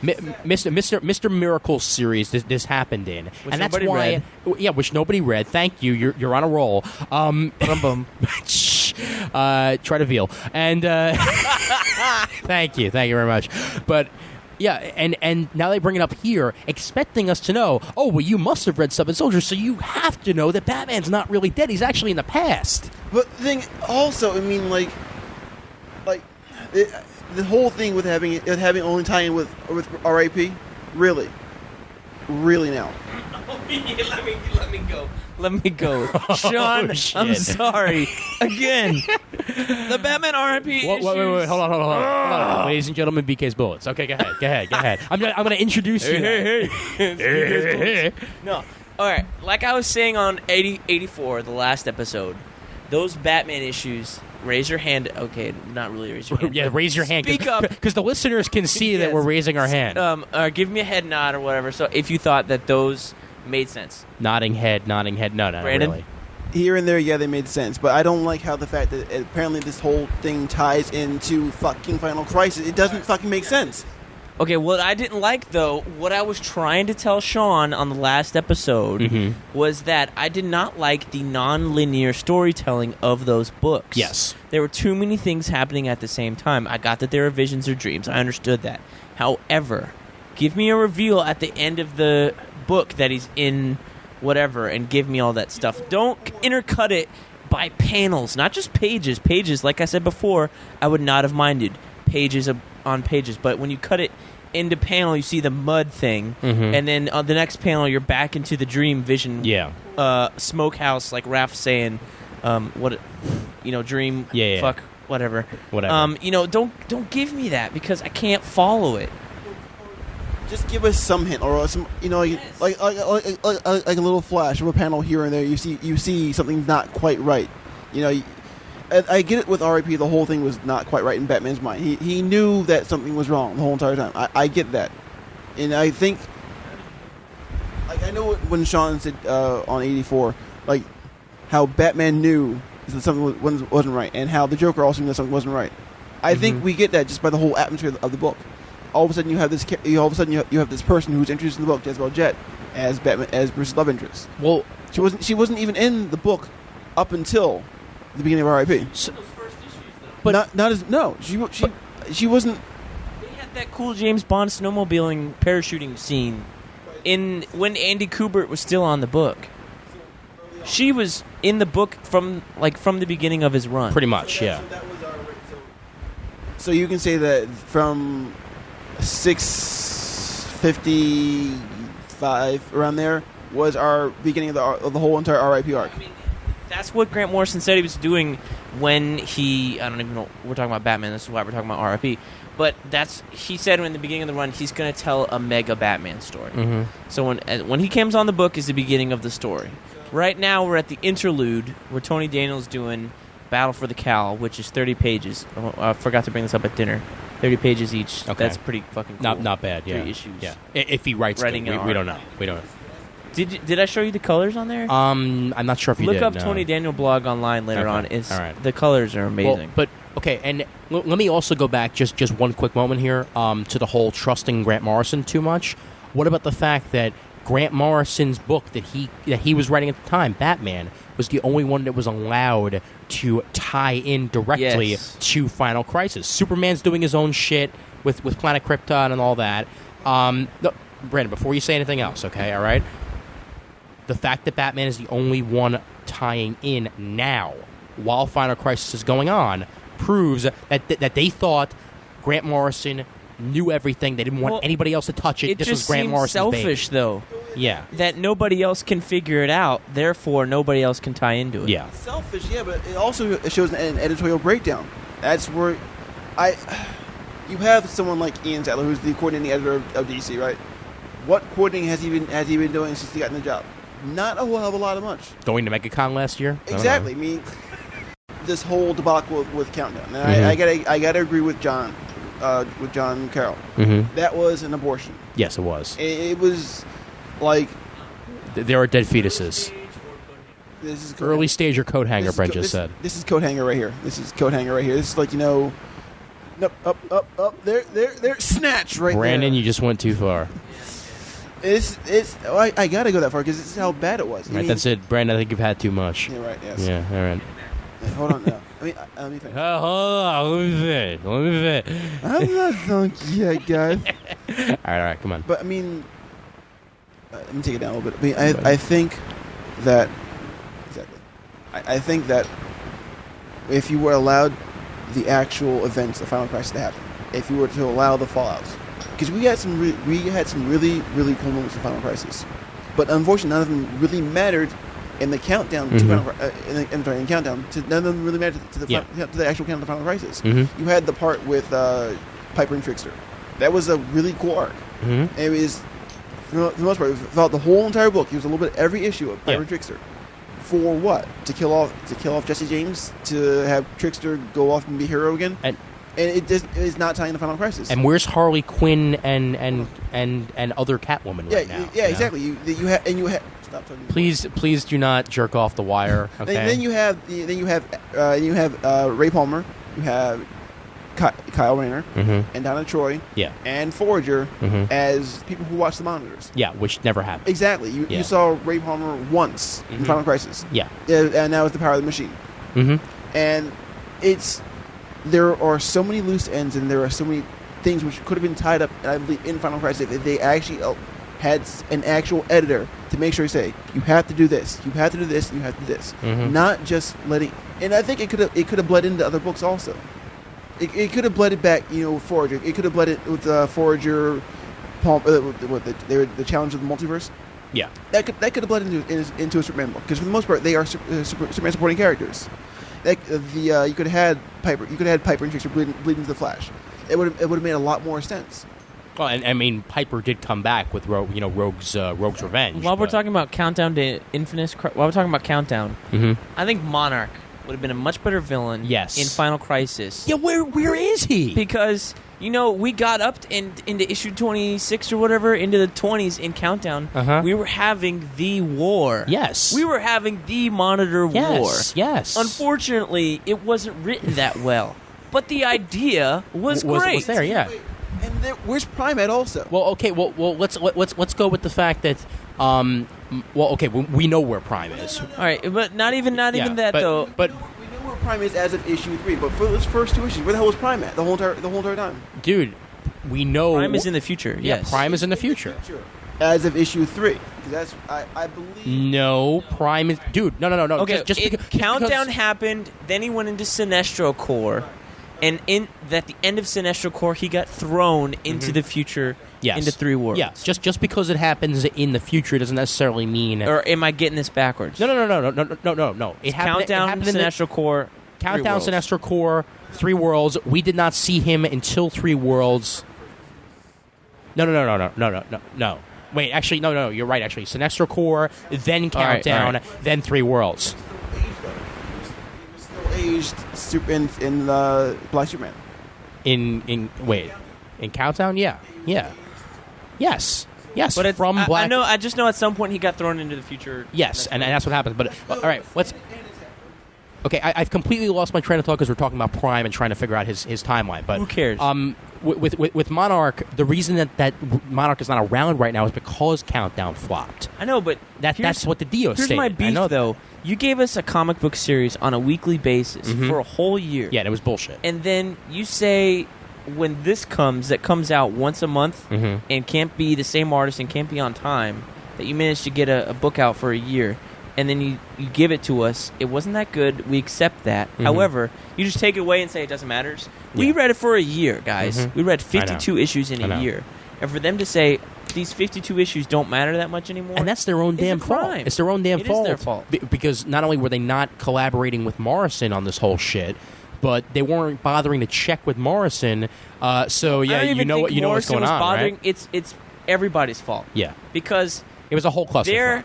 Mr. Miracle series. This happened in, which and that's nobody why. Read. Yeah, which nobody read. Thank you. You're on a roll. Try to veal and thank you very much, but. Yeah, and now they bring it up here, expecting us to know, oh, well, you must have read Seven Soldiers, so you have to know that Batman's not really dead. He's actually in the past. But the thing, also, I mean, the whole thing with having only tie in with R.I.P., really now. Let me go. Sean, I'm sorry. Again. The Batman R.I.P. issues. Wait, hold on. Ladies and gentlemen, BK's Bullets. Okay, go ahead. I'm going to introduce you. Hey. No. All right. Like I was saying on 84, the last episode, those Batman issues, raise your hand. Okay, not really raise your hand. Yeah, raise your hand. Speak up. Because the listeners can see that we're raising our hand. Give me a head nod or whatever. So if you thought that those made sense. Nodding head. No, Brandon? really. Here and there, yeah, they made sense. But I don't like how the fact that apparently this whole thing ties into fucking Final Crisis. It doesn't fucking make sense. Okay, what I didn't like, though, what I was trying to tell Sean on the last episode was that I did not like the non-linear storytelling of those books. Yes. There were too many things happening at the same time. I got that there were visions or dreams. I understood that. However, give me a reveal at the end of the book that he's in whatever and give me all that stuff. Don't intercut it by panels, not just pages. Pages, like I said before, I would not have minded pages on pages, but when you cut it into panel, you see the mud thing, and then on the next panel, you're back into the dream vision. Yeah. Smokehouse, like Raph saying, dream. Yeah. Fuck. Whatever. Don't give me that because I can't follow it. Just give us some hint, or some, like a little flash of a panel here and there. You see something's not quite right. I get it with R.I.P. The whole thing was not quite right in Batman's mind. He knew that something was wrong the whole entire time. I get that, and I think, I know when Sean said on 84, how Batman knew that something wasn't right, and how the Joker also knew that something wasn't right. I think we get that just by the whole atmosphere of the book. All of a sudden, you have this person who's introduced in the book, Jezebel Jet, as Batman, as Bruce's love interest. Well, she wasn't even in the book up until the beginning of R.I.P. So those first issues, though. But she wasn't. They had that cool James Bond snowmobiling parachuting scene when Andy Kubert was still on the book. She was in the book from the beginning of his run. Pretty much, yeah. So that was already So you can say that from 655 around there was our beginning of the whole entire RIP arc. I mean, that's what Grant Morrison said he was doing when he. I don't even know. We're talking about Batman. This is why we're talking about RIP. But he said in the beginning of the run he's going to tell a mega Batman story. Mm-hmm. So when he comes on the book is the beginning of the story. Right now we're at the interlude where Tony Daniel's doing Battle for the Cowl, which is 30 pages. I forgot to bring this up at dinner. 30 pages each. Okay. That's pretty fucking cool. Not bad. Yeah. 3 issues. Yeah. If he writes it, we don't know. We don't know. Did I show you the colors on there? I'm not sure if you Look did. up no. Tony Daniel blog online later on. It's all right. The colors are amazing. Well, but okay, and let me also go back just one quick moment here to the whole trusting Grant Morrison too much. What about the fact that Grant Morrison's book that he was writing at the time, Batman, was the only one that was allowed to tie in directly to Final Crisis. Superman's doing his own shit with Planet Krypton and all that. Brandon, before you say anything else, okay, all right? The fact that Batman is the only one tying in now, while Final Crisis is going on, proves that they thought Grant Morrison knew everything. They didn't want anybody else to touch it. This was Grant Morrison's baby. Selfish, though. Yeah. That nobody else can figure it out, therefore nobody else can tie into it. Yeah. Selfish, yeah, but it also shows an editorial breakdown. That's where you have someone like Ian Sadler, who's the coordinating editor of DC, right? What coordinating has he been doing since he got in the job? Not a whole hell of a lot of much. Going to MegaCon last year? Exactly. I mean, this whole debacle with Countdown. And I gotta agree with John Carroll. Mm-hmm. That was an abortion. Yes, it was. It was like there are dead fetuses. This is early stage or coat hanger. Brent just said. This is coat hanger right here. This is like up there, snatch right there. Brandon, you just went too far. I gotta go that far because this is how bad it was. Right, that's it, Brandon. I think you've had too much. Yeah, right. Yes. Yeah, all right. Hold on now. Let me finish. Hold on. Let me finish. I'm not drunk yet, guys. All right, come on. But I mean, let me take it down a little bit. I think that exactly. I think that if you were allowed the actual events of Final Crisis to happen, if you were to allow the fallouts, because we had some really cool moments in Final Crisis, but unfortunately none of them really mattered in the countdown to in countdown. None of them really mattered to the actual countdown to Final Crisis. Mm-hmm. You had the part with Piper and Trickster. That was a really cool arc. Mm-hmm. It was, for the most part, throughout the whole entire book, he was a little bit every issue of Piper and Trickster. For what? To kill off Jesse James? To have Trickster go off and be hero again? And it is not tying the Final Crisis. And where's Harley Quinn and other Catwoman right now? Yeah, exactly. You have. Stop talking. Please do not jerk off the wire. Okay. Then you have Ray Palmer. You have Kyle Rayner and Donna Troy. Yeah. And Forager as people who watch the monitors. Yeah, which never happened. Exactly. You saw Ray Palmer once in Final Crisis. Yeah. And now it's the power of the machine. Mm-hmm. And there are so many loose ends, and there are so many things which could have been tied up, I believe, in Final Crisis if they actually had an actual editor to make sure you say, you have to do this, you have to do this, you have to do this. Mm-hmm. Not just letting... And I think it could have bled into other books also. It could have bled it back, Forager. It could have bled it with Forager, the Challenge of the Multiverse. Yeah. That could have bled into a Superman book, because for the most part, they are Superman supporting characters. You could have had Piper and Trickster bleed into the Flash. It would have made a lot more sense. Well, and I mean, Piper did come back with Rogue's Revenge. While we're talking about Countdown to Infinite, while we're talking about Countdown, I think Monarch would have been a much better villain. Yes. In Final Crisis. Yeah, where is he? Because we got up into issue 26 or whatever, into the 20s in Countdown. We were having the war. Yes. We were having the Monitor war. Yes. Unfortunately, it wasn't written that well, but the idea was great. Was there, yeah. And where's Prime at also? Well, okay. Well, let's go with the fact that we know where Prime is. All right, but not even that though. But we know where Prime is as of issue 3. But for those first 2 issues, where the hell was Prime at the whole entire time? Dude, we know Prime is in the future. Yes, Prime is in the future. As of issue 3, because I believe. No, Prime is. Dude, no. Okay, Countdown happened. Then he went into Sinestro Corps. And at the end of Sinestro Corps, he got thrown into the future, into 3 worlds. Yeah, just because it happens in the future doesn't necessarily mean... Or am I getting this backwards? No. Countdown, Sinestro Corps, Countdown, Sinestro Corps, 3 worlds. We did not see him until 3 worlds. No. Wait, actually, no, you're right, actually. Sinestro Corps, then Countdown, then 3 worlds. Aged in Black Superman. In Countdown? Yeah. Yes. But it's, from Black. I know. I just know at some point he got thrown into the future. Yes, and that's what happens. But all right, let's. Okay, I've completely lost my train of thought because we're talking about Prime and trying to figure out his timeline. But who cares? With Monarch, the reason that Monarch is not around right now is because Countdown flopped. I know, but that's what the Dio stated. Here's my beef, though. You gave us a comic book series on a weekly basis for a whole year. Yeah, and it was bullshit. And then you say when this comes, that comes out once a month and can't be the same artist and can't be on time, that you managed to get a book out for a year, and then you give it to us. It wasn't that good. We accept that. However, you just take it away and say it doesn't matter. We read it for a year, guys. We read 52 issues in a year. And for them to say these 52 issues don't matter that much anymore, and that's their own damn fault. It's their own damn fault. It is their fault. Because not only were they not collaborating with Morrison on this whole shit, but they weren't bothering to check with Morrison. So yeah, you know what's going on, right? It's everybody's fault. Yeah, because it was a whole cluster.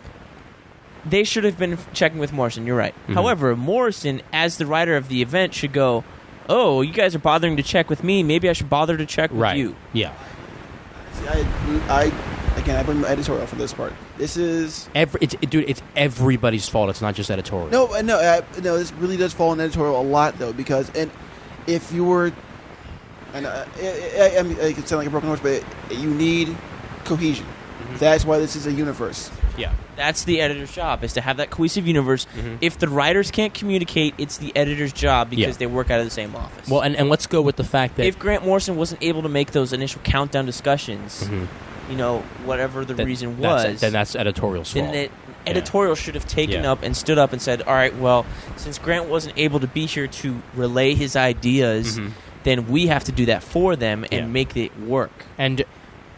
They should have been checking with Morrison. You're right. However, Morrison, as the writer of the event, should go, "Oh, you guys are bothering to check with me. Maybe I should bother to check with you." Yeah. I blame the editorial for this part. This is it's everybody's fault. It's not just editorial. No. This really does fall on editorial a lot, though, because if you were, it could sound like a broken horse, but you need cohesion. That's why this is a universe. Yeah, that's the editor's job, is to have that cohesive universe. If the writers can't communicate, it's the editor's job because they work out of the same office. Well, and let's go with the fact that if Grant Morrison wasn't able to make those initial countdown discussions, whatever the reason was, then that's editorial's fault. Then editorial should have taken up and stood up and said, all right, well, since Grant wasn't able to be here to relay his ideas, then we have to do that for them and make it work. And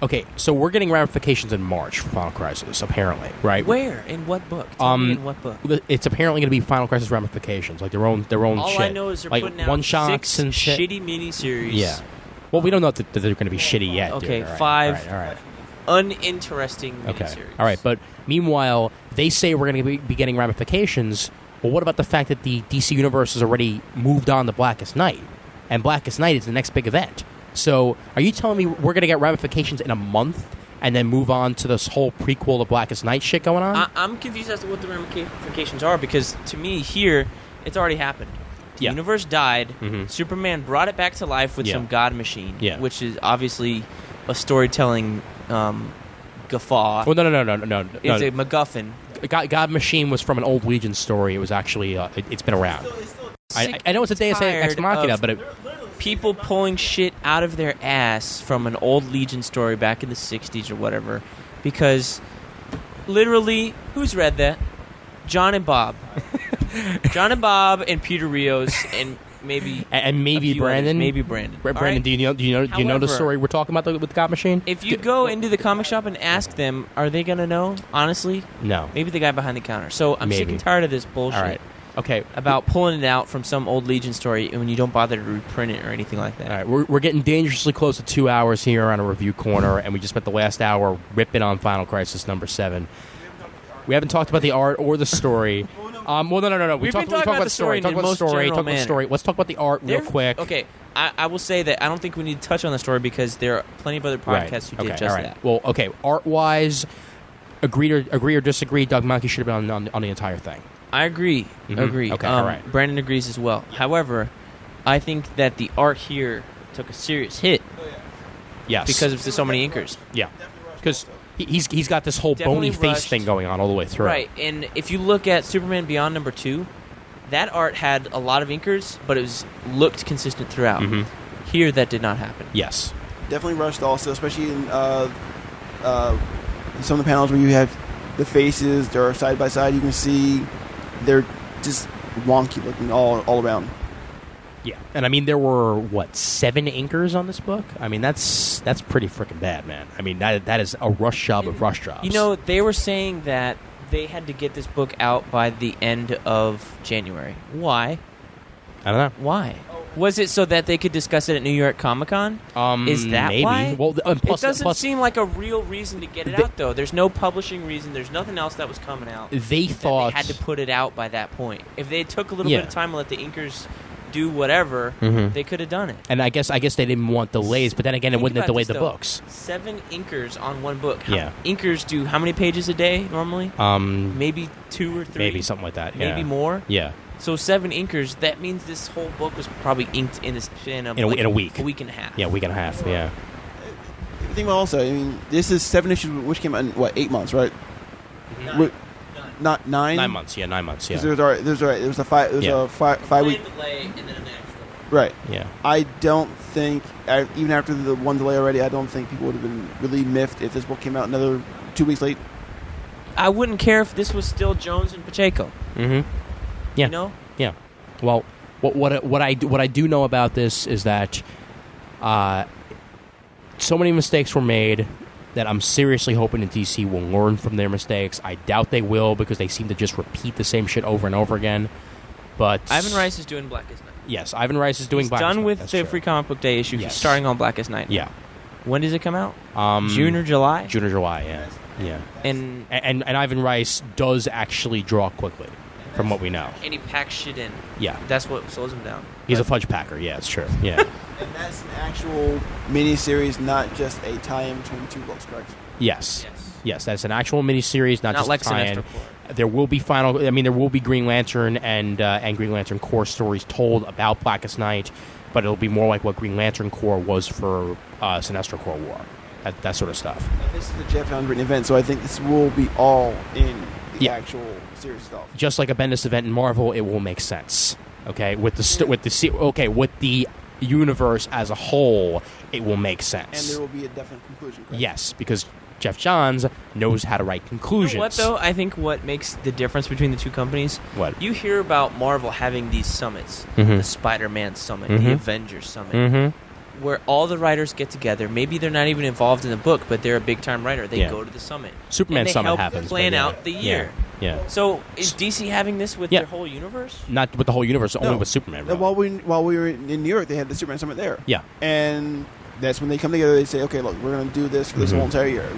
okay, so we're getting ramifications in March for Final Crisis, apparently, right? Where? In what book? Tell me in what book? It's apparently going to be Final Crisis ramifications, like their own All shit. I know is they're like putting out one-shots 6 and shit. shitty miniseries. Yeah. Well, we don't know that they're going to be shitty yet. Okay, dude. All right, 5 all right. uninteresting miniseries. Okay, all right. But meanwhile, they say we're going to be getting ramifications. Well, what about the fact that the DC Universe has already moved on to Blackest Night? And Blackest Night is the next big event. So are you telling me we're going to get ramifications in a month and then move on to this whole prequel to Blackest Night shit going on? I'm confused as to what the ramifications are, because to me here, it's already happened. The universe died. Superman brought it back to life with some god machine, which is obviously a storytelling guffaw. Well, no. It's a MacGuffin. God Machine was from an old Legion story. It was actually it's been around. I know it's a Deus Ex Machina, but people pulling shit out of their ass from an old Legion story back in the 60s or whatever, because literally, who's read that? John and Bob and Peter Rios and maybe Brandon. Maybe Brandon. Brandon, right? do you know the story we're talking about with God Machine? If you go into the comic shop and ask them, are they gonna know? Honestly, no. Maybe the guy behind the counter. So I'm sick and tired of this bullshit. All right. Okay. About pulling it out from some old Legion story when you don't bother to reprint it or anything like that. All right, we're getting dangerously close to 2 hours here on a review corner, and we just spent the last hour ripping on Final Crisis number 7. We haven't talked about the art or the story. No. We talked about the story. Talk about the story. Let's talk about the art real quick. Okay, I will say that I don't think we need to touch on the story because there are plenty of other podcasts who did just that. Well, okay, art-wise, agree or disagree, Doug Mahnke should have been on the entire thing. I agree. Agree. Okay, all right. Brandon agrees as well. However, I think that the art here took a serious hit. Yes. Because of so many inkers. Yeah. Because he's got this whole bony face thing going on all the way through. Right. And if you look at Superman Beyond number 2, that art had a lot of inkers, but it looked consistent throughout. Here, that did not happen. Yes. Definitely rushed also, especially in some of the panels where you have the faces, they're side by side, you can see they're just wonky looking all around. Yeah, and I mean there were 7 inkers on this book. I mean that's pretty freaking bad, man. I mean that is a rush job of rush jobs. You know, they were saying that they had to get this book out by the end of January. Why? I don't know. Why? Was it so that they could discuss it at New York Comic Con? Is that maybe. why? Well, it doesn't seem like a real reason to get it out, though. There's no publishing reason. There's nothing else that was coming out. They thought they had to put it out by that point. If they took a little bit of time and let the inkers do whatever, they could have done it. And I guess they didn't want delays, but then again, it wouldn't have delayed the books. 7 inkers on one book. Yeah. Inkers do how many pages a day normally? Maybe 2 or 3. Maybe something like that. Yeah. Maybe more. Yeah. So 7 inkers. That means this whole book was probably inked in the span of in a week. A week and a half. Yeah, a week and a half. Yeah. Think about also. I mean, this is 7 issues, which came out in 8 months, right? 9. Not 9. 9 months. Yeah, 9 months. Yeah. There was a 5 week delay and then an extra. Right. Yeah. I don't think, even after the one delay already, I don't think people would have been really miffed if this book came out another 2 weeks late. I wouldn't care if this was still Jones and Pacheco. Mm-hmm. Yeah. You know? Yeah. Well, what I do know about this is that so many mistakes were made that I'm seriously hoping that DC will learn from their mistakes. I doubt they will because they seem to just repeat the same shit over and over again. But Ivan Rice is doing Blackest Night. Yes, Ivan Rice is doing Blackest Night. He's done with the Free Comic Book Day issue. Yes. He's starting on Blackest Night. Yeah. When does it come out? June or July? June or July, yeah. Yeah. And Ivan Rice does actually draw quickly, from what we know. And he packs shit in. Yeah. That's what slows him down. He's a fudge packer, yeah, it's true. Yeah. And that's an actual miniseries, not just a tie-in between 2 books, correct? Yes. Yes, that's an actual miniseries, not just like a tie-in. Sinestro Corps. There will be there will be Green Lantern and Green Lantern Corps stories told about Blackest Night, but it'll be more like what Green Lantern Corps was for Sinestro Corps War. That sort of stuff. And this is a Jeff Johns written event, so I think this will be all in the actual series stuff. Just like a Bendis event in Marvel, it will make sense. Okay, with the universe as a whole, it will make sense. And there will be a definite conclusion, correct? Yes, because Jeff Johns knows how to write conclusions. You know what, though? I think what makes the difference between the two companies... What? You hear about Marvel having these summits. Mm-hmm. The Spider-Man Summit, mm-hmm. the Avengers Summit, mm-hmm. where all the writers get together. Maybe they're not even involved in the book, but they're a big-time writer. They go to the summit. Superman Summit happens. Plan out the year. Yeah. So is DC having this with their whole universe? Not with the whole universe, only with Superman. Really. While we were in New York, they had the Superman Summit there. Yeah. And that's when they come together. They say, okay, look, we're going to do this for this whole entire year.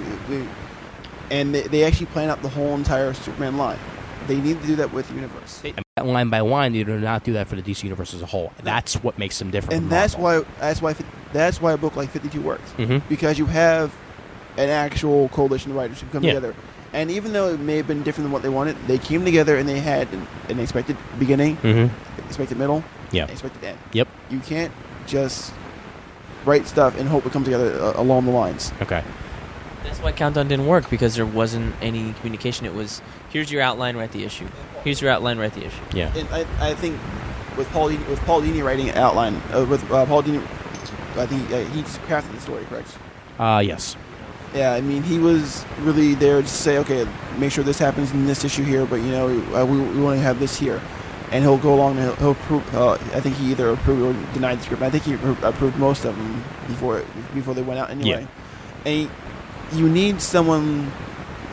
And they actually plan out the whole entire Superman line. They need to do that with the universe. Line by line, they do not do that for the DC universe as a whole. That's what makes them different. And that's why a book like 52 works, because you have an actual coalition of writers who come together. And even though it may have been different than what they wanted, they came together and they had an expected beginning, expected middle, expected end. Yep. You can't just write stuff and hope it comes together along the lines. Okay. That's why Countdown didn't work, because there wasn't any communication. It was, here's your outline, write the issue. Here's your outline, write the issue. Yeah. And I think with Paul Dini writing an outline, Paul Dini, I think he crafted the story, correct? Yes. Yeah, I mean, he was really there to say, okay, make sure this happens in this issue here, but, you know, we want to have this here. And he'll go along and he'll approve, I think he either approved or denied the script. I think he approved most of them before they went out anyway. Yeah. And you need someone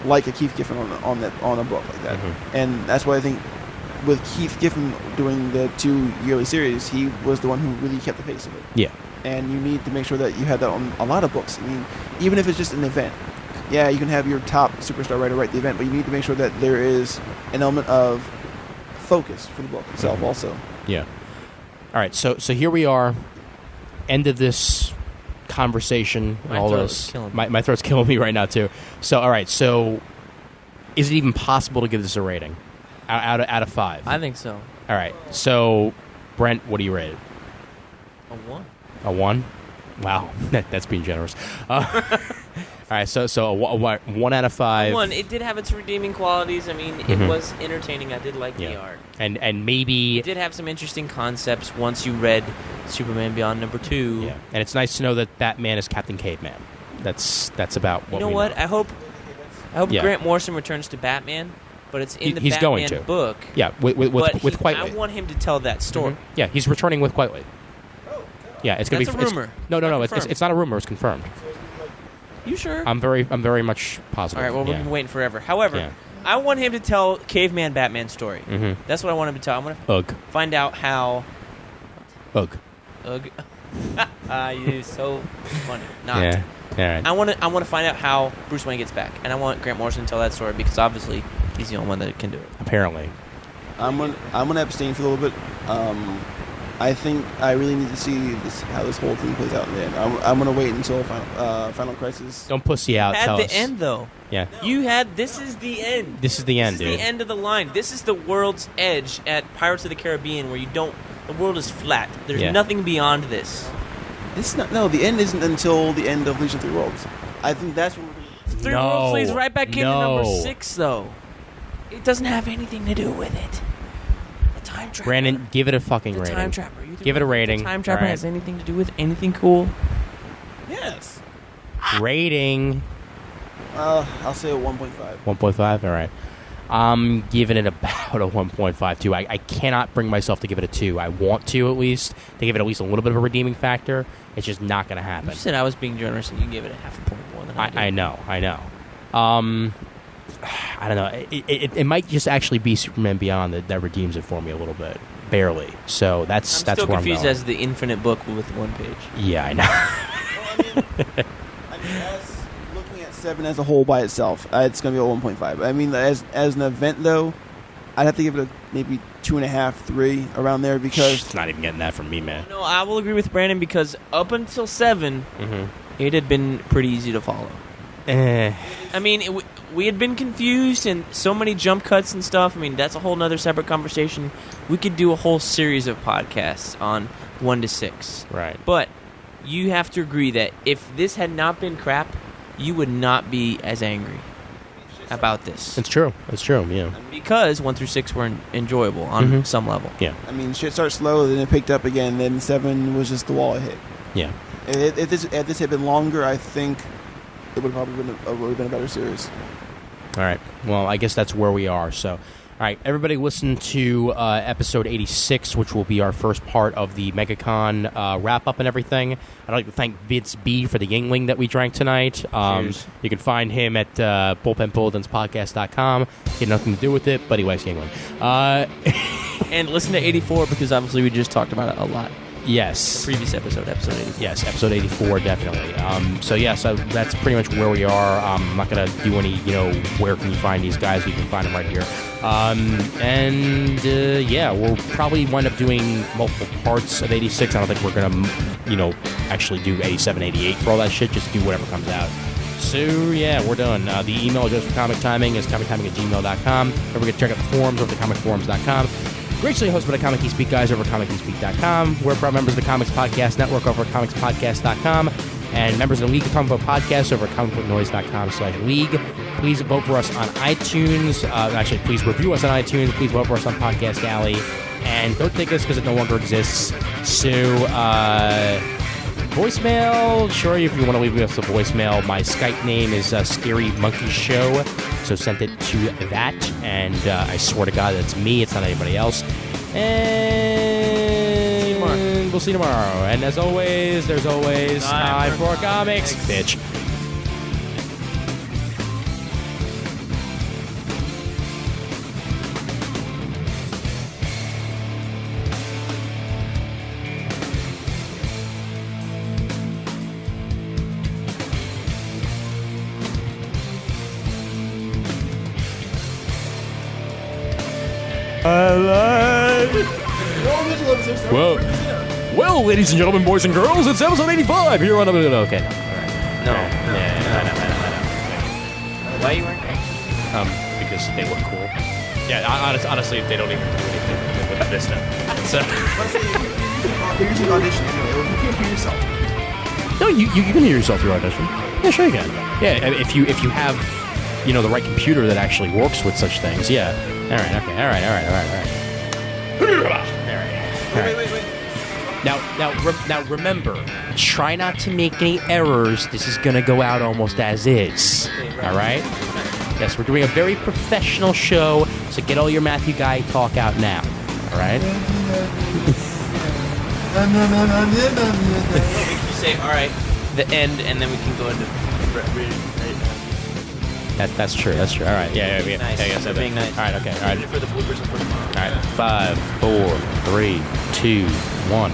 like a Keith Giffen on a book like that. And that's why I think with Keith Giffen doing the 2 yearly series, he was the one who really kept the pace of it. Yeah. And you need to make sure that you have that on a lot of books. I mean, even if it's just an event. Yeah, you can have your top superstar writer write the event, but you need to make sure that there is an element of focus for the book itself also. Yeah. All right, so here we are, end of this conversation. My throat's killing me right now, too. So, all right, so is it even possible to give this a rating out of 5? I think so. All right, so Brent, what do you rate it? A 1. A 1? Wow, that's being generous. All right, so a 1 out of 5. 1. It did have its redeeming qualities. I mean, it was entertaining. I did like the art. And maybe... It did have some interesting concepts once you read Superman Beyond #2. Yeah, and it's nice to know that Batman is Captain Caveman. That's about what we know. I hope Grant Morrison returns to Batman, but it's in the he's Batman going to. book. Yeah, with Quitely. I want him to tell that story. Mm-hmm. Yeah, he's returning with Quitely. Yeah, it's gonna That's be a rumor. No, it's not a rumor. It's confirmed. You sure? I'm very much positive. All right. Well, we've been waiting forever. However, Yeah. I want him to tell Caveman Batman's story. Mm-hmm. That's what I want him to tell. I want to find out how. Ugh. You're so funny. Not. Yeah. All right. I want to find out how Bruce Wayne gets back, and I want Grant Morrison to tell that story because obviously he's the only one that can do it. Apparently. I'm gonna abstain for a little bit. I think I really need to see how this whole thing plays out in the end. I'm gonna wait until Final Crisis. Don't pussy out. At Tell the us. end, though. Yeah. This is the end. This is the end, dude. This is the end of the line. This is the world's edge at Pirates of the Caribbean, where the world is flat. There's nothing beyond this. The end isn't until the end of Legion of Three Worlds. I think that's when we're gonna. Three Worlds leads right back into number 6, though. It doesn't have anything to do with it. The Time Trapper. Brandon, give it a fucking rating. Time Trapper. Give it a rating. The Time Trapper has anything to do with anything cool? Yes. Rating. I'll say a 1.5. 1.5. All right. I'm giving it about a 1.52. I cannot bring myself to give it a 2. I want to, at least, to give it at least a little bit of a redeeming factor. It's just not going to happen. You said I was being generous, and you gave it a half a point more than I did. I know. I don't know. It might just actually be Superman Beyond that redeems it for me a little bit, barely. So that's still where I'm confused going. as the infinite book with one page. Yeah, I know. I mean, looking at 7 as a whole by itself, it's going to be a 1.5. I mean, as an event though, I'd have to give it a maybe 2.5, 3 around there because it's not even getting that from me, man. No, I will agree with Brandon because up until 7, it had been pretty easy to follow. I mean, we had been confused and so many jump cuts and stuff. I mean, that's a whole nother separate conversation. We could do a whole series of podcasts on 1 to 6. Right. But you have to agree that if this had not been crap, you would not be as angry about this. It's true. It's true, yeah. Because 1 through 6 were enjoyable on some level. Yeah. I mean, shit started slow, then it picked up again, then 7 was just the wall it hit. Yeah. If this had been longer, I think it would have probably been a better series. All right. Well, I guess that's where we are. So, all right, everybody listen to episode 86, which will be our first part of the MegaCon wrap-up and everything. I'd like to thank Vince B. for the Yingling that we drank tonight. You can find him at bullpenbulletinspodcast.com. He had nothing to do with it, but he likes Yingling. And listen to 84 because obviously we just talked about it a lot. Yes. The previous episode 84. Yes, episode 84, definitely. So that's pretty much where we are. I'm not going to do any, where can you find these guys? You can find them right here. We'll probably wind up doing multiple parts of 86. I don't think we're going to, actually do 87, 88 for all that shit. Just do whatever comes out. So, yeah, we're done. The email address for Comic Timing is comictiming@gmail.com. Don't forget to check out the forums over at thecomicforums.com. Graciously hosted by the Comic Geek Speak guys over at comicgeekspeak.com. We're proud members of the Comics Podcast Network over at comicspodcast.com. And members of the League of Comic Book Podcasts over at comicbooknoise.com/league. Please vote for us on iTunes. Please review us on iTunes. Please vote for us on Podcast Alley. And don't take us because it no longer exists. So, voicemail. Sure, if you want to leave us a voicemail, my Skype name is Scary Monkey Show. So send it to that, and I swear to God, it's me. It's not anybody else. And we'll see you tomorrow. And as always, there's always time for comics, bitch. Well, ladies and gentlemen, boys and girls, it's episode 85 here on... Okay. No. Why are you wearing that? Because they look cool. Yeah, honestly, they don't even do anything with this stuff. So... You're using audition anyway. You can't hear yourself. No, you can hear yourself through audition. Yeah, sure you can. Yeah, if you have, the right computer that actually works with such things, yeah. All right. Wait. Now remember, try not to make any errors. This is gonna go out almost as is. All right? Yes, we're doing a very professional show, so get all your Matthew Guy talk out now. All right? You say, all right, the end, and then we can go into... That's true. That's true. All right. Yeah. Nice. Yeah, being nice. All right. Okay. All right. For the bloopers, of course. All right. 5, 4, 3, 2, 1.